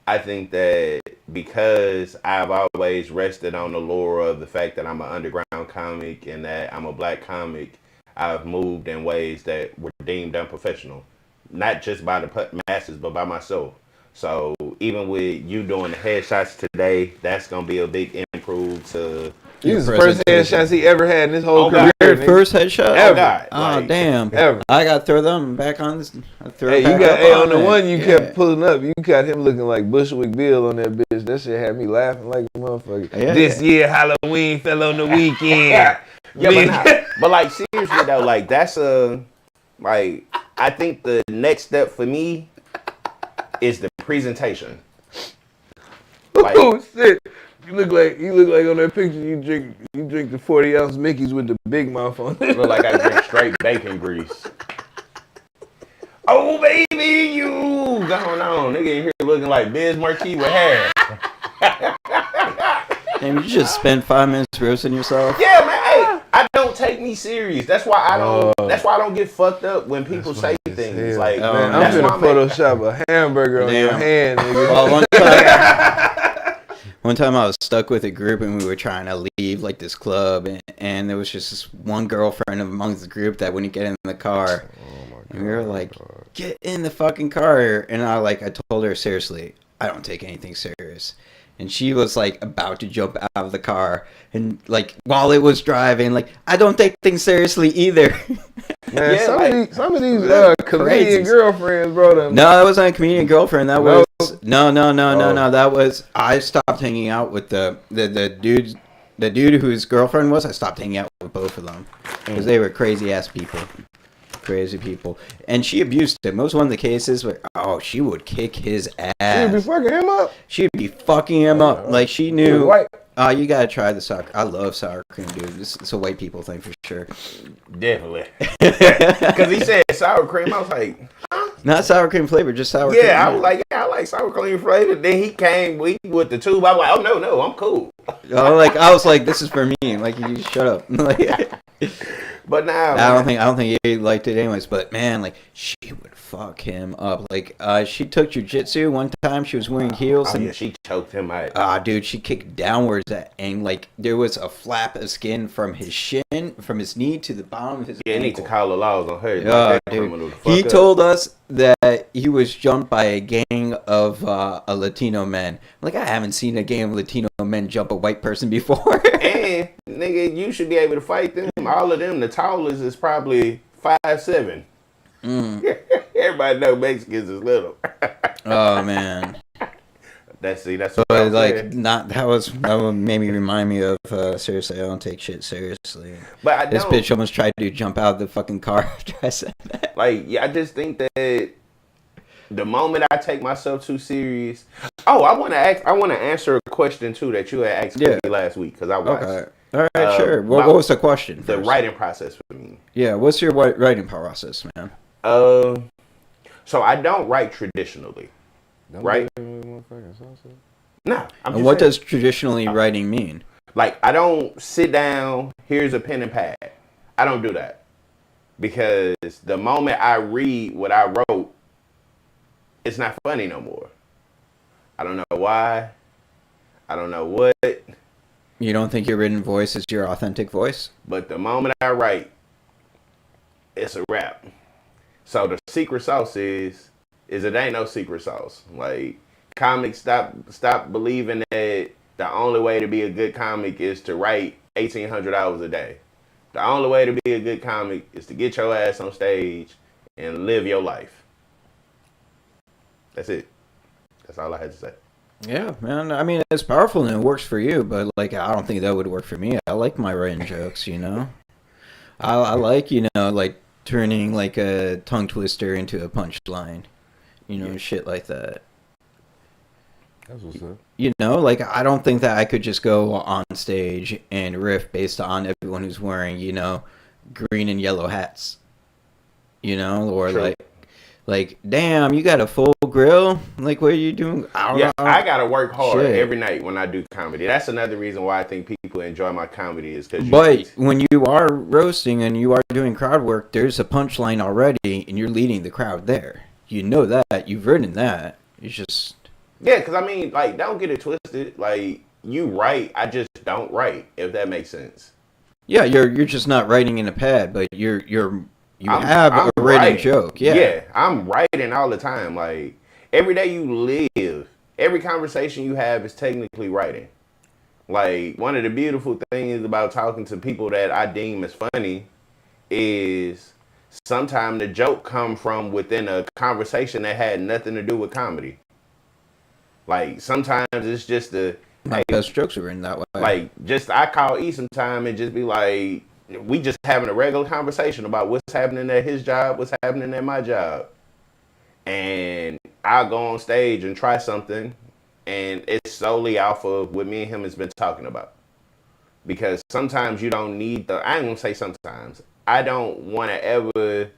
I think that because I've always rested on the lore of the fact that I'm an underground comic and that I'm a black comic, I've moved in ways that were deemed unprofessional, not just by the masses, but by myself. So even with you doing the headshots today, that's gonna be a big improve to. These the first headshots he ever had in his whole career. First headshot ever. Damn! Ever. I got to throw them back on. On the one you kept pulling up, you got him looking like Bushwick Bill on that bitch. That shit had me laughing like a motherfucker. This year Halloween fell on the weekend. But like seriously though, like that's like I think the next step for me is the presentation. Like, oh shit! You look like on that picture you drink the 40-ounce Mickeys with the big mouth on it. Look like I drink straight bacon grease. Oh baby, you going on? Nigga in here looking like Biz Marquis with hair. And you just spent 5 minutes roasting yourself. Yeah, man. Hey, I don't take me serious. That's why I don't. That's why I don't get fucked up when people say things like. Man, I'm finna Photoshop a hamburger on your hand, nigga. Well, one time I was stuck with a group and we were trying to leave like this club, and there was just this one girlfriend amongst the group that wouldn't get in the car. And we were like, get in the fucking car. And I told her, seriously, I don't take anything serious. And she was like about to jump out of the car, and like while it was driving, like I don't take things seriously either. Man, some of these comedian girlfriends, bro. No, that wasn't a comedian girlfriend. That was no. That was I stopped hanging out with the dude whose girlfriend was. I stopped hanging out with both of them because they were crazy ass people. Crazy people, and she abused him. It was one of the cases where she would kick his ass. She'd be fucking him up. She'd be fucking him up. Like she knew. You gotta try the sour. I love sour cream, dude. It's a white people thing for sure. Definitely. Because he said sour cream. I was like, huh? Not sour cream flavor, just sour cream. Yeah, I was like, I like sour cream flavor. Then he came with the tube. I was like, oh no, I'm cool. I was like, this is for me. Like, you shut up. But now I don't think he liked it anyways. But man, like she would fuck him up. Like she took jujitsu one time. She was wearing heels. And she choked him out. Dude, she kicked downwards and like there was a flap of skin from his shin, from his knee to the bottom of his ankle. Need to call the laws on her. Dude. He told us that he was jumped by a gang of Latino men. Like, I haven't seen a gang of Latino men jump a white person before. And nigga, you should be able to fight them. All of them, the tallest is probably 5'7". Everybody know Mexicans is little. Oh man. That's what that made me remind me of seriously, I don't take shit seriously. But this bitch almost tried to jump out of the fucking car after I said that. I just think that the moment I take myself too serious. Oh, I want to answer a question too that you had asked me last week because I watched. Okay. All right, sure. What was the question? The writing process for me. Yeah, what's your writing process, man? So I don't write traditionally. Right? No. And what does traditionally writing mean? Like, I don't sit down, here's a pen and pad. I don't do that. Because the moment I read what I wrote, it's not funny no more. I don't know why. I don't know what. You don't think your written voice is your authentic voice? But the moment I write, it's a rap. So the secret sauce is it ain't no secret sauce. Like, comics stop believing that the only way to be a good comic is to write 1,800 hours a day. The only way to be a good comic is to get your ass on stage and live your life. That's it. That's all I had to say. Yeah, man. I mean, it's powerful and it works for you, but like, I don't think that would work for me. I like my written jokes, you know. I like, you know, like turning like a tongue twister into a punchline, you know, shit like that. That's what's up. You know, like, I don't think that I could just go on stage and riff based on everyone who's wearing, you know, green and yellow hats. You know, or True. like, damn, you got a full grill? Like, what are you doing? I gotta work hard Shit. every night when I do comedy. That's another reason why I think people enjoy my comedy is because. But when you are roasting and you are doing crowd work, there's a punchline already, and you're leading the crowd there. You know that. You've written that. It's just. Yeah, because I mean, like, don't get it twisted. Like, you write, I just don't write, if that makes sense. Yeah, you're just not writing in a pad, but you I'm have a written writing. joke. Yeah, I'm writing all the time. Like, every day you live, every conversation you have is technically writing. Like, one of the beautiful things about talking to people that I deem as funny is sometimes the joke come from within a conversation that had nothing to do with comedy. Like, sometimes it's just my best jokes are written that way. like, just I call E sometime and just be like, we just having a regular conversation about what's happening at his job, what's happening at my job. And I'll go on stage and try something, and it's solely off of what me and him has been talking about. Because sometimes you don't need I ain't gonna say sometimes. I don't want to ever,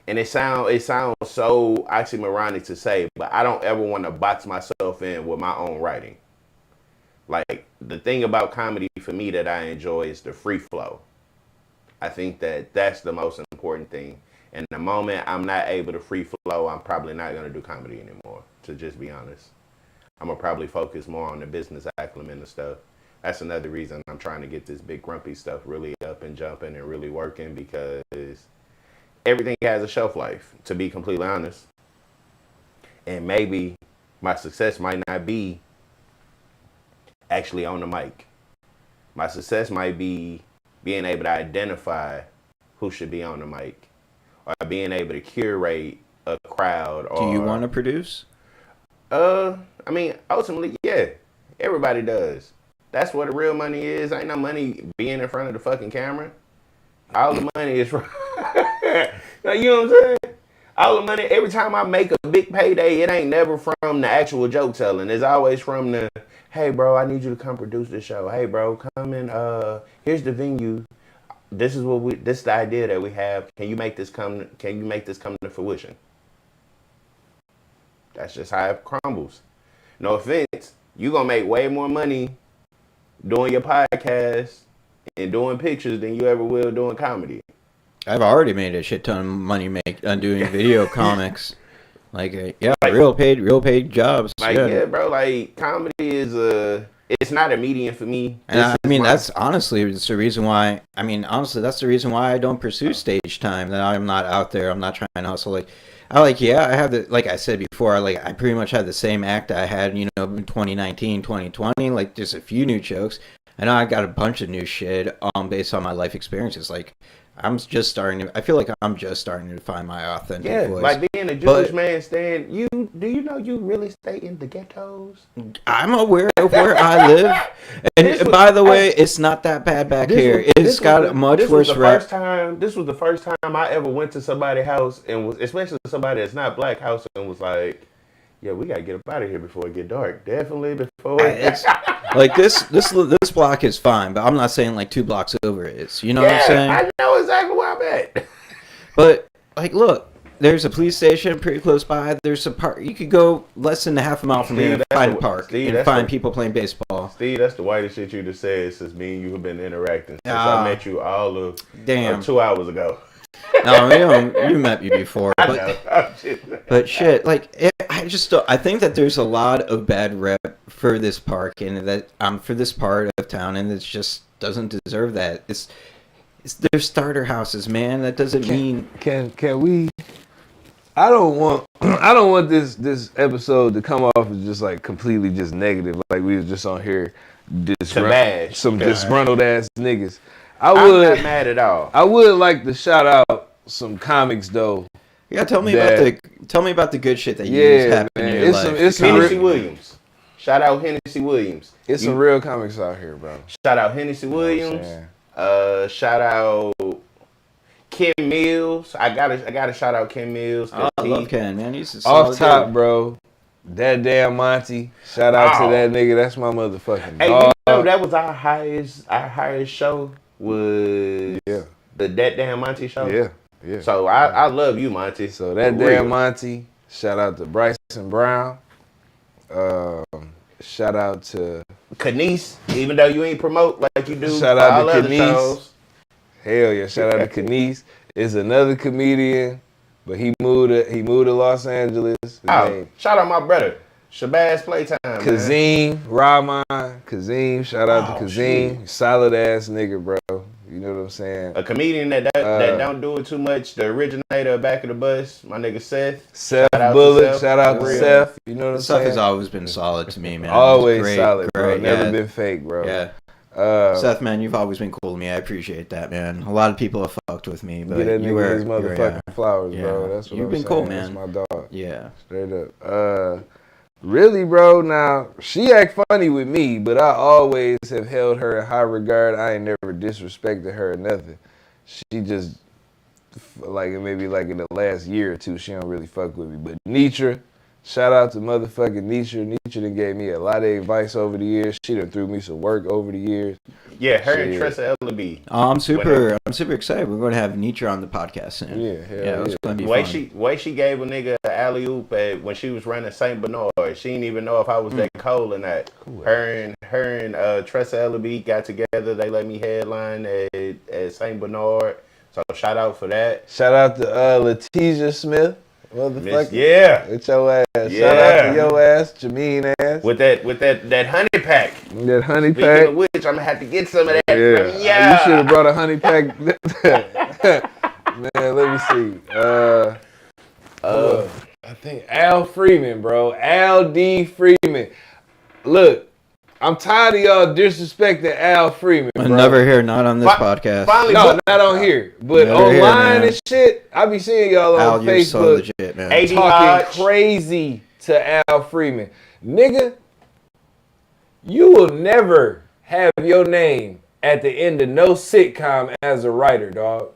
and it sounds so oxymoronic to say, but I don't ever want to box myself in with my own writing. Like, the thing about comedy for me that I enjoy is the free flow. I think that that's the most important thing. And the moment I'm not able to free flow, I'm probably not going to do comedy anymore, to just be honest. I'm going to probably focus more on the business acumen and stuff. That's another reason I'm trying to get this big grumpy stuff really up and jumping and really working, because everything has a shelf life, to be completely honest. And maybe my success might not be actually on the mic. My success might be being able to identify who should be on the mic, or being able to curate a crowd. Or, do you want to produce? I mean, ultimately, yeah, everybody does. That's what the real money is. Ain't no money being in front of the fucking camera. All the money is from, now, you know what I'm saying? All the money, every time I make a big payday, it ain't never from the actual joke telling. It's always from the, hey, bro, I need you to come produce this show. Hey, bro, come in. Here's the venue. This is the idea that we have. Can you make this come to fruition? That's just how it crumbles. No offense. You gonna make way more money doing your podcast and doing pictures than you ever will doing comedy. I've already made a shit ton of money doing video comics. Like, Like, real paid jobs. Like, yeah, bro, like, comedy is it's not a medium for me. And I mean, that's honestly the reason why. I mean, honestly, that's the reason why I don't pursue stage time. That I'm not out there. I'm not trying to hustle. Like, I have like I said before. I pretty much had the same act I had, in 2019, 2020. Like, just a few new jokes. I know I got a bunch of new shit based on my life experiences. Like, I feel like I'm just starting to find my authentic voice. Like being a Jewish man, do you know you really stay in the ghettos? I'm aware of where I live. And by the way, it's not that bad back here. It's got a much worse rep. This was the first time I ever went to somebody's house, and was, especially somebody that's not black house, and was like, yeah, we gotta get up out of here before it get dark. Definitely before it like this block is fine, but I'm not saying like 2 blocks over is. You know what I'm saying? I know exactly where I'm at. But like, look, there's a police station pretty close by. There's a park. You could go less than a half a mile from here and find a park and find people playing baseball. Steve, that's the whitest shit you just said since me and you have been interacting since I met you all of 2 hours ago. No, you met me before. But shit, like I think that there's a lot of bad rep for this park and that for this part of town, and it just doesn't deserve that. It's their starter houses, man. That doesn't mean can we. I don't want this episode to come off as just like completely just negative, like we was just on here disgruntled ass niggas. I'm not mad at all. I would like to shout out some comics though. Yeah, tell me about the good shit that you happened in your life. It's Hennessy Williams. Shout out Hennessy Williams. It's some real comics out here, bro. Shout out Hennessy Williams. Shout out Ken Mills. I gotta shout out Ken Mills. I love Ken, man. He's a off top, dude. Bro. That damn Monty. Shout out to that nigga. That's my motherfucking dog. You know, that was our highest show was the That Damn Monty show. Yeah. So I love you, Monty. So that damn Monty. Shout out to Bryson Brown. Shout out to Kenise, even though you ain't promote like you do. Shout out to Kenise. Hell yeah, shout out to Kenise. Is another comedian, but he moved to Los Angeles. Shout out my brother, Shabazz Playtime. Kazim, Rahman, Kazim. Shout out to Kazim. Solid ass nigga, bro. You know what I'm saying? A comedian that don't do it too much. The originator of Back of the Bus, my nigga Seth. Seth Bullock. Shout out to Seth. You know what I'm saying? Seth has always been solid to me, man. Always solid, bro. Never been fake, bro. Yeah. Seth, man, you've always been cool to me. I appreciate that, man. A lot of people have fucked with me, but you were his motherfucking flowers, bro. That's what you've I'm been saying. cool, man. That's my dog. Yeah. Straight up. Really, bro, now, she act funny with me, but I always have held her in high regard. I ain't never disrespected her or nothing. She just, like, maybe like in the last year or two, she don't really fuck with me. But Nitra, shout out to motherfucking Nitra. Nitra done gave me a lot of advice over the years. She done threw me some work over the years. Yeah, her and Tressa Ellaby. I'm super excited. We're going to have Nitra on the podcast soon. Yeah, it's going to be fun. Way she gave a nigga an alley-oop when she was running St. Bernard. She didn't even know if I was that cold or not. Cool. Her and Tressa Ellaby got together. They let me headline at St. Bernard. So shout out for that. Shout out to Letitia Smith. Motherfucker. Yeah. With your ass. Yeah. Shout out to your ass, Jameen ass. With that honey pack. That honey Speaking pack. of which, I'm gonna have to get some of that from you. You should have brought a honey pack. Man, let me see. I think Al Freeman, bro. Al D. Freeman. Look, I'm tired of y'all disrespecting Al Freeman, bro. Never here, not on this podcast. Finally, not on here. But online and shit, I be seeing y'all on Facebook so legit, man. talking crazy to Al Freeman. Nigga, you will never have your name at the end of no sitcom as a writer, dog.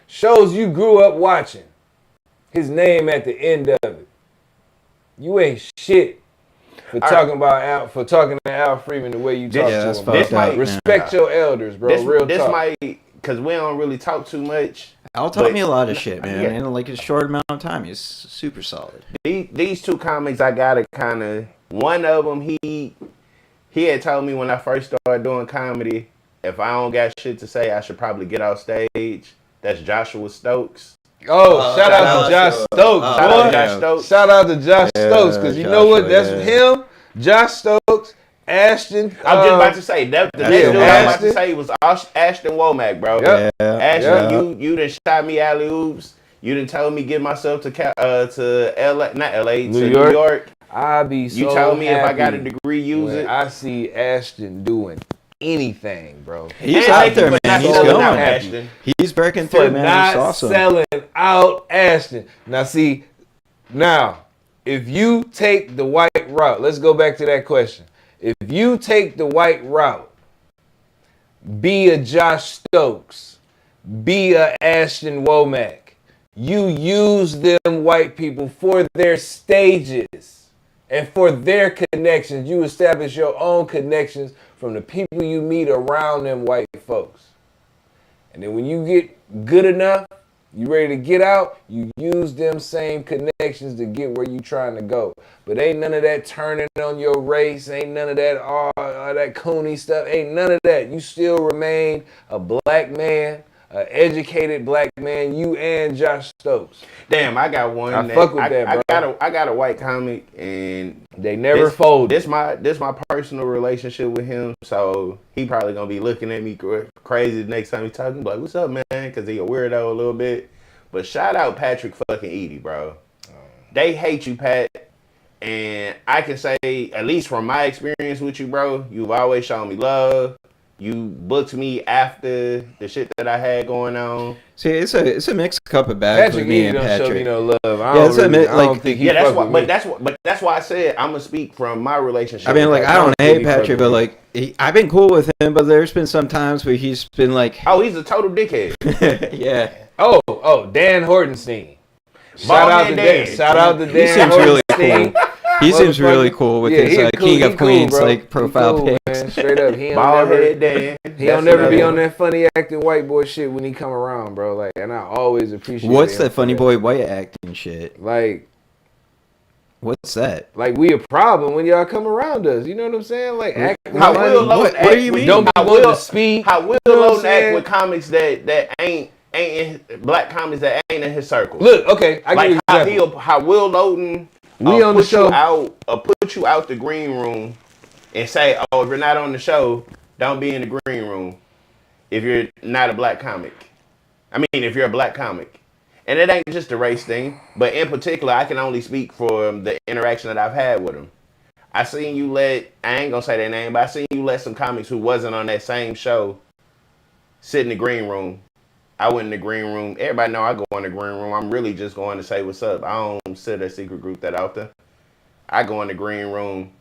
Shows you grew up watching. His name at the end of it. You ain't shit for talking to Al Freeman the way you talk to him. Respect your elders, bro. Real talk. This might, because we don't really talk too much. Al taught me a lot of shit, man. In like a short amount of time, he's super solid. These two comics, I gotta kind of. One of them, he had told me when I first started doing comedy, if I don't got shit to say, I should probably get off stage. That's Joshua Stokes. Shout out to Josh Stokes. Shout out to Josh Stokes, because you know what? That's him, Josh Stokes, Ashton. I'm just about to say, the next dude I was about to say was Ashton Womack, bro. Yep. Ashton, you done shot me alley-oops. You done told me get myself to LA, not LA, to New York. I be so You told me if I got a degree, use it. I see Ashton doing anything, bro. He's out there, man. He's going. Ashton. He's breaking through, man. Not He's awesome. selling out Ashton. Now, see, if you take the white route, let's go back to that question. If you take the white route, be a Josh Stokes, be a Ashton Womack, you use them white people for their stages and for their connections. You establish your own connections from the people you meet around them white folks. And then when you get good enough You ready to get out, you use them same connections to get where you trying to go. But ain't none of that turning on your race, ain't none of that all that Cooney stuff, ain't none of that. You still remain a black man, an educated black man, you and Josh Stokes. Damn, I got one. I fuck with that, bro. I got a white comic, and they never fold. This my personal relationship with him, so he probably gonna be looking at me crazy the next time he talking. Like, what's up, man? Because he a weirdo a little bit. But shout out Patrick fucking Edie, bro. They hate you, Pat. And I can say, at least from my experience with you, bro, you've always shown me love. You booked me after the shit that I had going on. See, it's a mixed cup of bags with me and Patrick. Show me no love. I don't think he that's why. But that's why I said I'm gonna speak from my relationship. I mean, like, I don't hate Patrick, but like, I've been cool with him. But there's been some times where he's been like, oh, he's a total dickhead. Yeah. Oh, Dan Hortenstein. Shout out to Dan. He seems really cool. He seems really cool with his King of Queens like profile pics. Man. Straight up, he don't never be on that funny acting white boy shit when he come around, bro. Like, and I always appreciate. What's that funny boy white acting shit? Like, what's that? Like, we a problem when y'all come around us. You know what I'm saying? Like, acting. What do you mean? Don't be willing to speak. How Will Loden act with comics that ain't black comics that ain't in his circle. Look, okay, I give you an example. How Will Loden on the show put you out the green room and say, oh, if you're not on the show, don't be in the green room if you're not a black comic. I mean, if you're a black comic. And it ain't just a race thing, but in particular, I can only speak for the interaction that I've had with him. I seen you I ain't gonna say their name, but I seen you let some comics who wasn't on that same show sit in the green room. I went in the green room. Everybody know I go in the green room. I'm really just going to say what's up. I don't sit at secret group that often. I go in the green room.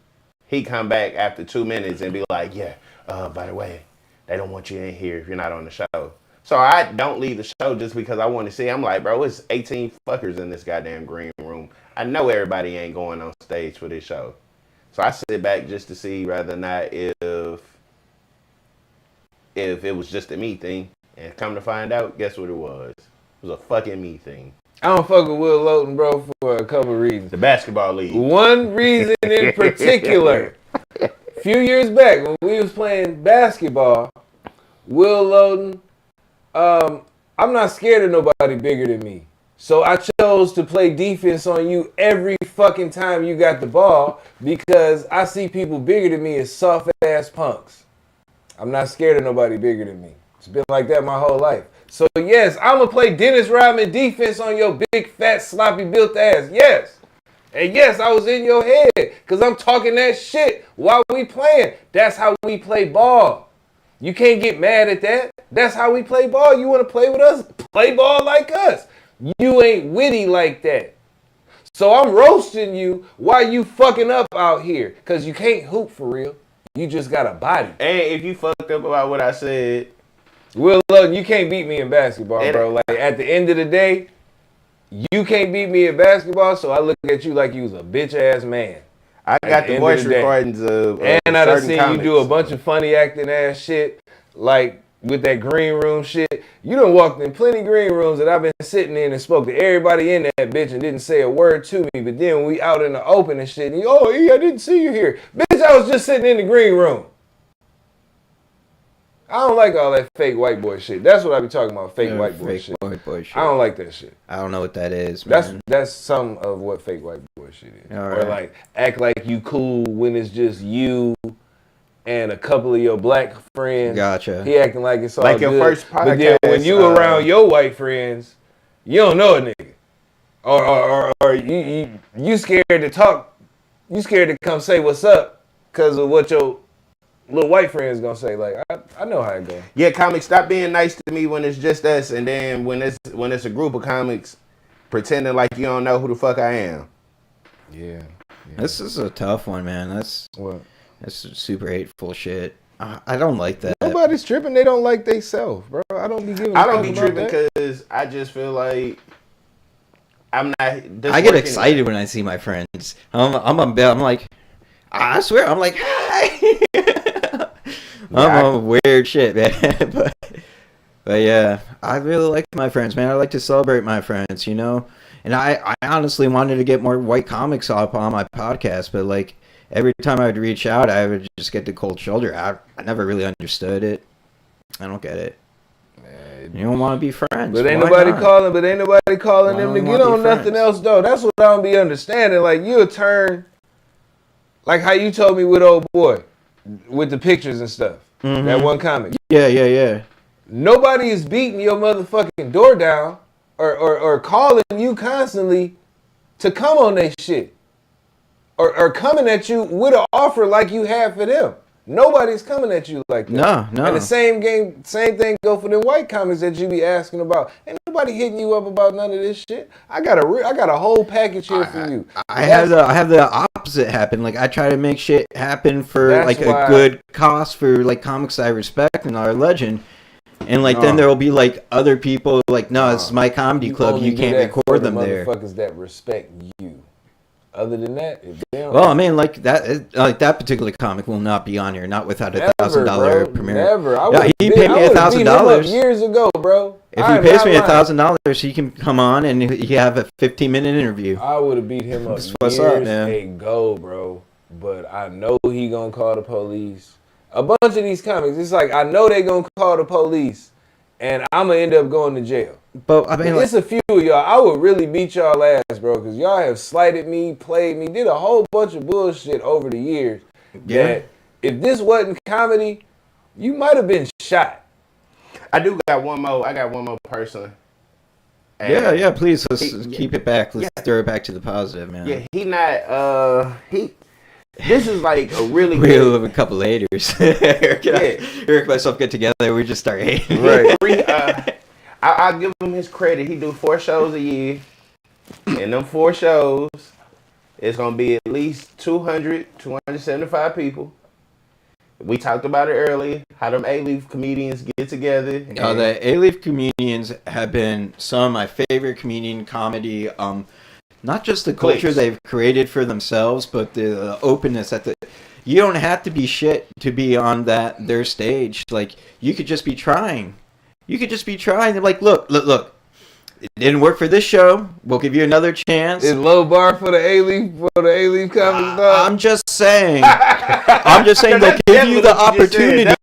He come back after 2 minutes and be like, yeah, by the way, they don't want you in here if you're not on the show. So I don't leave the show just because I want to see. I'm like, bro, it's 18 fuckers in this goddamn green room. I know everybody ain't going on stage for this show. So I sit back just to see whether or not if it was just a me thing. And come to find out, guess what it was? It was a fucking me thing. I don't fuck with Will Loden, bro, for a couple of reasons. The basketball league. One reason in particular. A few years back, when we was playing basketball, Will Loden, I'm not scared of nobody bigger than me. So I chose to play defense on you every fucking time you got the ball because I see people bigger than me as soft-ass punks. I'm not scared of nobody bigger than me. It's been like that my whole life. So yes, I'm gonna play Dennis Rodman defense on your big, fat, sloppy built ass. Yes. And yes, I was in your head because I'm talking that shit while we playing. That's how we play ball. You can't get mad at that. That's how we play ball. You want to play with us? Play ball like us. You ain't witty like that. So I'm roasting you while you fucking up out here because you can't hoop for real. You just got a body. And if you fucked up about what I said, Will Loden, you can't beat me in basketball, bro. Like, at the end of the day, you can't beat me in basketball, so I look at you like you was a bitch-ass man. I got the voice recordings of and I done seen comics. You do a bunch of funny acting ass shit, like with that green room shit. You done walked in plenty green rooms that I've been sitting in and spoke to everybody in that bitch and didn't say a word to me, but then when we out in the open and shit, and you, oh, yeah, I didn't see you here. Bitch, I was just sitting in the green room. I don't like all that fake white boy shit. That's what I be talking about, fake white boy shit. White boy shit. I don't like that shit. I don't know what that is, man. That's some of what fake white boy shit is. All or right. like act like you cool when it's just you and a couple of your black friends. Gotcha. He acting like it's all like good. your first podcast. But then when you around your white friends, you don't know a nigga. Or you scared to talk. You scared to come say what's up because of what your little white friends gonna say. Like, I know how it go. Yeah, comics, stop being nice to me when it's just us, and then when it's a group of comics pretending like you don't know who the fuck I am. Yeah. This is a tough one, man. That's super hateful shit. I don't like that. Nobody's tripping. They don't like they self, bro. I don't be giving. I don't be tripping because I just feel like I'm not. I get excited when I see my friends. I'm like, I swear, I'm like, hi. I'm a weird shit, man. But But yeah, I really like my friends, man. I like to celebrate my friends, you know. And I honestly wanted to get more white comics up on my podcast, but like every time I would reach out, I would just get the cold shoulder. I never really understood it. I don't get it. Man, you don't want to be friends. But ain't nobody calling. But ain't nobody calling them to get on nothing else though. That's what I don't be understanding. Like you'll turn, like how you told me with old boy, with the pictures and stuff. Mm-hmm. That one comic. Yeah. Nobody is beating your motherfucking door down or calling you constantly to come on that shit. Or coming at you with an offer like you have for them. Nobody's coming at you like that. No. And the same thing go for them white comics that you be asking about. Ain't nobody hitting you up about none of this shit. I got a whole package here for you. I have the opposite happen. Like I try to make shit happen for like a good cost for like comics I respect and are legend. And like then there will be like other people like, no, this is my comedy club. You can't record them there. Motherfuckers that respect you. Other than that, well, I mean, like that particular comic will not be on here, not without a $1,000 premiere. Never. Yeah, he paid me $1,000 years ago, bro. If he pays me $1,000, he can come on and he have a 15-minute interview. I would have beat him up years ago, bro. But I know he gonna call the police. A bunch of these comics, it's like I know they gonna call the police, and I'm gonna end up going to jail. But I mean, it's a few of y'all. I would really beat y'all ass, bro, because y'all have slighted me, played me, did a whole bunch of bullshit over the years. Yeah. That if this wasn't comedy, you might have been shot. I got one more person. And yeah. Please, let's keep it back. Let's throw it back to the positive, man. Yeah, he not. This is like a really we live a couple of haters. Eric and myself get together, we just start hating. Right. I'll give him his credit. He do 4 shows a year. And them 4 shows, it's going to be at least 275 people. We talked about it earlier, how them A-Leaf comedians get together. The A-Leaf comedians have been some of my favorite comedian comedy. Not just the culture they've created for themselves, but the openness that you don't have to be shit to be on their stage. Like, you could just be trying. They're like, look. It didn't work for this show. We'll give you another chance. It's low bar for the A-Leaf comics, dog. I'm just saying. They'll give you the opportunity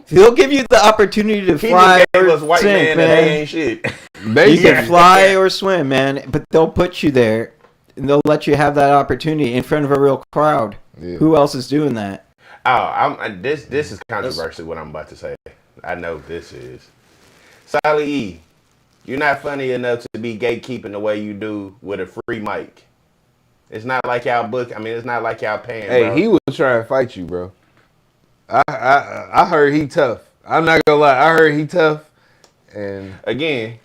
They'll give you the opportunity to fly or swim, man. They ain't shit. You can fly or swim, man. But they'll put you there, and they'll let you have that opportunity in front of a real crowd. Yeah. Who else is doing that? This is controversial. What I'm about to say. I know this is. Sally E, you're not funny enough to be gatekeeping the way you do with a free mic. It's not like y'all it's not like y'all paying, Hey, bro. He will try and fight you, bro. I heard he tough. I'm not gonna lie. I heard he tough. And again,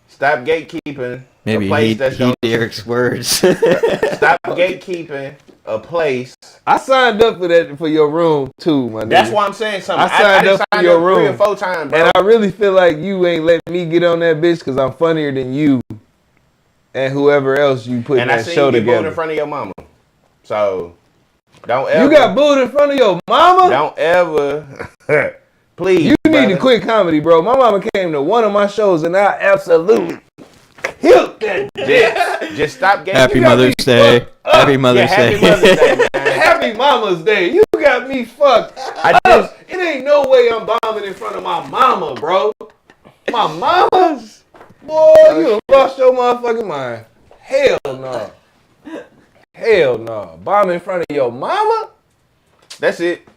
stop gatekeeping. Maybe heed Eric's words. Stop gatekeeping a place. I signed up for that for your room too, my nigga. That's why I'm saying something. I signed up for your room 3 or 4 times, bro. And I really feel like you ain't letting me get on that bitch because I'm funnier than you and whoever else you put in that show together. And I seen you booed in front of your mama. So don't ever. You got booed in front of your mama? Don't ever. Please. You need to quit comedy, bro. My mama came to one of my shows and I absolutely killed that. Just stop getting Happy Mother's Day. Happy Mother's Day. Happy Mother's Day, man. Happy Mama's Day. You got me fucked. It ain't no way I'm bombing in front of my mama, bro. My mama's? Boy, you done lost your motherfucking mind. Hell no. Hell no. Bomb in front of your mama? That's it.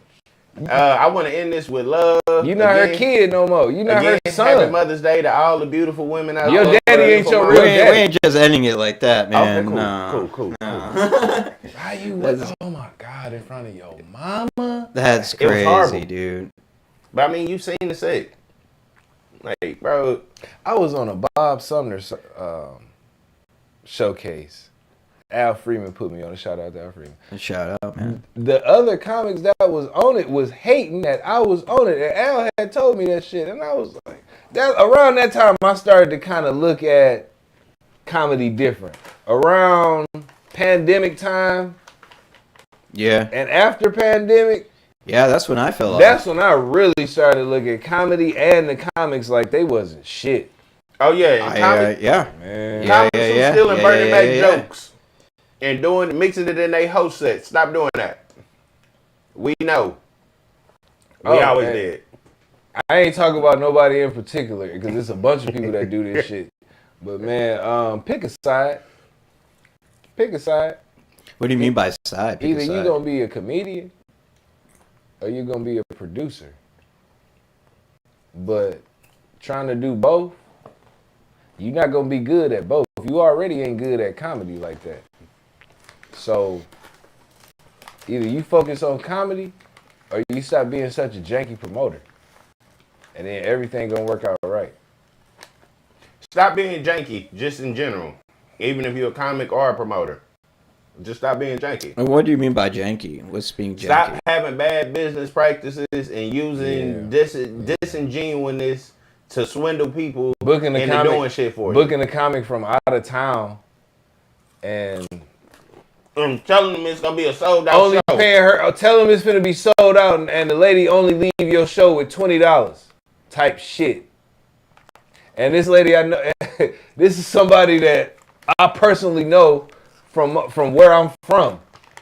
I want to end this with love. You not her kid no more. You not her son. Happy Mother's Day to all the beautiful women out there. Your daddy ain't your real daddy. We ain't just ending it like that, man. Okay, cool. How you? Oh my God! In front of your mama? That's crazy, dude. But I mean, you seen the set, like, bro. I was on a Bob Sumner showcase. Al Freeman put me on. Shout out to Al Freeman. Shout out, man. The other comics that was on it was hating that I was on it. And Al had told me that shit. And I was like, around that time, I started to kind of look at comedy different. Around pandemic time. Yeah. And after pandemic, Yeah, that's when I fell off. That's when I really started to look at comedy and the comics like they wasn't shit. Oh yeah, and Man. comics who stealing Bernie Mac jokes yeah. and mixing it in their host set. Stop doing that. We know. We always did. I ain't talking about nobody in particular because there's a bunch of people that do this shit. But man, pick a side. Pick a side. What do you mean by side? Either you gonna be a comedian or you gonna be a producer. But trying to do both, you're not gonna be good at both. You already ain't good at comedy like that. So either you focus on comedy or you stop being such a janky promoter. And then everything gonna work out right. Stop being janky, just in general. Even if you're a comic or a promoter. Just stop being janky. And what do you mean by janky? What's being janky? Stop having bad business practices and using disingenuousness to swindle people booking into doing shit for you. Booking a comic from out of town and telling them it's gonna be a sold out only show. Paying her, tell them it's gonna be sold out and the lady only leave your show with $20 type shit. And this lady I know, this is somebody that I personally know from where I'm from.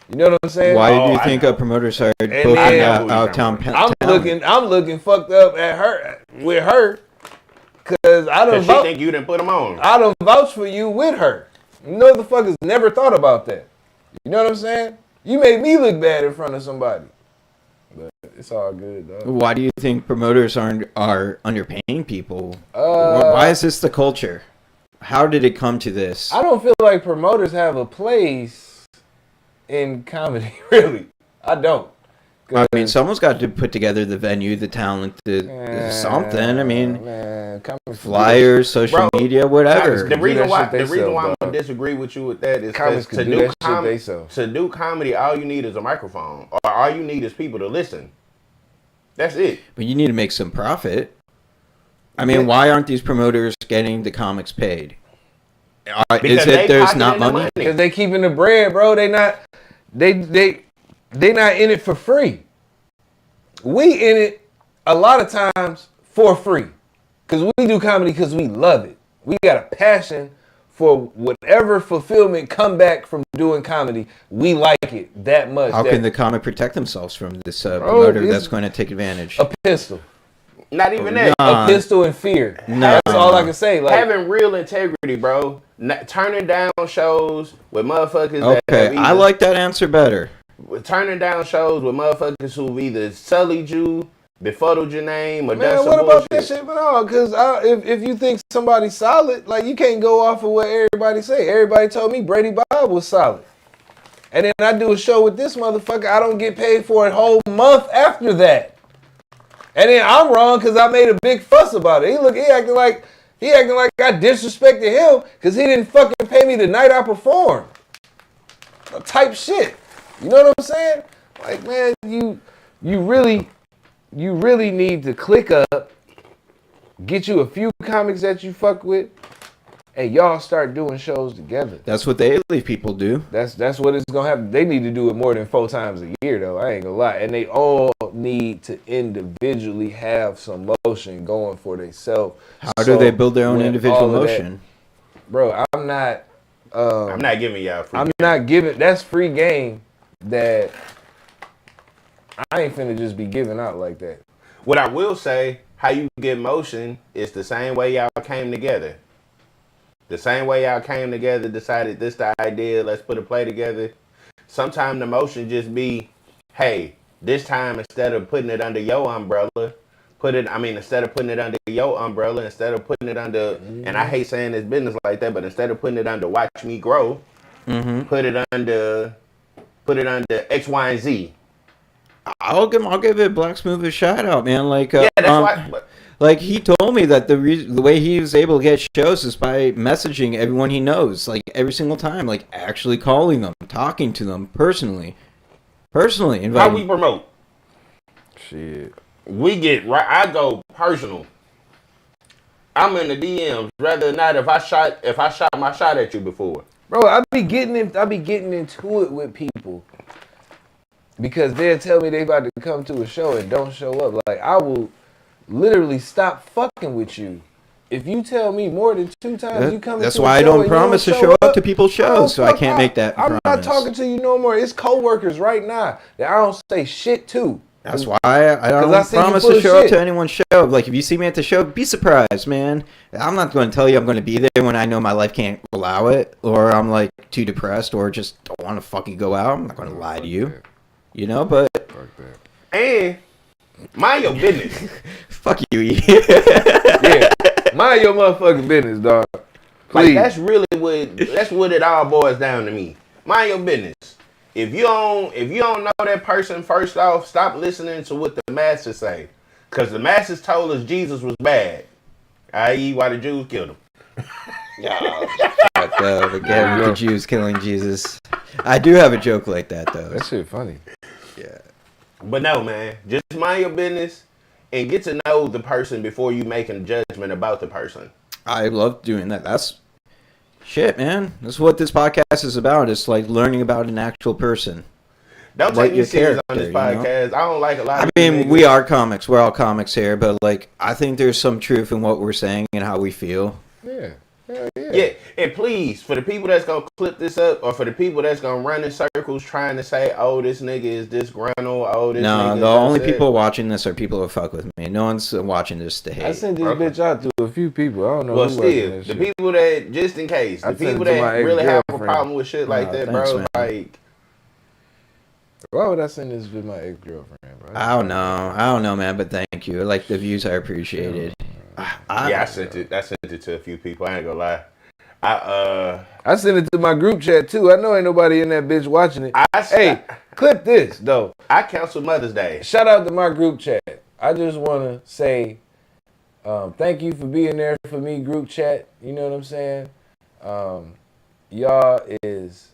You know what I'm saying? Why do you think promoters are booking out town? I'm looking fucked up at her with her because I don't think you didn't put them on. I don't vouch for you with her. You motherfuckers never thought about that. You know what I'm saying? You made me look bad in front of somebody. But it's all good, though. Why do you think promoters are underpaying people? Why is this the culture? How did it come to this? I don't feel like promoters have a place in comedy, really. I don't. I mean, someone's got to put together the venue, the talent, something. I mean, flyers, social media, whatever. The reason why I'm gonna disagree with you with that is because to do comedy, all you need is a microphone, or all you need is people to listen. That's it. But you need to make some profit. I mean, why aren't these promoters getting the comics paid? Is it there's not money? Because they keeping the bread, bro. They not in it for free. We in it a lot of times for free. Because we do comedy because we love it. We got a passion for whatever fulfillment come back from doing comedy. We like it that much. How can the comic protect themselves from this promoter that's going to take advantage? A pistol. Not even that. A pistol and fear. That's all I can say. Like, having real integrity, bro. Turning down shows with motherfuckers that I like that answer better. Turning down shows with motherfuckers who've either sullied you, befuddled your name, or done some what bullshit. about that shit? No, because if you think somebody's solid, like, you can't go off of what everybody say. Everybody told me Brady Bob was solid. And then I do a show with this motherfucker, I don't get paid for a whole month after that. And then I'm wrong because I made a big fuss about it. He acting like I disrespected him because he didn't fucking pay me the night I performed. Type shit. You know what I'm saying? Like, man, you really need to click up, get you a few comics that you fuck with, and y'all start doing shows together. That's what the A-Leaf people do. That's what it's gonna happen. They need to do it more than 4 times a year, though. I ain't gonna lie. And they all need to individually have some motion going for themselves. How do they build their own individual motion? Bro, I'm not giving y'all free. I'm not giving. That's free game that I ain't finna just be giving out like that. What I will say, how you get motion is the same way y'all came together. The same way y'all came together, decided this the idea, let's put a play together. Sometimes the motion just be, hey, this time instead of putting it under your umbrella, instead of putting it under your umbrella, instead of putting it under, and I hate saying this business like that, but instead of putting it under Watch Me Grow, put it under X, Y, and Z. I'll give it Black Smooth a shout out, man. Like, yeah, that's why. Like, he told me that the way he was able to get shows is by messaging everyone he knows, like, every single time, like, actually calling them, talking to them personally. How we promote? Shit. We get right. I go personal. I'm in the DMs rather than not if I shot my shot at you before. Bro, I be getting into it with people because they'll tell me they about to come to a show and don't show up. Like, I will literally stop fucking with you. If you tell me more than 2 times you come to a show. That's why I don't promise to show up to people's shows, so I can't make that promise. I'm not talking to you no more. It's coworkers right now that I don't say shit to. That's why I don't promise to show up to anyone's show. Like, if you see me at the show, be surprised, man. I'm not going to tell you I'm going to be there when I know my life can't allow it, or I'm, like, too depressed, or just don't want to fucking go out. I'm not going to lie to you. You know, but... And mind your business. Fuck you, E. Yeah. Mind your motherfucking business, dog. Please. Like, that's what it all boils down to me. Mind your business. If you don't know that person, first off, stop listening to what the masses say. Because the masses told us Jesus was bad. I.e. why the Jews killed him. Fuck up again with the Jews killing Jesus. I do have a joke like that, though. That shit funny. Yeah. But no, man. Just mind your business and get to know the person before you make a judgment about the person. I love doing that. That's shit, man. That's what this podcast is about. It's like learning about an actual person. Don't take me serious on this podcast. You know? I don't like a lot of I mean, we are comics. We're all comics here. But, like, I think there's some truth in what we're saying and how we feel. Yeah. Yeah, and please, for the people that's going to clip this up, or for the people that's going to run in circles trying to say, oh, this nigga is disgruntled, oh, this nigga is the only people watching this are people who fuck with me. No one's watching this to hate. I sent this bitch out to a few people. I don't know who still, the people that, just in case, the people that really have a problem with shit like that, thanks, bro, man. Like... Why would I send this with my ex-girlfriend, bro? I don't know, man, but thank you. Like, the views are appreciated. I sent it to a few people. I ain't gonna lie. I sent it to my group chat too. I know ain't nobody in that bitch watching it. Hey, clip this though. I canceled Mother's Day. Shout out to my group chat. I just want to say thank you for being there for me, group chat. You know what I'm saying? Y'all is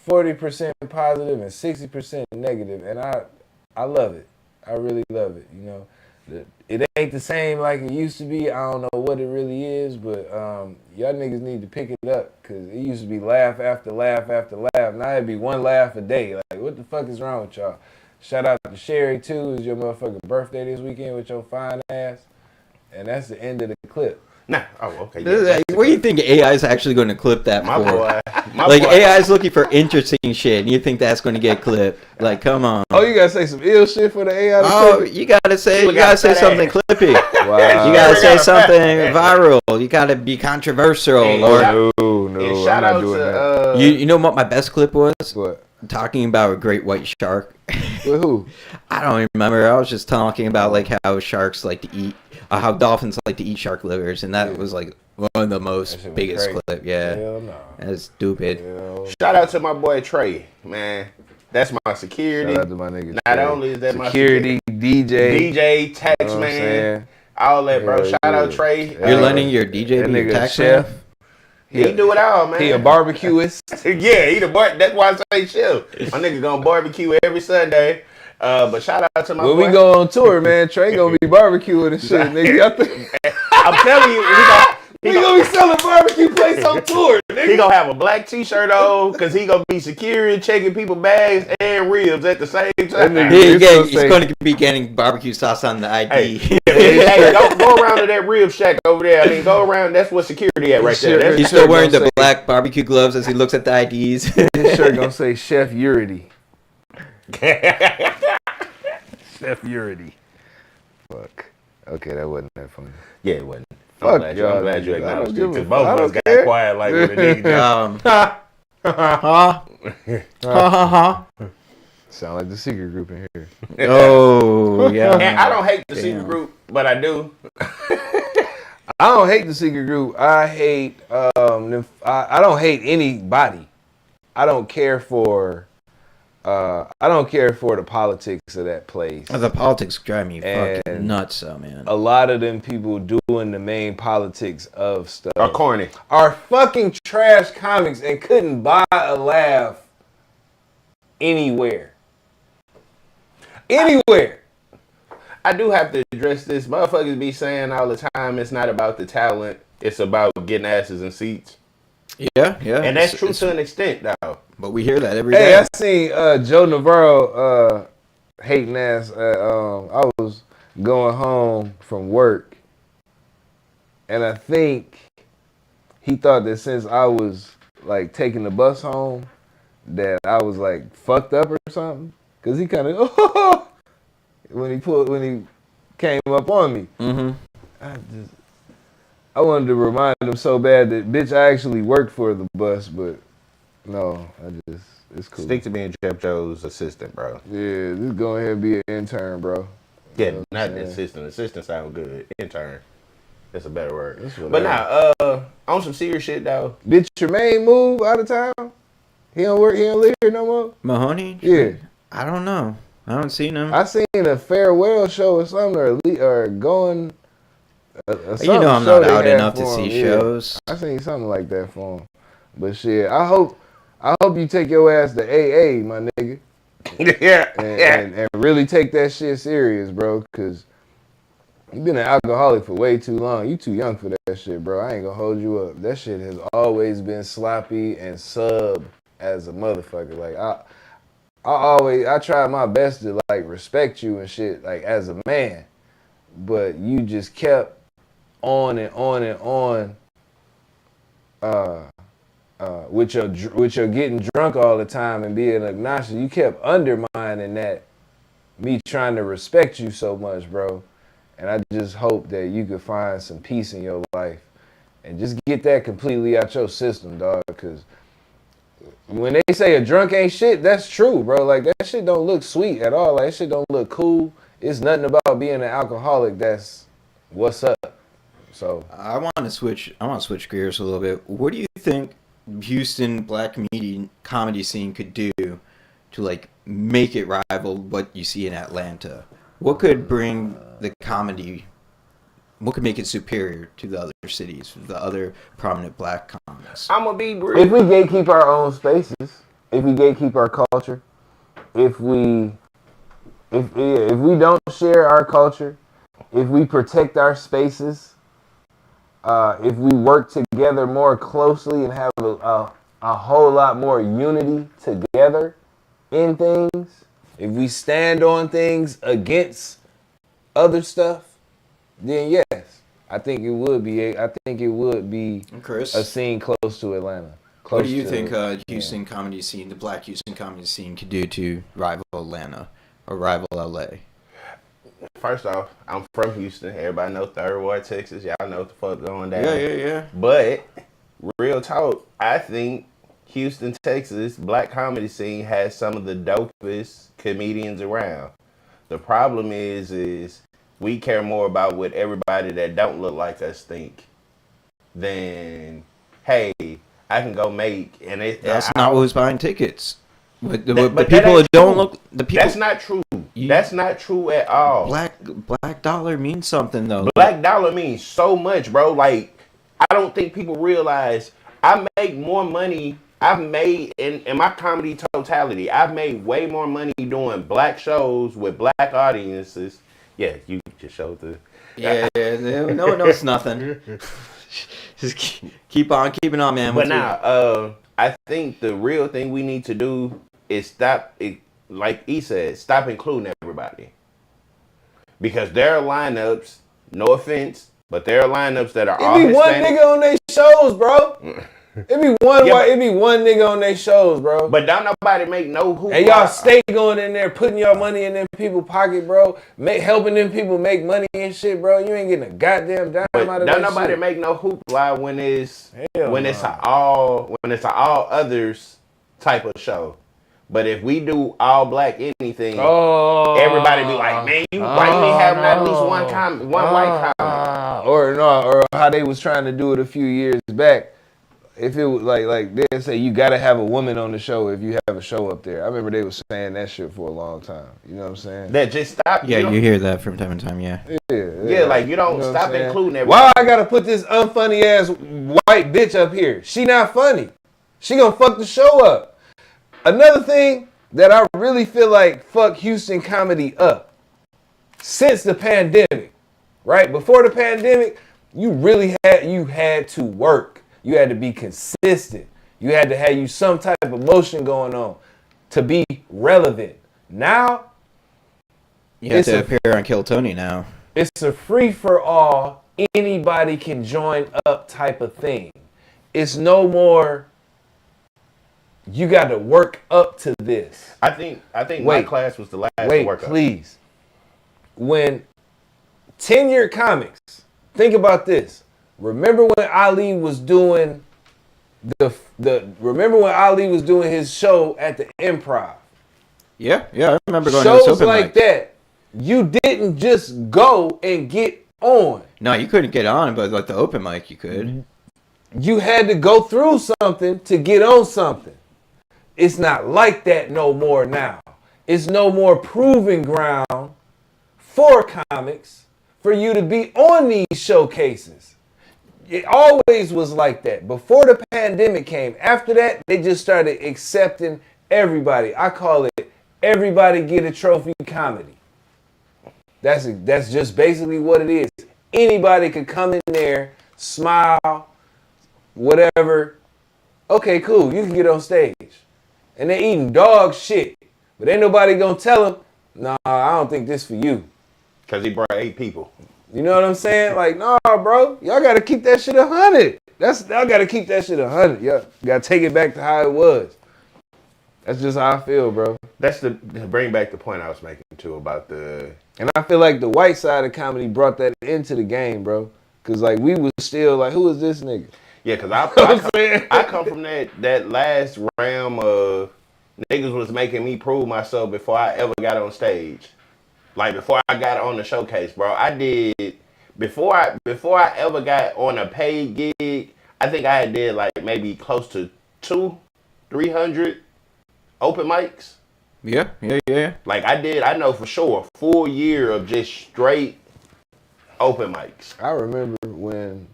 40% positive and 60% negative, and I love it. I really love it. You know. It ain't the same like it used to be. I don't know what it really is, but y'all niggas need to pick it up, because it used to be laugh after laugh after laugh. Now it'd be one laugh a day. Like, what the fuck is wrong with y'all? Shout out to Sherry, too. It's your motherfucking birthday this weekend with your fine ass. And that's the end of the clip. Nah. Oh, okay. Yeah, what do you think AI is actually going to clip that my for? Boy. AI is looking for interesting shit, and you think that's going to get clipped? Like, come on. Oh, you gotta say some ill shit for the AI to clip it? You gotta say something clippy. Wow. You gotta say something viral. You gotta be controversial. No, shout out to you know what my best clip was? What? Talking about a great white shark. With who? I don't remember. I was just talking about like how sharks like to eat, how dolphins like to eat shark livers, and that was like one of the most biggest clip. Yeah, hell no. That's stupid. Shout out to my boy Trey, man. That's my security. Shout out to my nigga. Not only is that security, my DJ, tax you know man, all that, bro. Shout out Trey. You're letting your DJ be a tax chef. man? He do it all, man. He a barbecuist. Yeah, he the that's why I say chef. My nigga gonna barbecue every Sunday. But shout out to my boy. When we go on tour, man, Trey gonna be barbecuing and shit, nigga. I'm telling you, he gonna be selling barbecue plates on tour, nigga. He gonna have a black t-shirt on, because he gonna be securing, checking people's bags and ribs at the same time. He's gonna be getting barbecue sauce on the ID. Hey, go around to that rib shack over there. I mean, go around. That's what security at right there. He's still wearing the black barbecue gloves as he looks at the IDs. His shirt gonna say Chef Urity. Chef Urity. Fuck. Okay, that wasn't that funny. Yeah, it wasn't. Fuck, I'm glad you acknowledged it, because both of us got quiet like with a nigga. Sound like the secret group in here. Oh, yeah. And I don't hate the secret group, but I do. I don't hate the secret group. I hate I don't hate anybody. I don't care for the politics of that place. The politics drive me fucking nuts, though, man. A lot of them people doing the main politics of stuff are corny. Are fucking trash comics and couldn't buy a laugh anywhere. Anywhere. I do have to address this. Motherfuckers be saying all the time it's not about the talent, it's about getting asses in seats. Yeah. And that's true to an extent, though. But we hear that every day. Hey, I seen Joe Navarro hating ass. I was going home from work, and I think he thought that since I was like taking the bus home, that I was like fucked up or something. Cause he kind of when he came up on me. Mm-hmm. I wanted to remind him so bad that bitch I actually worked for the bus, but no, it's cool. Stick to being Jeff Joe's assistant, bro. Yeah, just go ahead and be an intern, bro. Yeah, You know not what an I'm saying? assistant. Assistant sound good. Intern. That's a better word. That's But whatever. nah, on some serious shit though. Did Tremaine move out of town? He don't work. He don't live here no more. Mahoney? Yeah, I don't know. I haven't seen him. I seen a farewell show or something, or going. You know I'm not out enough to see shows. I seen something like that for him. But shit, I hope you take your ass to AA, my nigga. Yeah, And really take that shit serious, bro, because you've been an alcoholic for way too long. You too young for that shit, bro. I ain't gonna hold you up. That shit has always been sloppy and sub as a motherfucker. Like, I tried my best to, like, respect you and shit, like, as a man. But you just kept on and on and on with your getting drunk all the time and being obnoxious. You kept undermining that, me trying to respect you so much, bro. And I just hope that you could find some peace in your life and just get that completely out your system, dog. Because when they say a drunk ain't shit, that's true, bro. Like, that shit don't look sweet at all. Like, that shit don't look cool. It's nothing about being an alcoholic that's what's up. So I want to switch gears a little bit. What do you think Houston black comedy scene could do to, like, make it rival what you see in Atlanta? What could bring the comedy? What could make it superior to the other cities, the other prominent black comics? I'm gonna be brief. if we gatekeep our own spaces, if we gatekeep our culture, if we don't share our culture, if we protect our spaces, if we work together more closely and have a whole lot more unity together in things, if we stand on things against other stuff, then yes, I think it would be Chris, a scene close to Atlanta. what do you think Houston comedy scene, the black Houston comedy scene, could do to rival Atlanta or rival LA? First off, I'm from Houston. Everybody know Third Ward, Texas. Y'all know what the fuck going down. Yeah. But real talk, I think Houston, Texas, black comedy scene has some of the dopest comedians around. The problem is we care more about what everybody that don't look like us think than, hey, I can go make and it. That's not who's buying tickets. But the but people that don't true. look, the people. That's not true. That's not true at all. Black dollar means something though. Black dollar means so much, bro. Like, I don't think people realize I make more money. I've made in my comedy totality. I've made way more money doing black shows with black audiences. Yeah, you just showed the. Yeah. No, it's nothing. Just keep on keeping on, man. But now, I think the real thing we need to do is stop. Like he said, stop including everybody. Because there are lineups. No offense, but there are lineups that are all It be one Hispanic. nigga on their shows, bro. It be one nigga on their shows, bro. But don't nobody make no hoopla. And y'all stay going in there, putting your money in them people's pocket, bro. Helping them people make money and shit, bro. You ain't getting a goddamn dime But out of don't that nobody shit. make no hoopla when it's Hell it's no. a all others type of show. But if we do all black anything, everybody be like, man, why you ain't having at least one white comic? Or how they was trying to do it a few years back. If it was like they say you gotta have a woman on the show if you have a show up there. I remember they was saying that shit for a long time. You know what I'm saying? That just stop. Yeah, you hear that from time to time. Yeah. Yeah, like you don't know what stop I'm saying? including everybody. Why I gotta put this unfunny ass white bitch up here? She not funny. She gonna fuck the show up. Another thing that I really feel like fuck Houston comedy up since the pandemic, right? Before the pandemic, you had to work. You had to be consistent. You had to have some type of motion going on to be relevant. Now, You have to appear on Kill Tony now. It's a free-for-all, anybody can join up type of thing. It's no more, you got to work up to this. I think my class was the last to work up. Please. When tenured comics, think about this. Remember when Ali was doing remember when Ali was doing his show at the Improv? Yeah, I remember going to shows this open like mic. that. You didn't just go and get on. No, you couldn't get on, but like the open mic, you could. You had to go through something to get on something. It's not like that no more now. It's no more proving ground for comics for you to be on these showcases. It always was like that. Before the pandemic came, after that, they just started accepting everybody. I call it everybody get a trophy comedy. That's just basically what it is. Anybody could come in there, smile, whatever. Okay, cool. You can get on stage. And they eating dog shit. But ain't nobody gonna tell them, nah, I don't think this for you. Because he brought 8 people. You know what I'm saying? Like, nah, bro. Y'all gotta keep that shit 100. Y'all gotta keep that shit 100. Y'all gotta take it back to how it was. That's just how I feel, bro. That's to bring back the point I was making too about the. And I feel like the white side of comedy brought that into the game, bro. Cause like we was still like, who is this nigga? Yeah, cause I come from that last realm of niggas was making me prove myself before I ever got on stage. Like before I got on the showcase, bro. I did before I ever got on a paid gig. I think I did like maybe close to 200-300 open mics. Yeah. Like I know for sure, a full year of just straight open mics. I remember when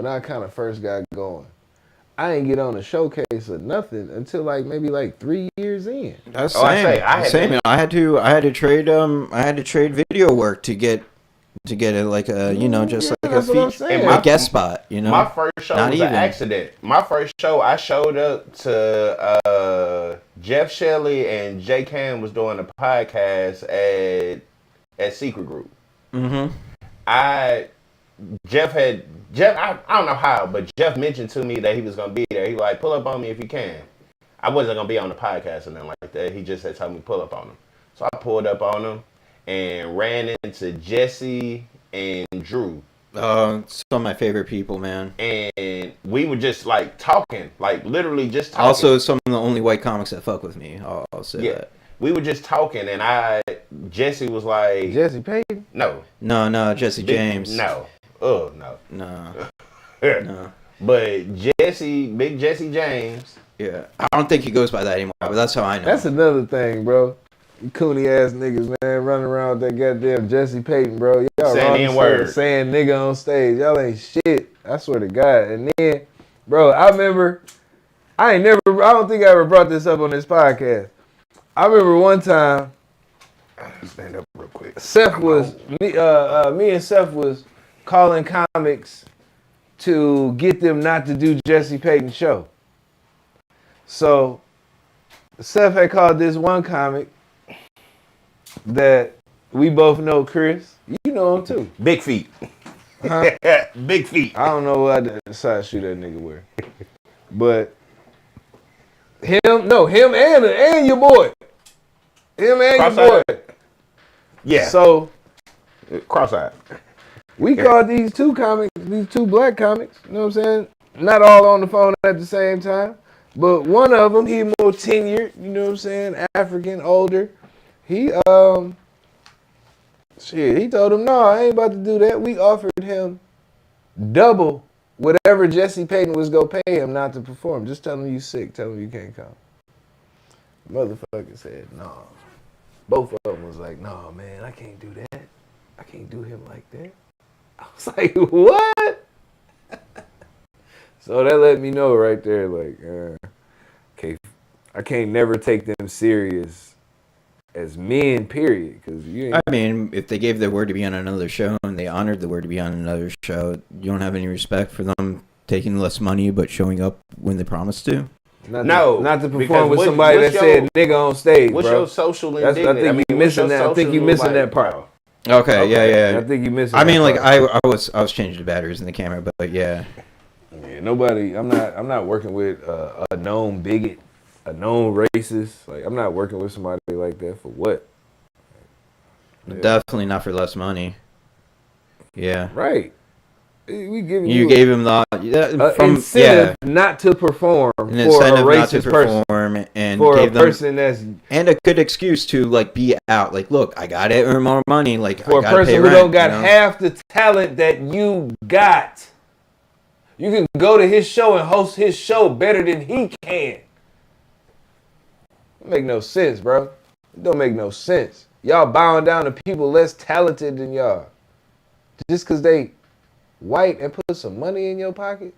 I kind of first got going, I didn't get on a showcase or nothing until like maybe like 3 years in. That's same. I had to trade video work to get it like a just like a feature, a guest spot. My first show was an accident. My first show, I showed up to Jeff Shelley and Jay Cam was doing a podcast at Secret Group. Mm-hmm. I don't know how, but Jeff mentioned to me that he was gonna be there. He was like, pull up on me if you can. I wasn't gonna be on the podcast or nothing like that. He just had told me pull up on him. So I pulled up on him and ran into Jesse and Drew. Some of my favorite people, man. And we were just like talking, like literally just talking. Also, some of the only white comics that fuck with me. I'll say that. We were just talking, and Jesse was like, Jesse Payton? No, Jesse James. No. No. But Big Jesse James. Yeah, I don't think he goes by that anymore, but that's how I know. That's another thing, bro. You cooney ass niggas, man, running around with that goddamn Jesse Payton, bro. Y'all saying N-word. Saying nigga on stage. Y'all ain't shit. I swear to God. And then, bro, I remember, I don't think I ever brought this up on this podcast. I remember one time, stand up real quick. Me and Seth was calling comics to get them not to do Jesse Payton's show. So Seth had called this one comic that we both know, Chris. You know him too. Big feet. Huh? Big feet. I don't know what size shoe that nigga wear. But him and your boy. Him and Cross-eyed. your boy. Yeah. So cross-eyed. We called these two black comics, you know what I'm saying? Not all on the phone at the same time. But one of them, he more tenured, you know what I'm saying? African, older. He told him, no, I ain't about to do that. We offered him double whatever Jesse Payton was going to pay him not to perform. Just tell him you sick. Tell him you can't come. Motherfucker said, no. Both of them was like, no, man, I can't do that. I can't do him like that. I was like, what? So that let me know right there, like, I can't never take them serious as men, period. Because I mean, if they gave their word to be on another show and they honored the word to be on another show, you don't have any respect for them taking less money but showing up when they promised to? Not to perform with somebody that said nigga on stage, what's bro. Your social indignity? I think you missing that. I think you missing that part. Okay, yeah. I think you missing. I mean, like I was changing the batteries in the camera, but yeah. Yeah, nobody. I'm not working with a known bigot, a known racist. Like I'm not working with somebody like that for what? Yeah. Definitely not for less money. Yeah. Right. We giving you gave him the incentive not to perform for a racist person, and for a person that's and a good excuse to like be out. Like, look, I gotta earn more money. Like for a person who don't got half the talent that you got. You can go to his show and host his show better than he can. It make no sense, bro. It don't make no sense. Y'all bowing down to people less talented than y'all just because they white and put some money in your pocket?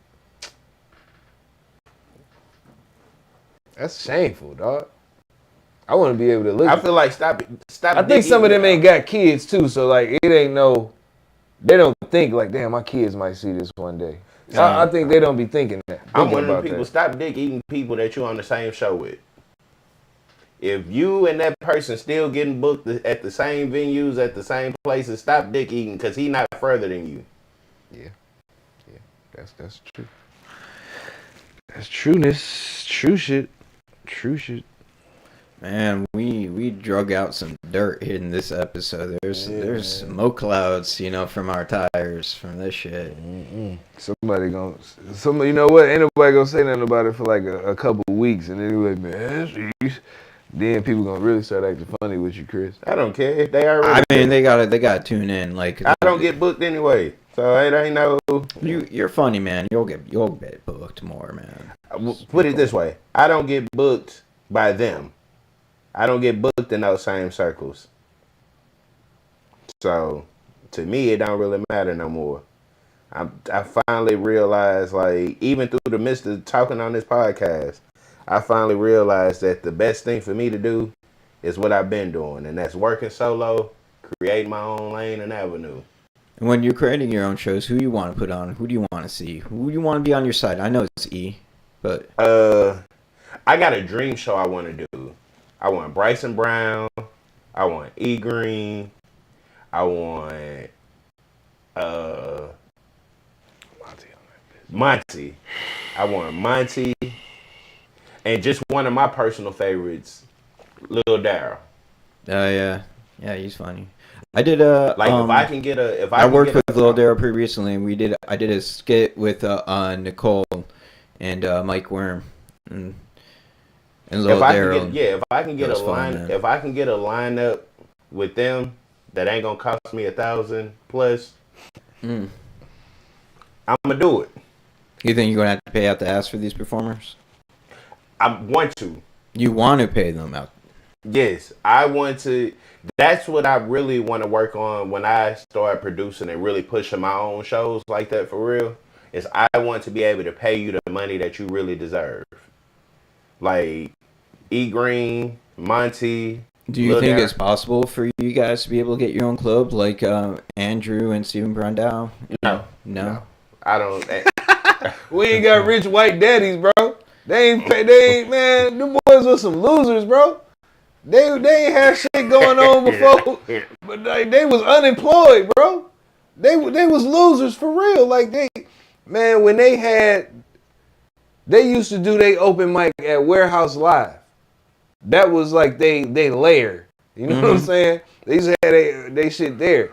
That's shameful, dog. I want to be able to look. I feel like stop. I think some of them ain't got kids too, so like it ain't no. They don't think like, damn, my kids might see this one day. I think they don't be thinking that. I'm one of them people. Stop dick eating people that you on the same show with. If you and that person still getting booked at the same venues, at the same places, stop dick eating because he not further than you. Yeah, that's true. That's trueness, true shit. Man, we drug out some dirt in this episode. There's smoke clouds, from our tires from this shit. Somebody, you know what? Ain't nobody gonna say nothing about it for like a couple of weeks, and then they're like, man, then people gonna really start acting funny with you, Chris. I don't care. They already. I mean, they gotta tune in. Like, I don't get booked anyway, so it ain't no. You're funny, man. You'll get booked more, man. Put it this way: I don't get booked by them. I don't get booked in those same circles. So, to me, it don't really matter no more. I finally realized, like, even through the midst of talking on this podcast, I finally realized that the best thing for me to do is what I've been doing, and that's working solo, create my own lane and avenue. And when you're creating your own shows, who you want to put on? Who do you want to see? Who do you want to be on your side? I know it's E, but I got a dream show I want to do. I want Bryson Brown. I want E Green. I want Monty. I want Monty. And just one of my personal favorites, Lil Daryl. Oh yeah, he's funny. I did if I can get a I worked with Lil Daryl pretty recently, and I did a skit with Nicole and Mike Worm and Lil Daryl. If I can get a lineup with them that ain't gonna cost me $1,000+, I'm gonna do it. You think you're gonna have to pay out the ass for these performers? I want to. You want to pay them out? Yes, I want to. That's what I really want to work on when I start producing and really pushing my own shows like that for real. Is I want to be able to pay you the money that you really deserve. Like E Green, Monty. Do you think it's possible for you guys to be able to get your own club like Andrew and Steven Brandau? No. I don't. We ain't got rich white daddies, bro. They ain't, man, them boys were some losers, bro. They ain't had shit going on before, but they was unemployed, bro. They was losers for real. Like when they used to do their open mic at Warehouse Live. That was like they lair. You know what I'm saying? They used to have they shit there.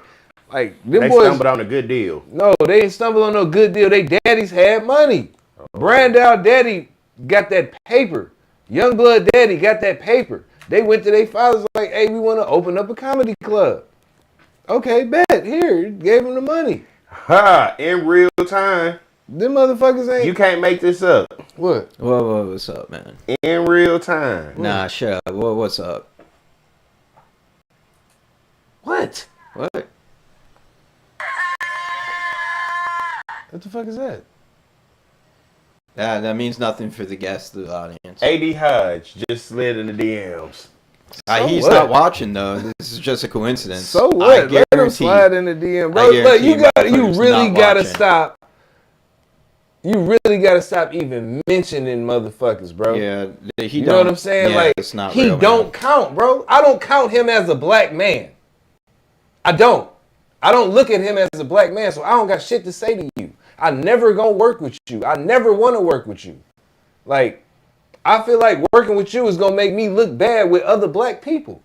Like them boys stumbled on a good deal. No, they didn't stumble on no good deal. They daddies had money. Brandau daddy got that paper. Youngblood daddy got that paper. They went to their fathers like, hey, we want to open up a comedy club. Okay, bet. Here, gave them the money. In real time. Them motherfuckers ain't. You can't make this up. What? What's up, man? In real time. Nah, shut up. What's up? What? What? What the fuck is that? That means nothing for the guests of the audience. AD Hodge just slid in the DMs. He's not watching though. This is just a coincidence. So what? Let him slide in the DM, bro. But you really gotta stop you really gotta stop even mentioning motherfuckers, bro. Yeah, you know what I'm saying? Yeah, like it's not he real, don't man. count, bro. I don't count him as a black man. I don't look at him as a black man, so I don't got shit to say to you. I never gonna work with you. I never want to work with you. Like, I feel like working with you is gonna make me look bad with other black people.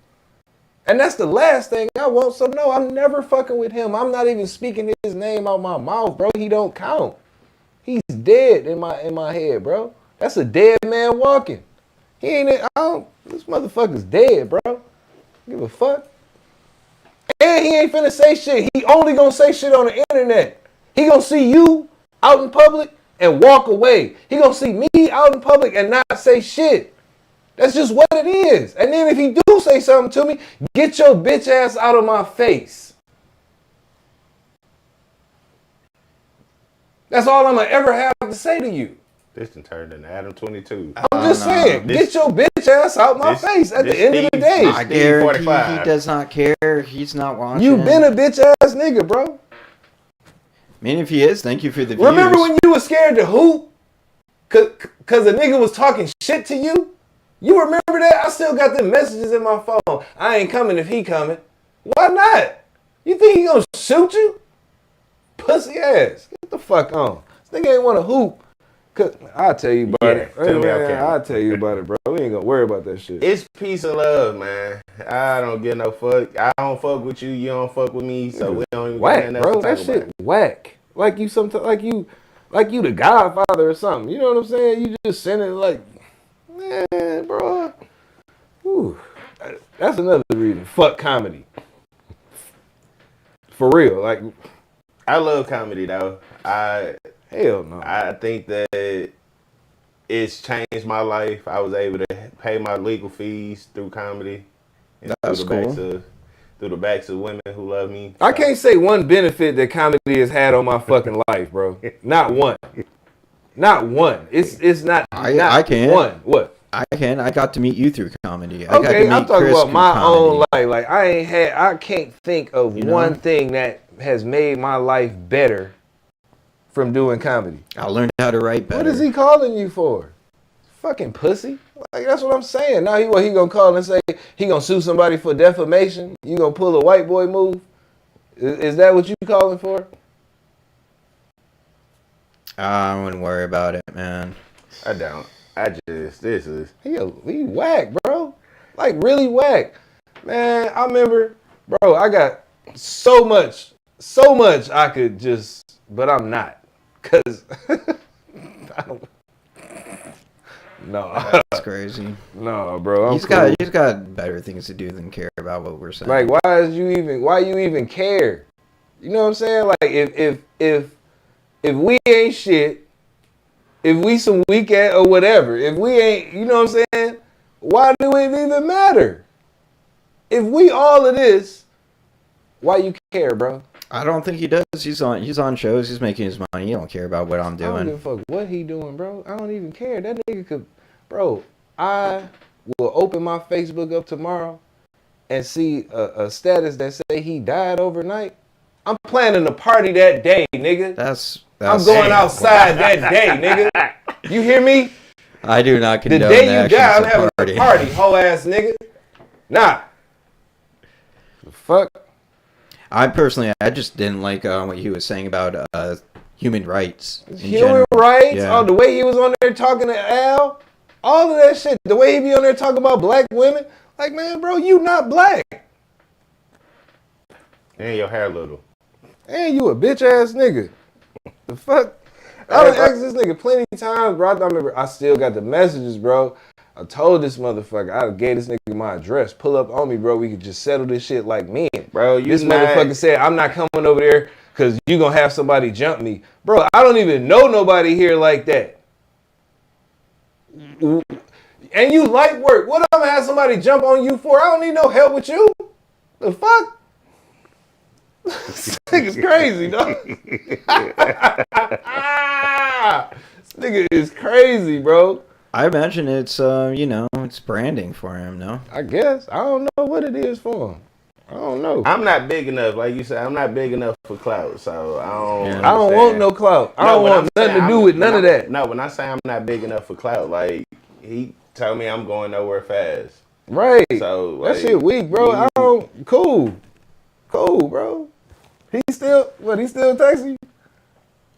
And that's the last thing I want. So no, I'm never fucking with him. I'm not even speaking his name out my mouth, bro. He don't count. He's dead in my head, bro. That's a dead man walking. He ain't. This motherfucker's dead, bro. Give a fuck. And he ain't finna say shit. He only gonna say shit on the internet. He gonna see you out in public and walk away. He gonna see me out in public and not say shit. That's just what it is. And then if he do say something to me, get your bitch ass out of my face. That's all I'm gonna ever have to say to you. This done turned into Adam 22. I'm just saying, get your bitch ass out my face at the end of the day. I guarantee he does not care. He's not watching. You been a bitch ass nigga, bro. I mean, if he is, thank you for the views. Remember when you were scared to hoop? Cause a nigga was talking shit to you? You remember that? I still got them messages in my phone. I ain't coming if he coming. Why not? You think he gonna shoot you? Pussy ass. Get the fuck on. This nigga ain't wanna hoop. I'll tell you about it. I'll tell you about it, bro. We ain't gonna worry about that shit. It's peace and love, man. I don't get no fuck. I don't fuck with you. You don't fuck with me. So we don't even whack, bro. That shit whack. Like you the Godfather or something. You know what I'm saying? You just send it like, man, bro. Whew. That's another reason. Fuck comedy. For real. Like, I love comedy though. Hell no. I think that it's changed my life. I was able to pay my legal fees through comedy. And that's cool. Through the backs of women who love me. I can't say one benefit that comedy has had on my fucking life, bro. Not one. Not one. It's not. I can't. One. What? I can. I got to meet you through comedy. Okay, I'm talking about my own life. Like I can't think of one thing that has made my life better from doing comedy. I learned how to write better. What is he calling you for? Fucking pussy. Like, that's what I'm saying. Now he gonna call and say he gonna sue somebody for defamation? You gonna pull a white boy move? Is that what you calling for? I wouldn't worry about it, man. I don't. This is. He whack, bro. Like, really whack. Man, I remember, bro, I got so much I could just, but I'm not. Cause I don't. No, that's crazy. No, bro. He's got better things to do than care about what we're saying. Like, why you even care? You know what I'm saying? Like, if we ain't shit, if we some weak ass or whatever, if we ain't, you know what I'm saying? Why do it even matter? If we all of this, why you care, bro? I don't think he does. He's on shows. He's making his money. He don't care about what I'm doing. I don't give a fuck what he doing, bro. I don't even care. That nigga could, bro. I will open my Facebook up tomorrow and see a status that say he died overnight. I'm planning a party that day, nigga. I'm going outside that day, nigga. You hear me? I do not condone the day you die, I'm having a party, hoe ass nigga. Nah. The fuck. I just didn't like what he was saying about human rights. Human rights? Yeah. Oh, the way he was on there talking to Al? All of that shit. The way he be on there talking about black women? Like, man, bro, you not black. And your hair little. And you a bitch ass nigga. The fuck? I done asked this nigga plenty of times, bro. I remember I still got the messages, bro. I told this motherfucker, I gave this nigga my address. Pull up on me, bro. We could just settle this shit like men. Bro, this motherfucker said, I'm not coming over there because you gonna have somebody jump me. Bro, I don't even know nobody here like that. And you light work. What I'm gonna have somebody jump on you for? I don't need no help with you. The fuck? This nigga's crazy, dog. This nigga is crazy, bro. I imagine it's, it's branding for him, no? I guess. I don't know what it is for him. I don't know. I'm not big enough, like you said. I'm not big enough for clout, so I don't. I don't want no clout. I don't want nothing to do with none of that. No, when I say I'm not big enough for clout, like he told me I'm going nowhere fast. Right. So like, that shit weak, bro. I don't. Cool, bro. He still texting you?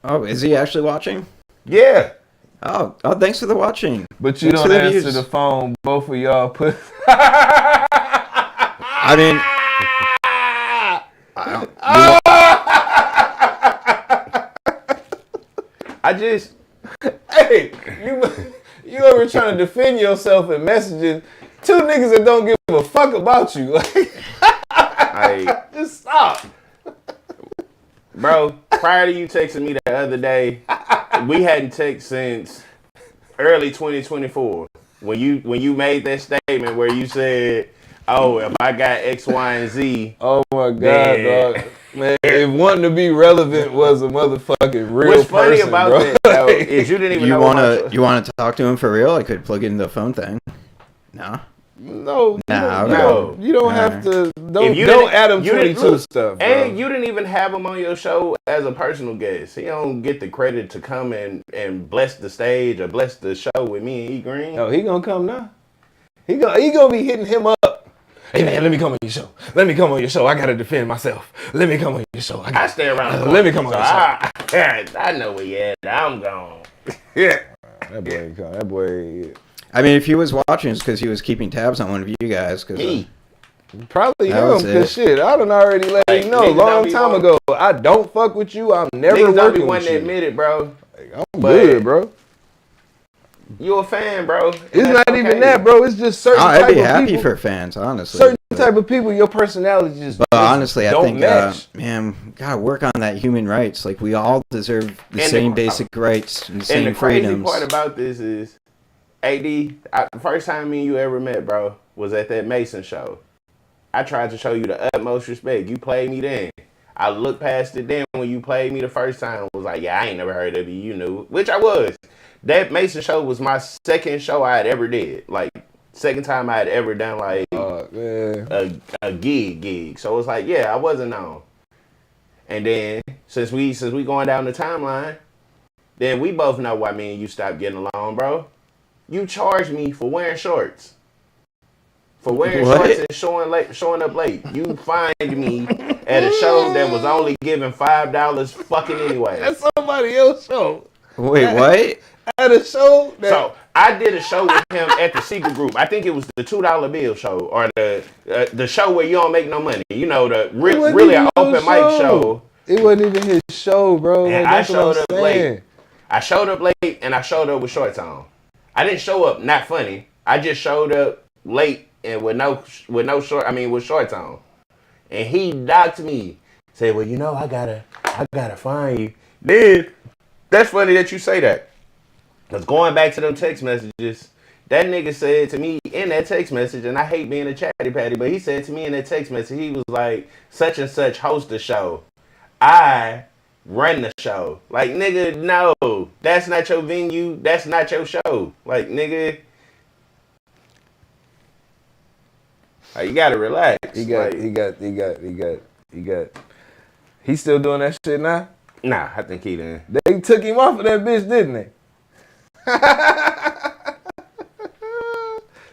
Oh, is he actually watching? Yeah. Oh, thanks for the watching. But you don't answer the phone. Both of y'all put. I mean, I just, hey, you ever trying to defend yourself in messages? Two niggas that don't give a fuck about you. Like, just stop. Bro, prior to you texting me the other day, we hadn't texted since early 2024. When you made that statement where you said, "Oh, if I got X, Y, and Z." Oh my God, dog. Man, if wanting to be relevant was a motherfucking real What's funny person, about bro. that though, is you didn't even know. You want to talk to him for real? I could plug in the phone thing. No. No, no. You don't have to. Don't Adam 22 stuff, bro. And you didn't even have him on your show as a personal guest. He don't get the credit to come and bless the stage or bless the show with me and E Green. No, he gonna come now. He gonna be hitting him up. Hey man, let me come on your show. Let me come on your show. I gotta defend myself. Let me come on your show. I stay around. Let me come on your show. I know where you at. I'm gone. Yeah. That boy ain't come. That boy. I mean, if he was watching, it's because he was keeping tabs on one of you guys. Cause, probably him, because shit, I done already let him know a long time ago. I don't fuck with you. I'm never working with you. To admit it, bro. I'm good, bro. You a fan, bro. It's not even that, bro. It's just certain type of people. I'd be happy for fans, honestly. Certain type of people, your personality just honestly, don't I think, match. man, gotta work on that human rights. Like, we all deserve the same basic rights and the same freedoms. And the crazy part about this is, AD, the first time me and you ever met, bro, was at that Mason show. I tried to show you the utmost respect. You played me then. I looked past it then when you played me the first time. Was like, yeah, I ain't never heard of you. You knew, which I was. That Mason show was my second show I had ever did. Like, second time I had ever done like a gig. So it was like, yeah, I wasn't known. And then since we going down the timeline, then we both know why me and you stopped getting along, bro. You charged me for wearing shorts. For wearing shorts and showing up late. You fined me at a show that was only giving $5 fucking anyway. That's somebody else's show. Wait, what? At a show? So I did a show with him at the Secret Group. I think it was the $2 bill show or the show where you don't make no money. You know, the really an open mic show. It wasn't even his show, bro. And I showed up late. I showed up late and I showed up with shorts on. I didn't show up not funny. I just showed up late and with shorts on. And he docked me. Said, well, you know, I gotta find you. Then that's funny that you say that. Because going back to them text messages, that nigga said to me in that text message, and I hate being a chatty patty, but he said to me in that text message, he was like, such and such host the show. I run the show. Like, nigga, no, that's not your venue. That's not your show. Like, nigga, you gotta relax. He's still doing that shit now? Nah, I think he done. They took him off of that bitch, didn't they?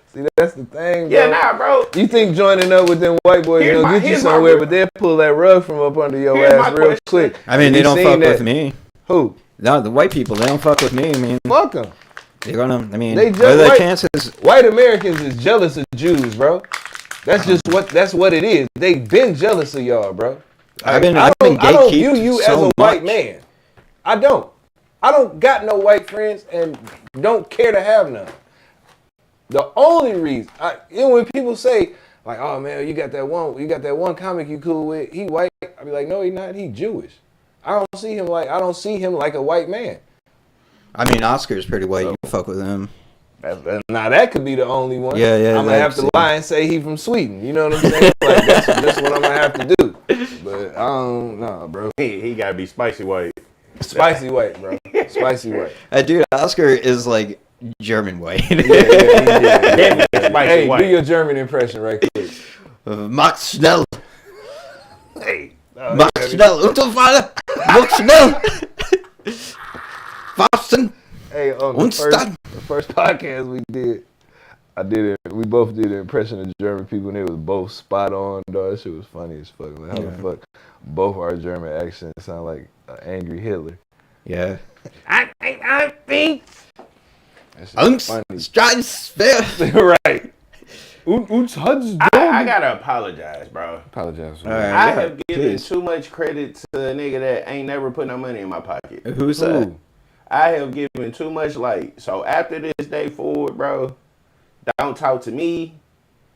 See, that's the thing, bro. Yeah, nah, bro. You think joining up with them white boys gonna get you somewhere, but they'll pull that rug from up under your ass real quick. I mean, they don't fuck with me. Who? No, the white people, they don't fuck with me. I mean, fuck them. They're gonna, I mean, what are the chances? White Americans is jealous of Jews, bro. That's what it is. They've been jealous of y'all, bro. I don't view you as a white man. I don't got no white friends and don't care to have none. The only reason, when people say like, "Oh man, you got that one comic you cool with, he white," I be like, "No, he not. He Jewish." I don't see him like a white man. I mean, Oscar's pretty white. You fuck with him. Now that could be the only one. Yeah. I'm gonna have to lie and say he from Sweden. You know what I'm saying? Like that's what I'm gonna have to do. But I don't know, bro. He gotta be spicy white. Spicy white, bro. Spicy white. Dude, Oscar is like German white. Yeah. Hey, do your German impression right quick. Max Schnell. Hey. Max Schnell. Unterfahrer. Max Schnell. Fasten. Hey, on the first podcast we did, we both did an impression of German people, and it was both spot on, dog. That shit was funny as fuck. Like, how the fuck both our German accents sound like an angry Hitler? Yeah. I think. Angst. Right. I gotta apologize, bro. Apologize. All right. I have given too much credit to a nigga that ain't never put no money in my pocket. Who's that? I have given too much light. So after this day forward, bro, don't talk to me.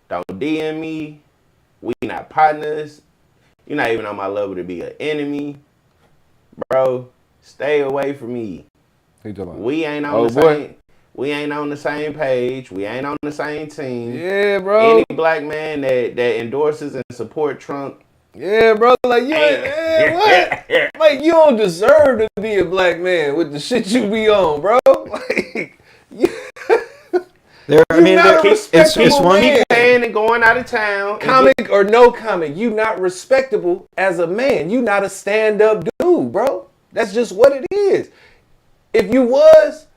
Don't DM me. We not partners. You're not even on my level to be an enemy. Bro, stay away from me. Who you talking about? We ain't on we ain't on the same page. We ain't on the same team. Yeah, bro. Any black man that endorses and support Trump. Yeah, bro. Like, you what? Like, you don't deserve to be a black man with the shit you be on, bro. Like, It's one man and going out of town. Comic or no comic, you not respectable as a man. You not a stand-up dude, bro. That's just what it is. If you was,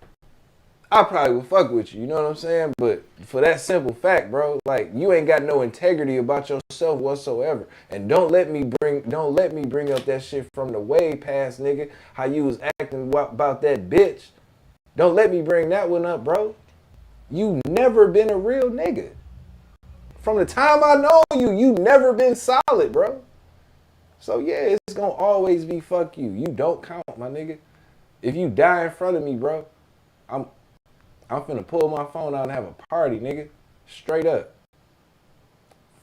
I probably would fuck with you. You know what I'm saying? But for that simple fact, bro, like, you ain't got no integrity about yourself whatsoever. And don't let me bring up that shit from the way past, nigga. How you was acting about that bitch. Don't let me bring that one up, bro. You never been a real nigga. From the time I know you, you never been solid, bro. So yeah, it's gonna always be fuck you. You don't count, my nigga. If you die in front of me, bro, I'm finna pull my phone out and have a party, nigga. Straight up.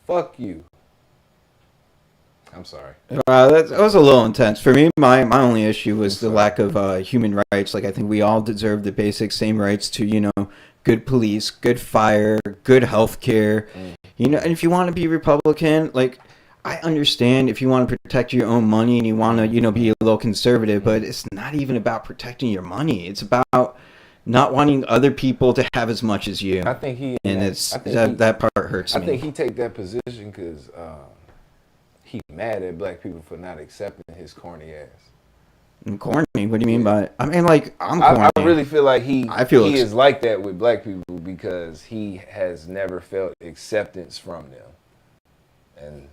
Fuck you. I'm sorry. That was a little intense. For me, my only issue was the lack of human rights. Like, I think we all deserve the basic same rights to, you know, good police, good fire, good health care. You know, and if you want to be Republican, like, I understand if you want to protect your own money and you want to, you know, be a little conservative, but it's not even about protecting your money. It's about not wanting other people to have as much as you. I think that part hurts me. I think he take that position because he mad at black people for not accepting his corny ass. Corny? What do you mean by it? I mean, like, I'm corny. I really feel like he is like that with black people because he has never felt acceptance from them. And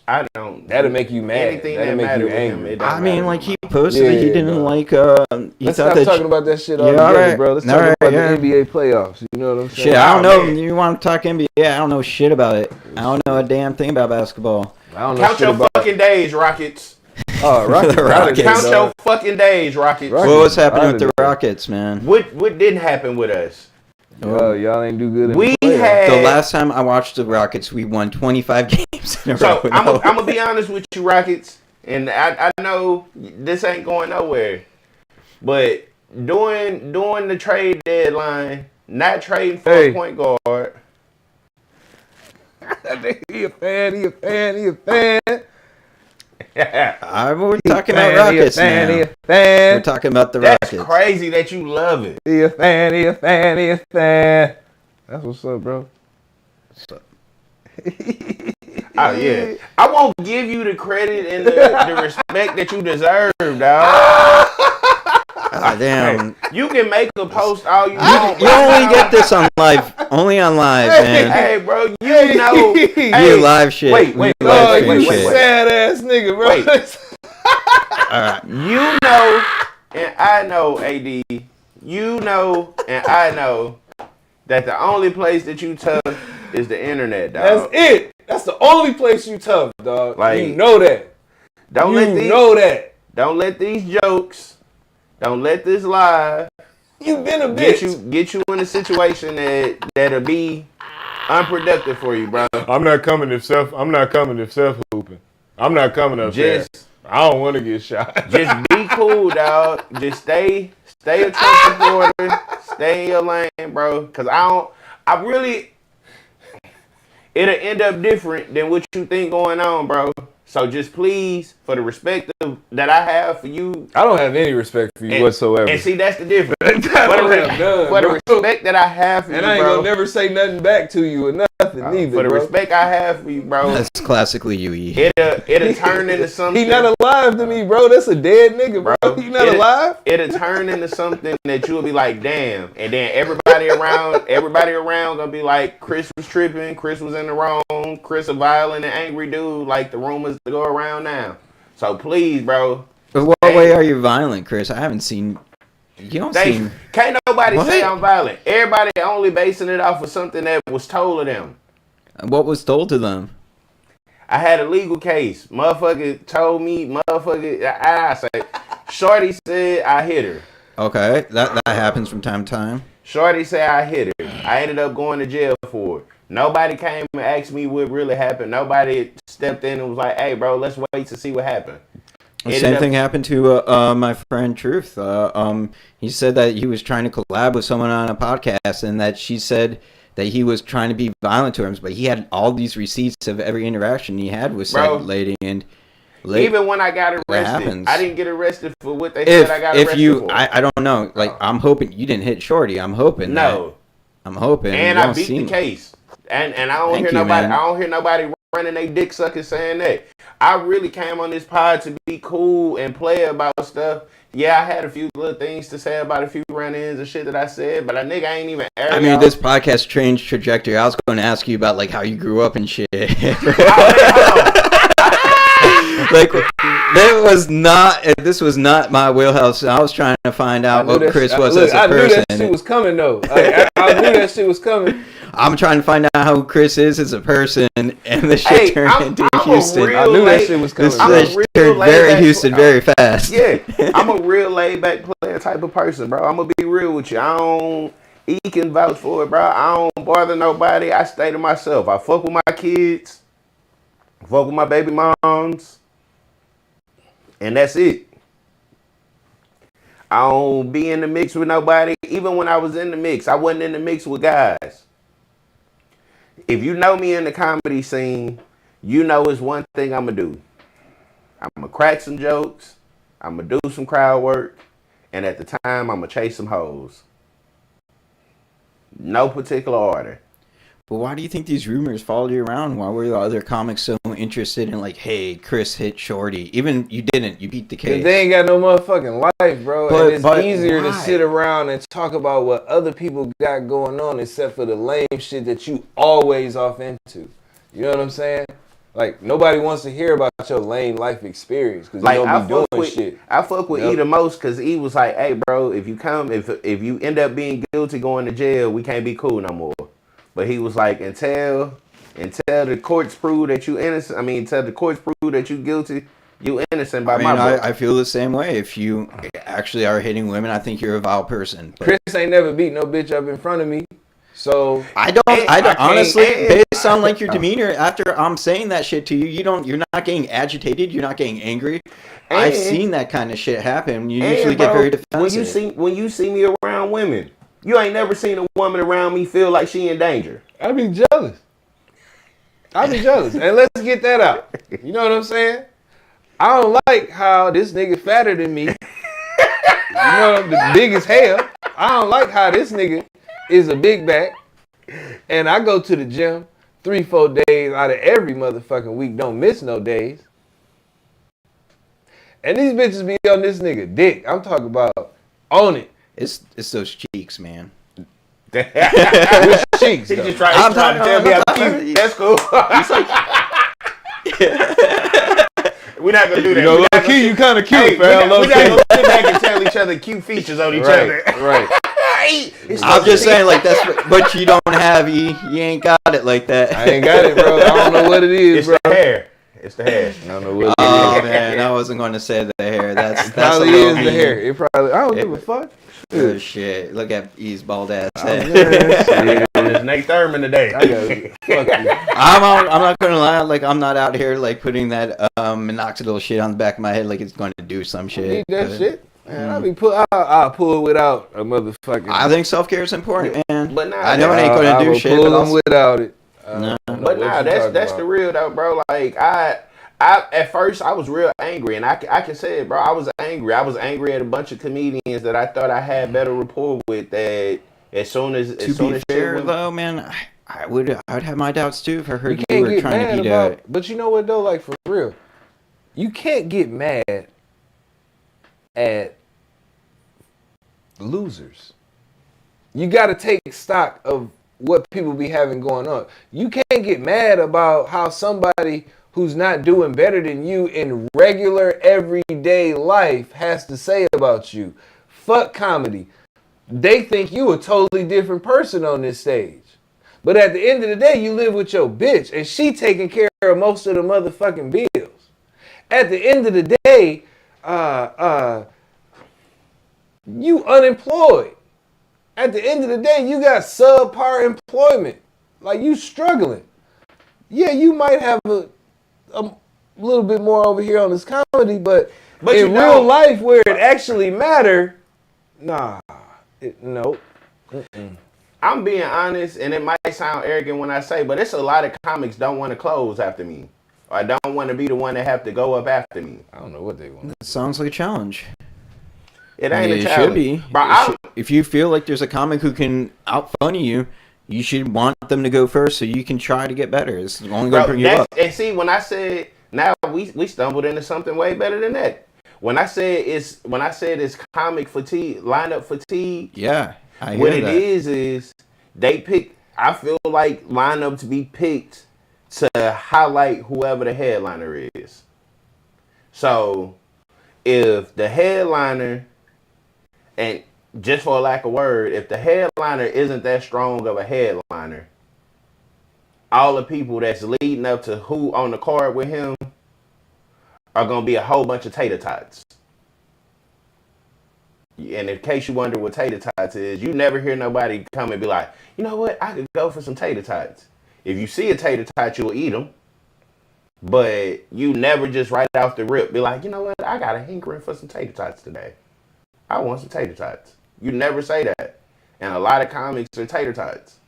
I don't. That'll make you mad. Anything that'll that make you angry. I mean, like, he posted that he didn't like. Let's stop talking about that shit altogether, bro. Let's talk about the NBA playoffs. You know what I'm saying? Shit, I don't know. You want to talk NBA? I don't know shit about it. I don't know a damn thing about basketball. I don't know Count your fucking days, Rockets. Oh, Rockets. Count your fucking days, Rockets. What was happening with the Rockets, man? What didn't happen with us? Y'all ain't do good. The last time I watched the Rockets, we won 25 games in a row. So I'm gonna be honest with you, Rockets, and I know this ain't going nowhere, but during the trade deadline, not trading for a point guard. He a fan. We're talking about Rockets now. We're talking about the Rockets. That's crazy that you love it. He a fan. That's what's up, bro. What's up? Oh, yeah. I won't give you the credit and the respect that you deserve, dog. Damn. You can make a post all you want. You only get this on live. Only on live, man. Hey, bro, you know. You live shit. Wait. Sad ass nigga, bro. All right. You know, and I know, AD. You know, and I know that the only place that you tough is the internet, dog. That's it. That's the only place you tough, dog. Like, you know that. Don't let these jokes. Don't let this lie. You been a bitch. Get you in a situation that'll be unproductive for you, bro. I'm not coming if Seth hooping. I'm not coming up there. I don't want to get shot. Just be cool, dog. Just stay a Trump supporter. Stay in your lane, bro. Cause it'll end up different than what you think going on, bro. So just please, for the respect that I have for you. I don't have any respect for you whatsoever. And see, that's the difference. For the respect that I have for you, and I ain't gonna never say nothing back to you or nothing. nothing neither, For the bro. respect I have for you, bro. That's classically you, E. It'll turn into something. He not alive to me, bro. That's a dead nigga, bro. He not alive. It'll turn into something that you'll be like, damn. And then everybody around gonna be like, Khris was tripping. Khris was in the wrong. Khris a violent and angry dude. Like the rumors that go around now. So please, bro. But what way are you violent, Khris? I haven't seen. You don't seem. Can't nobody What? say I'm violent. Everybody only basing it off of something that was told to them. What was told to them? I had a legal case. Motherfucker told me, I say, Shorty said I hit her. Okay, that happens from time to time. Shorty said I hit her. I ended up going to jail for it. Nobody came and asked me what really happened. Nobody stepped in and was like, hey, bro, let's wait to see what happened. The same thing happened to my friend Truth. He said that he was trying to collab with someone on a podcast, and that she said that he was trying to be violent to him, but he had all these receipts of every interaction he had with said lady. And even when I got arrested, I didn't get arrested for what they said I got arrested for. I don't know. Like, I'm hoping you didn't hit Shorty. I'm hoping. No. I'm hoping. And I beat the case. And I don't hear nobody. I don't hear nobody running they dick suckers saying that. I really came on this pod to be cool and play about stuff. Yeah, I had a few little things to say about a few run-ins and shit that I said, but a nigga ain't even aired I mean, out. this podcast changed trajectory. I was going to ask you about, like, how you grew up and shit. Like, this was not my wheelhouse. I was trying to find out what Khris was as a person. I knew that shit was coming, though. I knew that shit was coming. I'm trying to find out how Khris is as a person, and the shit turned into Houston. I knew that shit was coming. This turned very Houston very fast. Yeah, I'm a real laid-back player type of person, bro. I'm going to be real with you. He can vouch for it, bro. I don't bother nobody. I stay to myself. I fuck with my kids. I fuck with my baby moms. And that's it. I don't be in the mix with nobody. Even when I was in the mix, I wasn't in the mix with guys. If you know me in the comedy scene, you know it's one thing I'm going to do. I'm going to crack some jokes. I'm going to do some crowd work. And at the time, I'm going to chase some hoes. No particular order. But why do you think these rumors followed you around? Why were the other comics so interested in, like, hey, Khris hit Shorty? Even you didn't. You beat the case. They ain't got no motherfucking life, bro. And it's easier to sit around and talk about what other people got going on except for the lame shit that you always off into. You know what I'm saying? Like, nobody wants to hear about your lame life experience because you don't be doing shit. I fuck with E the most because E was like, hey, bro, if you end up being guilty going to jail, we can't be cool no more. But he was like, until the courts prove that you innocent, until the courts prove that you guilty, you innocent by my book. I feel the same way. If you actually are hitting women, I think you're a vile person. Khris ain't never beat no bitch up in front of me. So I don't honestly, based on like your demeanor after I'm saying that shit to you, you're not getting agitated, you're not getting angry. I've seen that kind of shit happen. You usually get very defensive. When you see me around women, you ain't never seen a woman around me feel like she in danger. I'd be jealous. And let's get that out. You know what I'm saying? I don't like how this nigga fatter than me. You know, the biggest hell. I don't like how this nigga is a big back. And I go to the gym 3-4 days out of every motherfucking week. Don't miss no days. And these bitches be on this nigga dick. I'm talking about on it. It's those cheeks, man. Which cheeks? He just trying to tell me how cute. That's cool. We're not gonna do that. You know, key, you kind of cute, fam. We're not gonna sit back and tell each other cute features on each other. Right. I'm just saying, like, that's but you don't have you ain't got it like that. I ain't got it, bro. I don't know what it is, bro. It's the hair. I don't know what it is. Oh man, I wasn't going to say the hair. That's probably is the hair. It probably. I don't give a fuck. Oh shit! Look at E's bald ass head. It's Nate Thurman today. Fuck you. I'm not gonna lie. Like, I'm not out here like putting that minoxidil shit on the back of my head like it's going to do some shit. Need that shit. Man, I'll pull without a motherfucking. I think self-care is important, man. But nah, I know it ain't gonna do shit. Pull them without it. But nah, that's the real though, bro. Like I at first I was real angry, and I can say it, bro. I was angry. I was angry at a bunch of comedians that I thought I had better rapport with. That as soon as fair though, man, I'd have my doubts too if I heard you can't were get trying mad to beat about. But you know what though? Like for real, you can't get mad at losers. You got to take stock of what people be having going on. You can't get mad about how somebody who's not doing better than you in regular everyday life has to say about you. Fuck comedy. They think you a totally different person on this stage. But at the end of the day, you live with your bitch and she taking care of most of the motherfucking bills. At the end of the day, you unemployed. At the end of the day, you got subpar employment. Like you struggling. Yeah, you might have a little bit more over here on this comedy, but in real life where it actually matter, nah, nope. I'm being honest, and it might sound arrogant when I say, but it's a lot of comics don't want to close after me. Or I don't want to be the one that have to go up after me. I don't know what they want. It sounds like a challenge. It ain't a challenge. It should be. Bro, if you feel like there's a comic who can out-funny you, you should want them to go first so you can try to get better. It's only going to bring you up. And see, when I said, now we stumbled into something way better than that. When I said it's comic fatigue, lineup fatigue. Yeah, I hear what that. It is they pick. I feel like lineup to be picked to highlight whoever the headliner is. So if the headliner, and just for a lack of word, if the headliner isn't that strong of a headliner, all the people that's leading up to who on the card with him are going to be a whole bunch of tater tots. And in case you wonder what tater tots is, you never hear nobody come and be like, you know what, I could go for some tater tots. If you see a tater tot, you'll eat them. But you never just right off the rip be like, you know what, I got a hankering for some tater tots today. I want some tater tots. You never say that. And a lot of comics are tater tots.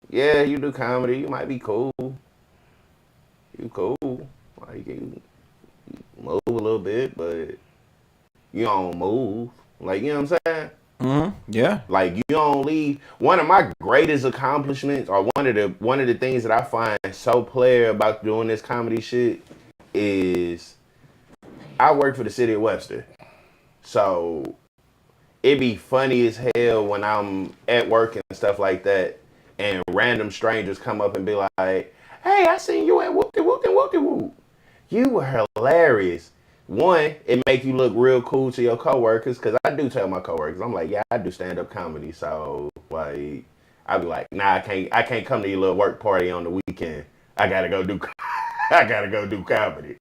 Yeah, you do comedy. You might be cool. You cool. Like, you move a little bit, but you don't move. Like, you know what I'm saying? Mm-hmm. Yeah. Like, you don't leave. One of my greatest accomplishments, or one of the things that I find so player about doing this comedy shit is I work for the city of Webster. So it be funny as hell when I'm at work and stuff like that, and random strangers come up and be like, hey, I seen you at whoop-de-whoop-de-whoop-de-whoop. You were hilarious. One, it make you look real cool to your coworkers, because I do tell my coworkers, I'm like, yeah, I do stand-up comedy, so like, I be like, nah, I can't come to your little work party on the weekend. I gotta go do comedy.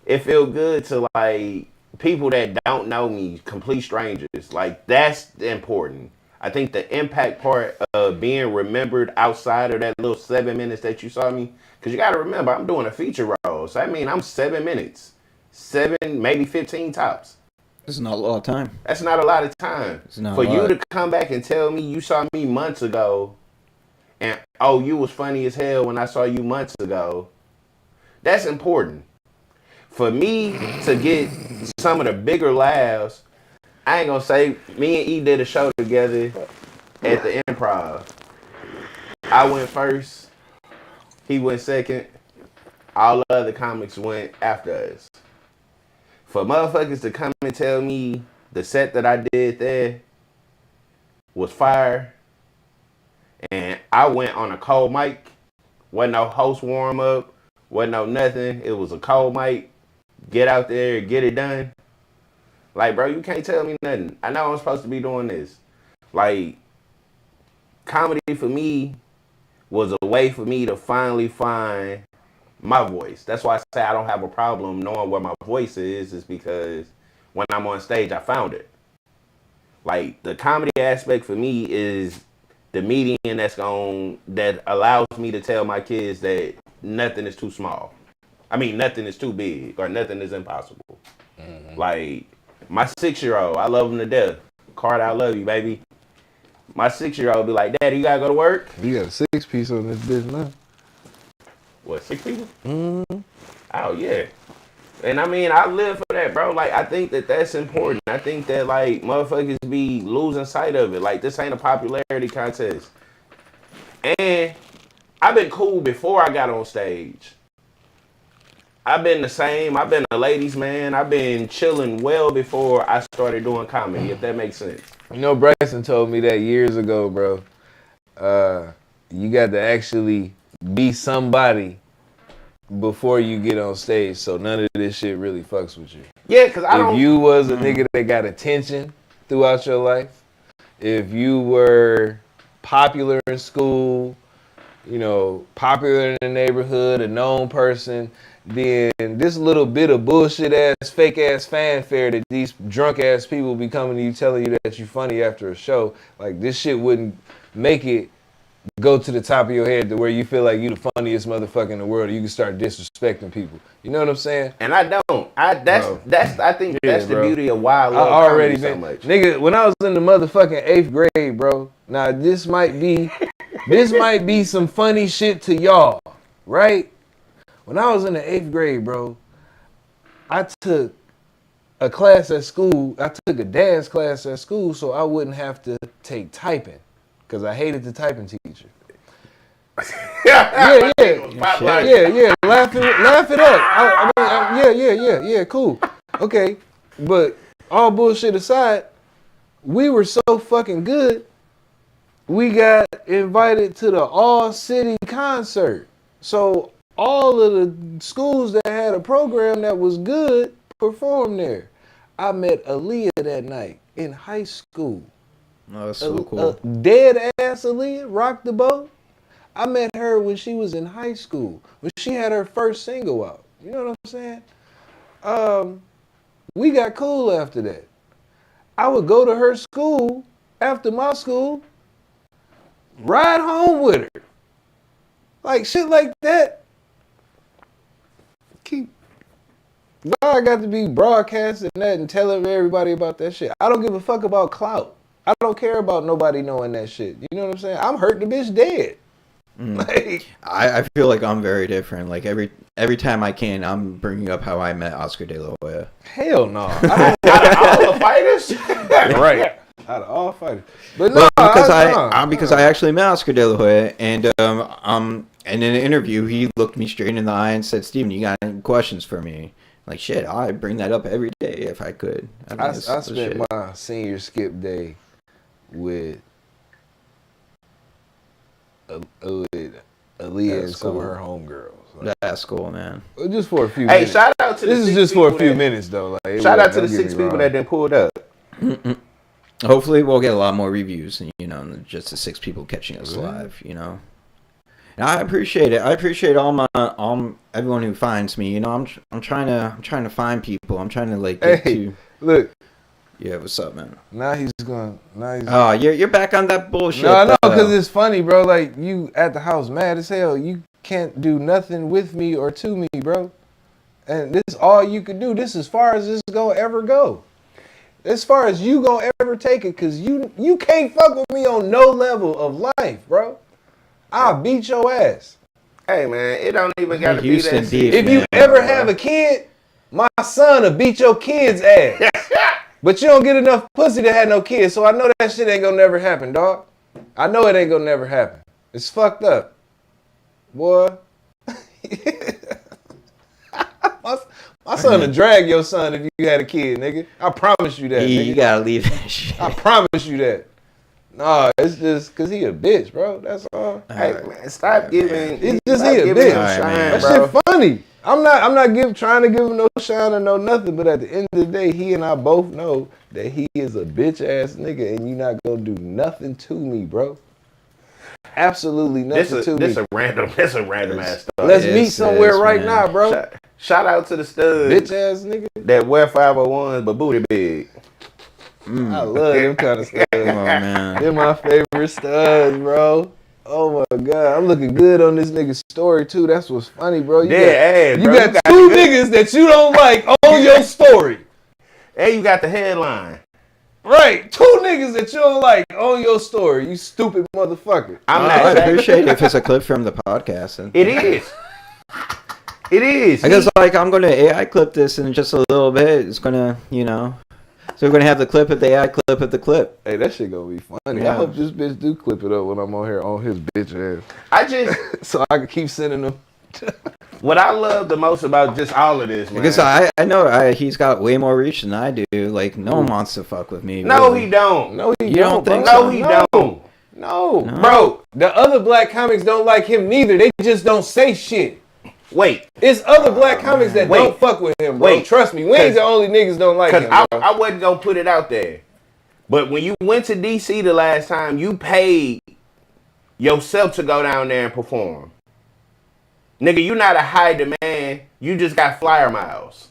It feel good to like people that don't know me, complete strangers. Like, that's important. I think the impact part of being remembered outside of that little 7 minutes that you saw me, because you got to remember, I'm doing a feature role. So, I mean, I'm 7 minutes. 7, maybe 15 tops. That's not a lot of time. That's not a lot of time. For you to come back and tell me you saw me months ago, and, oh, you was funny as hell when I saw you months ago, that's important. For me to get some of the bigger laughs, I ain't gonna say, me and E did a show together at the Improv. I went first, he went second, all the other comics went after us. For motherfuckers to come and tell me the set that I did there was fire, and I went on a cold mic, wasn't no host warm up, wasn't no nothing, it was a cold mic, get out there, get it done. Like, bro, you can't tell me nothing. I know I'm supposed to be doing this. Like, comedy for me was a way for me to finally find my voice. That's why I say I don't have a problem knowing where my voice is because when I'm on stage, I found it. Like, the comedy aspect for me is the medium that allows me to tell my kids that nothing is too small. I mean, nothing is too big or nothing is impossible. Mm-hmm. Like, my 6-year-old, I love him to death. Carter, I love you, baby. My 6-year-old be like, Daddy, you gotta go to work? You got a 6-piece on this bitch now. What, 6 people? Mm-hmm. Oh, yeah. And I mean, I live for that, bro. Like, I think that that's important. I think that, like, motherfuckers be losing sight of it. Like, this ain't a popularity contest. And I've been cool before I got on stage. I've been the same. I've been a ladies' man. I've been chilling well before I started doing comedy, if that makes sense. You know, Bryson told me that years ago, bro. You got to actually be somebody before you get on stage, so none of this shit really fucks with you. Yeah, because I don't... If you was a nigga that got attention throughout your life, if you were popular in school, you know, popular in the neighborhood, a known person, then this little bit of bullshit ass, fake ass fanfare that these drunk ass people be coming to you telling you that you funny after a show, like this shit wouldn't make it go to the top of your head to where you feel like you the funniest motherfucker in the world, or you can start disrespecting people. You know what I'm saying? And I don't. I think that's the beauty of why I love already comedy so much. Nigga, when I was in the motherfucking 8th grade, bro. Now this might be some funny shit to y'all, right? When I was in the 8th grade, bro, I took a class at school. I took a dance class at school so I wouldn't have to take typing, because I hated the typing teacher. Yeah. Laugh it up. Yeah. Cool. Okay, but all bullshit aside, we were so fucking good. We got invited to the all-city concert. So all of the schools that had a program that was good performed there. I met Aaliyah that night in high school. Oh, that's so cool. Dead ass Aaliyah, Rock the Boat. I met her when she was in high school, when she had her first single out. You know what I'm saying? We got cool after that. I would go to her school after my school, ride home with her. Like shit like that. Why I got to be broadcasting that and telling everybody about that shit? I don't give a fuck about clout. I don't care about nobody knowing that shit. You know what I'm saying? I'm hurt the bitch dead. Like, I feel like I'm very different. Like every time I can, I'm bringing up how I met Oscar De La Hoya. Hell no. Out of all the fighters? Right. Out of all fighters. But no, because I actually met Oscar De La Hoya, and in an interview, he looked me straight in the eye and said, "Steven, you got any questions for me?" Like, shit, I bring that up every day if I could. I spent my senior skip day with Aaliyah and some of her homegirls. Like, that's cool, man. Just for a few minutes. Hey, shout out to this is just for a few minutes, though. Like, shout out to the 6 people that done pulled up. Hopefully, we'll get a lot more reviews, you know, than just the 6 people catching us live, you know. And I appreciate it. I appreciate everyone who finds me. You know, I'm trying to find people. I'm trying to like get to. Look. Yeah, what's up, man? Now he's going. Oh, you're back on that bullshit. No, because it's funny, bro. Like you at the house, mad as hell. You can't do nothing with me or to me, bro. And this is all you can do. This is as far as this is gonna ever go. As far as you gonna ever take it, cause you can't fuck with me on no level of life, bro. I'll beat your ass. Hey man, it don't even gotta be that. If you ever have a kid, my son will beat your kid's ass. But you don't get enough pussy to have no kids, so I know that shit ain't gonna never happen, dog. I know it ain't gonna never happen. It's fucked up. Boy. My son would drag your son if you had a kid, nigga. I promise you that, nigga. You gotta leave that shit. I promise you that. Nah, it's just because he a bitch, bro. That's all. Hey, man, stop giving. It's just he a bitch. That shit funny. I'm not trying to give him no shine or no nothing, but at the end of the day, he and I both know that he is a bitch ass nigga, and you not gonna do nothing to me, bro. Absolutely nothing to me. This a random ass stuff. Let's meet somewhere right now, bro. Shout out to the stud. Bitch ass nigga. That wear 501s but booty big. I love them kind of studs. Oh, man. They're my favorite studs, bro. Oh my God, I'm looking good on this nigga's story too. That's what's funny, bro. You got two niggas that you don't like on your story. And you got the headline. Right, 2 niggas that you don't like on your story. You stupid motherfucker. I appreciate it if it's a clip from the podcast. It is. It is. I guess like I'm gonna AI clip this in just a little bit. It's gonna, you know. So we're gonna have the clip of the AI clip of the clip. Hey, that shit gonna be funny. Yeah. I hope this bitch do clip it up when I'm on here on his bitch ass. I just So I can keep sending them. what I love the most about just all of this, man. Because I know he's got way more reach than I do. Like no one wants to fuck with me. No, really. he don't. No, he You don't. don't think bro. No, he don't. No, No. bro. The other black comics don't like him neither. They just don't say shit. Wait, It's other black comics that Wait. don't fuck with him, bro. Wait. Trust me, we ain't the only niggas don't like him, because bro. I wasn't gonna put it out there, but when you went to DC the last time, you paid yourself to go down there and perform. Nigga, you not a high demand. You just got flyer miles.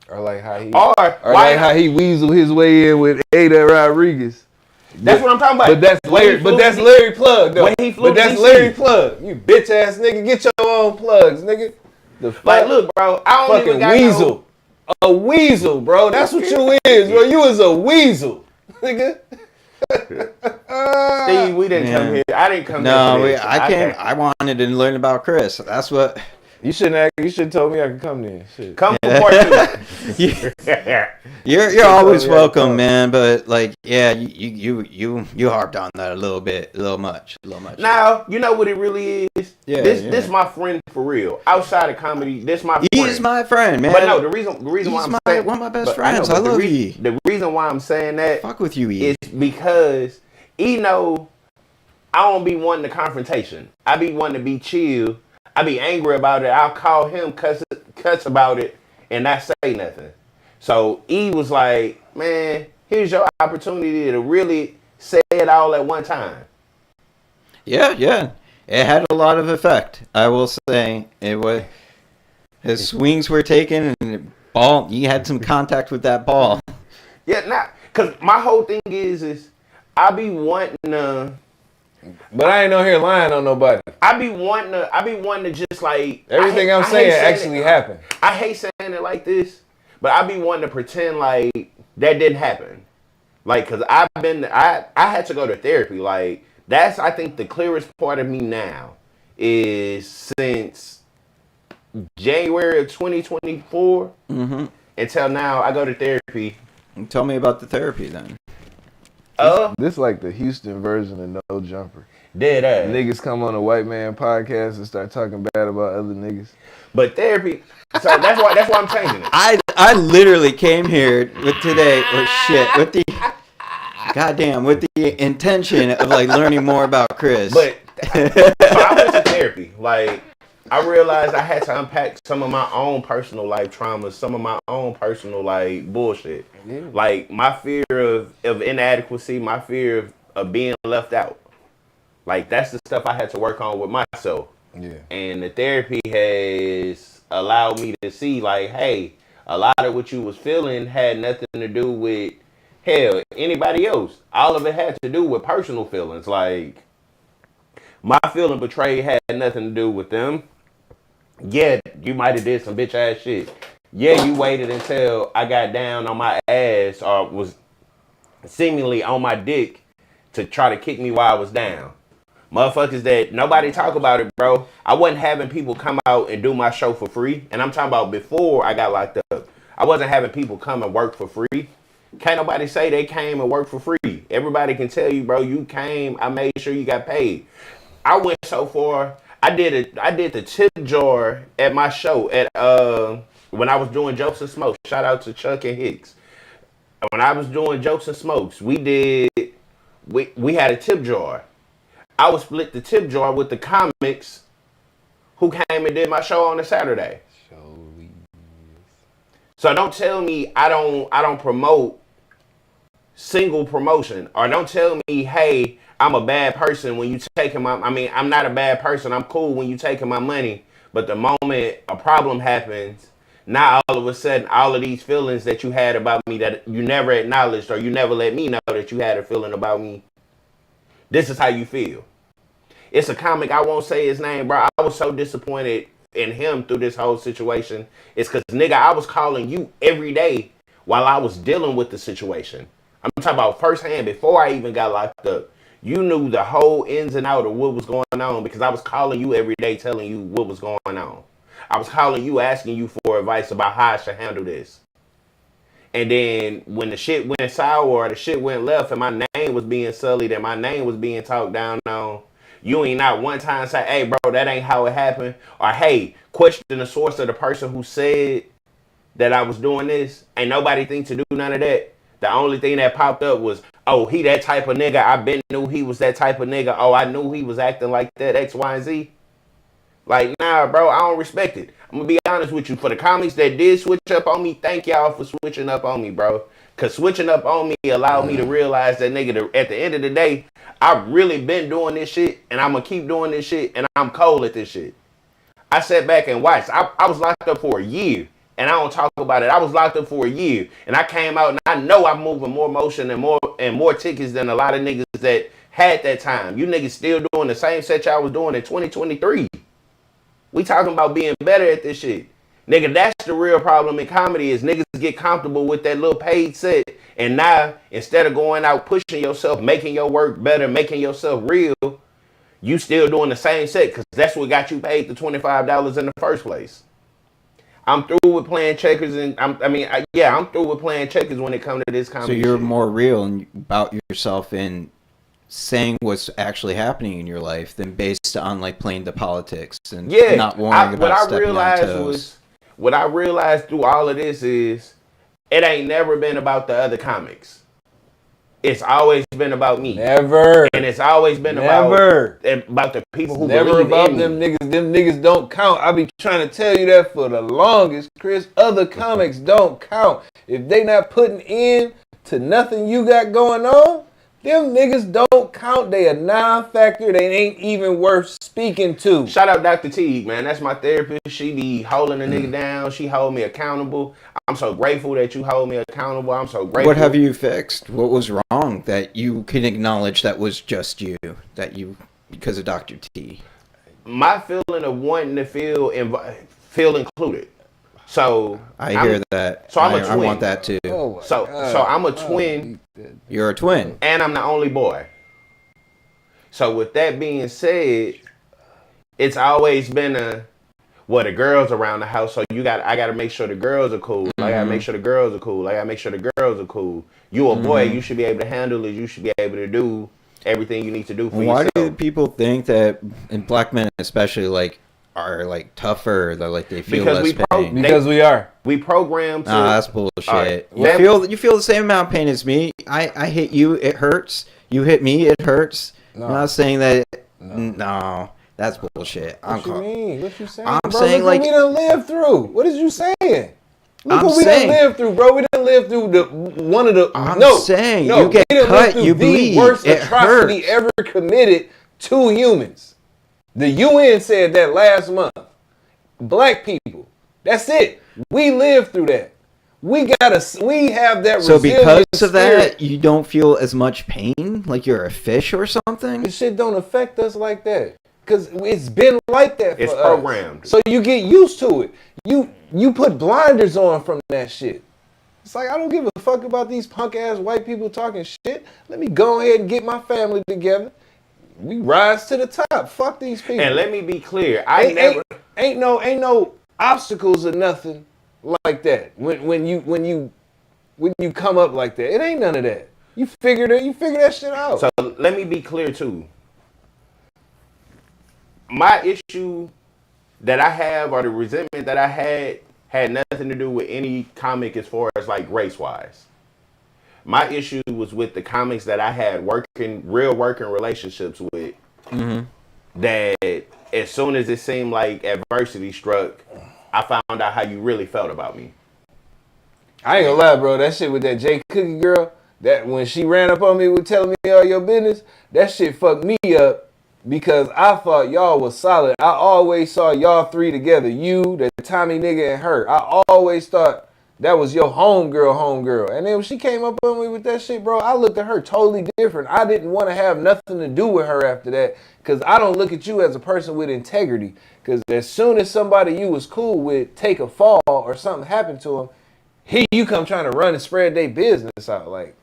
Or like how he, Or like how he weasel his way in with Ada Rodriguez. That's what I'm talking about. But that's Larry Plug though. When he flew But to that's DC. Larry Plug. You bitch ass nigga, get your own plugs, nigga. The Like, look, bro, I don't fucking even got weasel. A weasel, bro. That's what you is, bro. You is a weasel, nigga. Steve, we didn't come here. I didn't come No, here. for this. I came. I wanted to learn about Chris. That's what. You shouldn't have told me I could come there. Shit. Come for part two. You're always welcome, man. But like, yeah, you harped on that a little much. Now, you know what it really is? Yeah, This my friend for real. Outside of comedy, this my friend. He's my friend, man. But no, the reason why He's I'm saying one of my best but friends. know, I but love the you. The reason why I'm saying that Fuck with you, E. is because I don't be wanting the confrontation. I be wanting to be chill. I be angry about it. I'll call him, cuss about it, and not say nothing. So E was like, man, here's your opportunity to really say it all at one time. Yeah. It had a lot of effect. I will say it was. His swings were taken, and the ball. You had some contact with that ball. Yeah, not because my whole thing is I be wanting to. But I ain't on here lying on nobody. I be wanting to just like Everything I'm I hate saying actually happened. I hate saying it like this, but I be wanting to pretend like that didn't happen. Like, cause I had to go to therapy. Like, that's I think the clearest part of me now is since January of 2024 until now I go to therapy. Tell me about the therapy then. This like the Houston version of No Jumper. Dead ass. Niggas come on a white man podcast and start talking bad about other niggas. But therapy, so that's why I'm changing it. I literally came here with the intention of like learning more about Chris. But so I went to therapy. Like, I realized I had to unpack some of my own personal life traumas, some of my own personal like bullshit. Yeah. Like my fear of inadequacy, my fear of being left out. Like that's the stuff I had to work on with myself. Yeah. And the therapy has allowed me to see like, hey, a lot of what you was feeling had nothing to do with anybody else. All of it had to do with personal feelings. Like my feeling betrayed had nothing to do with them. Yeah, you might have did some bitch ass shit. Yeah, you waited until I got down on my ass or was seemingly on my dick to try to kick me while I was down. Motherfuckers that nobody talk about it, bro. I wasn't having people come out and do my show for free. And I'm talking about before I got locked up. I wasn't having people come and work for free. Can't nobody say they came and worked for free. Everybody can tell you, bro, you came, I made sure you got paid. I went so far. I did the tip jar at my show at when I was doing Jokes and Smokes. Shout out to Chuck and Hicks. When I was doing Jokes and Smokes, we had a tip jar. I would split the tip jar with the comics who came and did my show on a Saturday. So don't tell me I don't promote single promotion, or don't tell me, hey, I'm a bad person when you taking my. I mean, I'm not a bad person. I'm cool when you taking my money, but the moment a problem happens, now all of a sudden, all of these feelings that you had about me that you never acknowledged or you never let me know that you had a feeling about me. This is how you feel. It's a comic. I won't say his name, bro. I was so disappointed in him through this whole situation. It's because, nigga, I was calling you every day while I was dealing with the situation. I'm talking about firsthand before I even got locked up. You knew the whole ins and out of what was going on because I was calling you every day telling you what was going on. I was calling you asking you for advice about how I should handle this. And then when the shit went sour or the shit went left and my name was being sullied and my name was being talked down on, you ain't not one time say, hey, bro, that ain't how it happened. Or, hey, question the source of the person who said that I was doing this. Ain't nobody think to do none of that. The only thing that popped up was, oh, he that type of nigga. I been knew he was that type of nigga. Oh, I knew he was acting like that, X, Y, and Z. Like, nah, bro, I don't respect it. I'm gonna be honest with you. For the comics that did switch up on me, thank y'all for switching up on me, bro. Cause switching up on me allowed me to realize that nigga, at the end of the day, I've really been doing this shit and I'm gonna keep doing this shit and I'm cold at this shit. I sat back and watched. I was locked up for a year and I don't talk about it. I was locked up for a year and I came out and I know I'm moving more motion and more tickets than a lot of niggas that had that time. You niggas still doing the same set y'all was doing in 2023. We talking about being better at this shit. Nigga, that's the real problem in comedy is niggas get comfortable with that little paid set. And now, instead of going out pushing yourself, making your work better, making yourself real, you still doing the same set because that's what got you paid the $25 in the first place. I'm through with playing checkers and I'm through with playing checkers when it comes to this comedy. So you're shit. more real about yourself in saying what's actually happening in your life than based on like playing the politics and not worrying about stepping on toes. What I realized through all of this is it ain't never been about the other comics. It's always been about me. Never. And it's always been about the people who never believe about in them me. niggas. Them niggas don't count. I be trying to tell you that for the longest, Chris. Other comics don't count. If they not putting in to nothing you got going on, them niggas don't count. They a non-factor. They ain't even worth speaking to. Shout out Dr. Teague, man. That's my therapist. She be holding a nigga down. She hold me accountable. I'm so grateful that you hold me accountable. I'm so grateful. What have you fixed? What was wrong that you can acknowledge that was just you? Because of Dr. T? My feeling of wanting to feel included. So I hear that. So I'm a twin. I want that too. Oh so I'm a twin. You're a twin. And I'm the only boy. So with that being said, it's always been the girls around the house. So I gotta make sure the girls are cool. Mm-hmm. I gotta make sure the girls are cool. I gotta make sure the girls are cool. You a boy, you should be able to handle it. You should be able to do everything you need to do for yourself. Why do people think that, and black men especially, like, are like tougher, like they feel less pain? Because we are. We program to. That's bullshit. Right. You feel the same amount of pain as me. I hit you, it hurts. You hit me, it hurts. No. I'm not saying that. No, that's bullshit. What you mean? What you saying? I'm bro, saying look like what we done lived through. What is you saying? Look what we saying, done lived through, bro. We done lived through you get cut, you bleed. The worst atrocity ever committed to humans. The UN said that last month. Black people. That's it. We lived through that. We have that. So because of that, you don't feel as much pain, like you're a fish or something? This shit don't affect us like that. Because it's been like that for us. It's programmed. So you get used to it. You put blinders on from that shit. It's like, I don't give a fuck about these punk ass white people talking shit. Let me go ahead and get my family together. We rise to the top. Fuck these people. And let me be clear, ain't no obstacles or nothing like that. When you come up like that, it ain't none of that. You figure that shit out. So let me be clear too. My issue that I have, or the resentment that I had nothing to do with any comic as far as like race wise. My issue was with the comics that I had real working relationships with. Mm-hmm. That as soon as it seemed like adversity struck, I found out how you really felt about me. I ain't gonna lie, bro. That shit with that J Cookie girl, that when she ran up on me with telling me all your business, that shit fucked me up because I thought y'all was solid. I always saw y'all three together. You, the Tommy nigga, and her. I always thought that was your homegirl. And then when she came up on me with that shit, bro, I looked at her totally different. I didn't want to have nothing to do with her after that because I don't look at you as a person with integrity. Because as soon as somebody you was cool with take a fall or something happened to them, here you come trying to run and spread their business out. Like,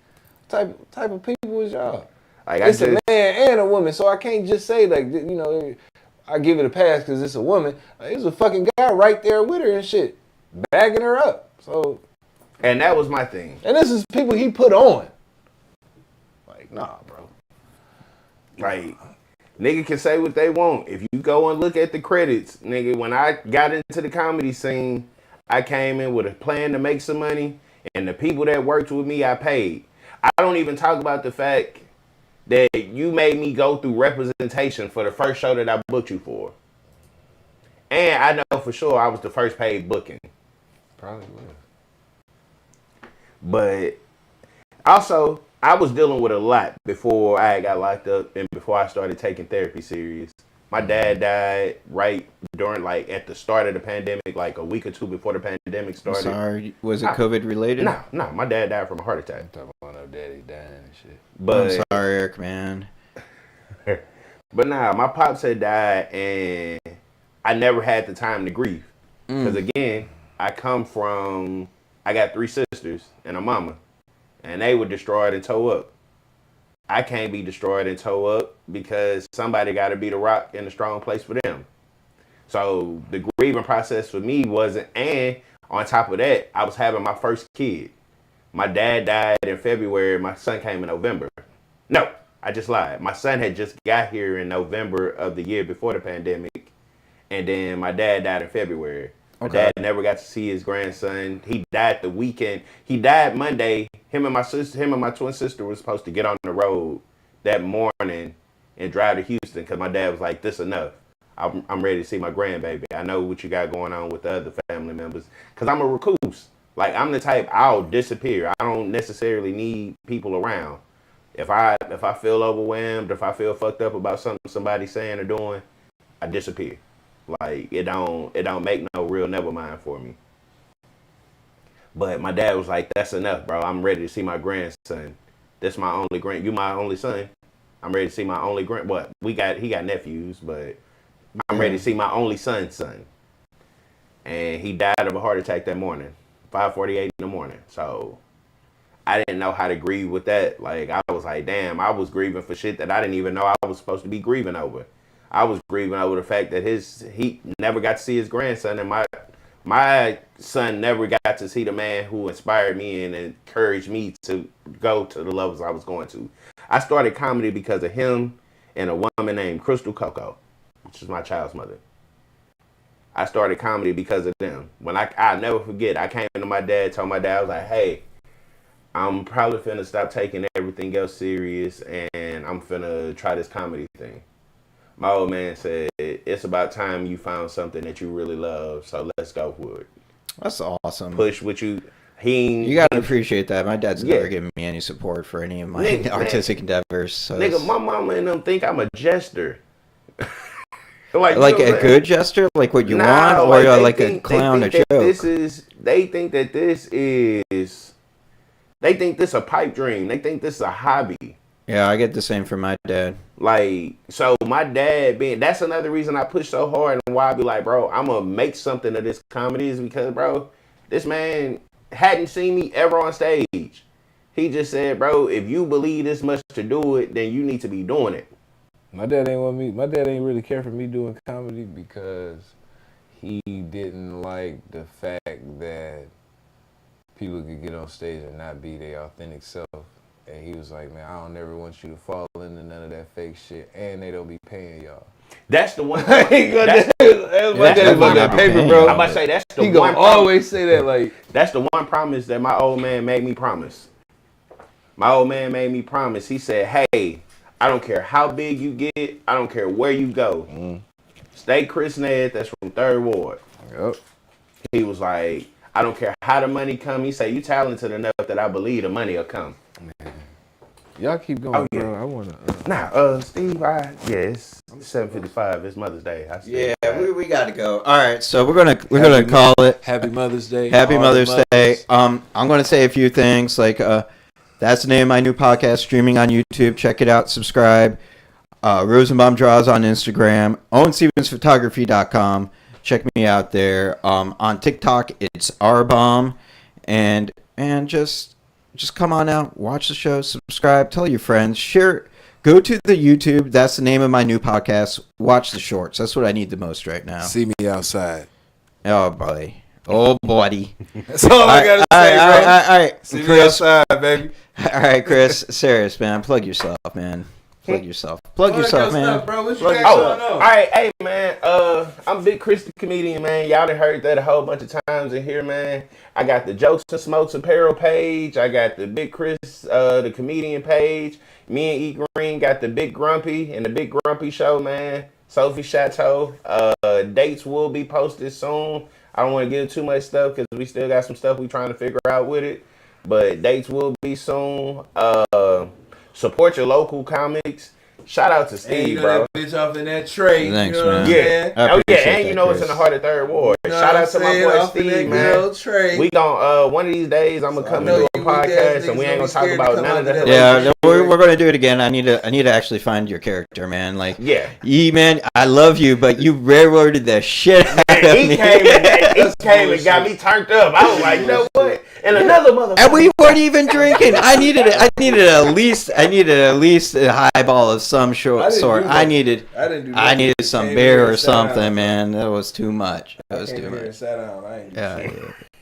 type of people is y'all? Like, it's a man and a woman, so I can't just say, like, you know, I give it a pass because it's a woman. There's a fucking guy right there with her and shit, bagging her up. So And that was my thing. And this is people he put on. Like, nah, bro. Like, nigga can say what they want. If you go and look at the credits, nigga, when I got into the comedy scene, I came in with a plan to make some money, and the people that worked with me, I paid. I don't even talk about the fact that you made me go through representation for the first show that I booked you for. And I know for sure I was the first paid booking. Probably was. But also, I was dealing with a lot before I got locked up and before I started taking therapy serious. My dad died right during, like, at the start of the pandemic, like a week or two before the pandemic started. Sorry, was it COVID related? No, my dad died from a heart attack. I'm talking about no daddy dying and shit. But I'm sorry, Eric, man. But nah, my pops had died and I never had the time to grieve. Because again, I got 3 sisters and a mama. And they were destroyed and tore up. I can't be destroyed and tore up because somebody got to be the rock in the strong place for them. So the grieving process for me wasn't, and on top of that, I was having my first kid. My dad died in February. My son came in November. No, I just lied. My son had just got here in November of the year before the pandemic. And then my dad died in February. My dad never got to see his grandson. He died the weekend. He died Monday. Him and my twin sister was supposed to get on the road that morning and drive to Houston because my dad was like, "This enough. I'm ready to see my grandbaby. I know what you got going on with the other family members." Because I'm a recluse. Like, I'm the type, I'll disappear. I don't necessarily need people around. If I feel overwhelmed, if I feel fucked up about something somebody's saying or doing, I disappear. Like, it don't make no real never mind for me. But my dad was like, "That's enough, bro. I'm ready to see my grandson. That's my only you my only son. I'm ready to see my only what? He got nephews, but I'm ready to see my only son's son." And he died of a heart attack that morning, 5:48 in the morning. So I didn't know how to grieve with that. Like, I was like, damn, I was grieving for shit that I didn't even know I was supposed to be grieving over. I was grieving over the fact that he never got to see his grandson, and my son never got to see the man who inspired me and encouraged me to go to the levels I was going to. I started comedy because of him and a woman named Crystal Coco, which is my child's mother. I started comedy because of them. When I'll never forget, I came to my dad, told my dad, I was like, "Hey, I'm probably finna stop taking everything else serious and I'm finna try this comedy thing." My old man said, "It's about time you found something that you really love, so let's go for it." That's awesome. Push what you... You gotta appreciate that. My dad's never given me any support for any of my artistic endeavors. So nigga, my mama and them think I'm a jester. like a good jester? Like what you want? Or like a clown, a joke? They think that this is... They think this a pipe dream. They think this is a hobby. Yeah, I get the same from my dad. Like, so my dad that's another reason I push so hard and why I be like, bro, I'm going to make something of this comedy is because, bro, this man hadn't seen me ever on stage. He just said, "Bro, if you believe this much to do it, then you need to be doing it." My dad ain't really care for me doing comedy because he didn't like the fact that people could get on stage and not be their authentic self. And he was like, "Man, I don't ever want you to fall into none of that fake shit, and they don't be paying y'all." That's the one. That's my that paper, bro. I'm about to say that's the he one. He gonna always say that, like, that's the one promise that my old man made me promise. My old man made me promise. He said, "Hey, I don't care how big you get. I don't care where you go. Stay Khris Ned. That's from 3rd Ward." Yep. He was like, "I don't care how the money come." He said, "You talented enough that I believe the money will come." Man. Y'all keep going, bro. I wanna. Steve, it's 7:55. It's Mother's Day. We gotta go. All right, so we're gonna call it Happy Mother's Day. Happy Mother's Day. I'm gonna say a few things like that's the name of my new podcast streaming on YouTube. Check it out. Subscribe. Rosenbaum Draws on Instagram. OwenStevensPhotography.com. Check me out there. On TikTok, it's RBomb, and just come on out, watch the show, subscribe, tell your friends, share. Go to the YouTube. That's the name of my new podcast. Watch the shorts. That's what I need the most right now. See me outside. Oh, boy. Oh, buddy. That's all I gotta say, bro. All right, See Chris. me outside, baby. All right, Chris. Serious, man. Plug yourself, man. Plug yourself. Plug yourself, man. Stuff, bro. What you got going on? All right, hey man, I'm Big Khris the comedian, man. Y'all done heard that a whole bunch of times in here, man. I got the Jokes and Smokes Apparel page. I got the Big Khris, the comedian page. Me and E Green got the Big Grumpy and the Big Grumpy Show, man. Sophie Chateau. Dates will be posted soon. I don't want to give too much stuff because we still got some stuff we trying to figure out with it. But dates will be soon. Support your local comics. Shout out to Steve, bro. That bitch off in that tray. Thanks, you know man. What I'm saying? Oh yeah, and you that, know Chris. it's in the heart of Third Ward. You know Shout what out to I'm my saying? boy Off in that Steve, good man. old tray. We gon' one of these days I'm gonna come and do a podcast and we ain't gonna talk about none of that. Yeah, we're gonna do it again. I need to actually find your character, man. Like, Yeah. man, I love you, but you railroaded the shit out of He me. came and got me turned up. I was like, you know what? And another motherfucker. And we weren't even drinking. I needed at least a highball of some sort. I needed some beer or something, man. That was too much. That was too much.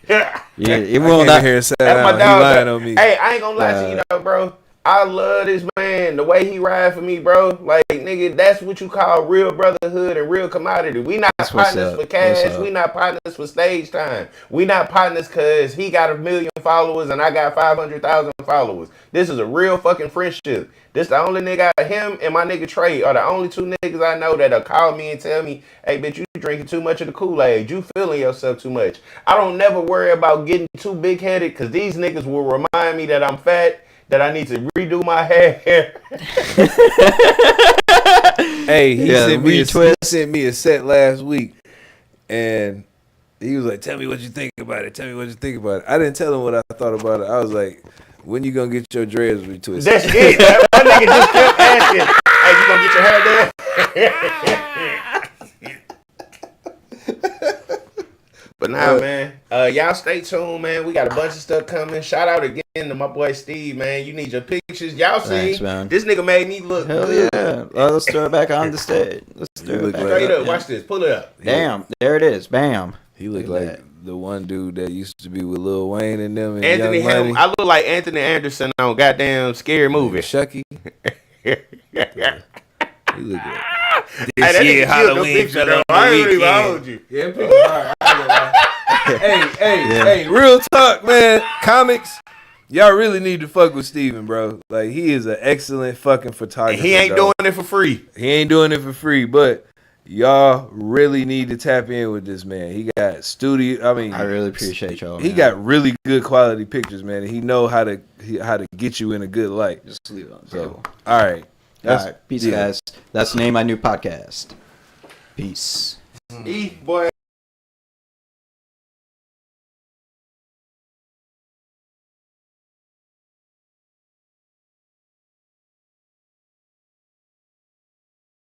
Yeah. It will not. That's my dog. Hey, I ain't gonna lie to you, though, bro. I love this man, the way he ride for me, bro. Like, nigga, that's what you call real brotherhood and real commodity. We not partners for cash. We not partners for stage time. We not partners because he got 1 million followers and I got 500,000 followers. This is a real fucking friendship. This the only nigga, him and my nigga Trey are the only two niggas I know that'll call me and tell me, hey, bitch, you drinking too much of the Kool-Aid. You feeling yourself too much. I don't never worry about getting too big-headed because these niggas will remind me that I'm fat, that I need to redo my hair. Hey, he sent me a set last week, and he was like, "Tell me what you think about it. Tell me what you think about it." I didn't tell him what I thought about it. I was like, "When you gonna get your dreads retwisted?" That's it. That nigga just kept asking, "Hey, you gonna get your hair done?" But nah, man. Y'all stay tuned, man. We got a bunch of stuff coming. Shout out again to my boy Steve, man. You need your pictures. Y'all see, Thanks, man. This nigga made me look Hell good. yeah. Let's throw it back on the stage. Let's throw it back. Straight up. Watch this. Pull it up. Damn. There it is. Bam. He looked like the one dude that used to be with Lil Wayne and them. And Anthony Young Money. I look like Anthony Anderson on goddamn Scary Movie. Shucky. He look good. Hey, that nigga Halloween fell on the weekend. You. Yeah, hey, real talk, man. Comics, y'all really need to fuck with Steven, bro. Like, he is an excellent fucking photographer. He ain't doing it for free. He ain't doing it for free, but y'all really need to tap in with this man. He got studio. I mean, I really appreciate y'all. He got really good quality pictures, man. And he know how to get you in a good light. Just leave it on the So, table. all right. All right. Peace, guys. That's the name of my new podcast. Peace. Boy.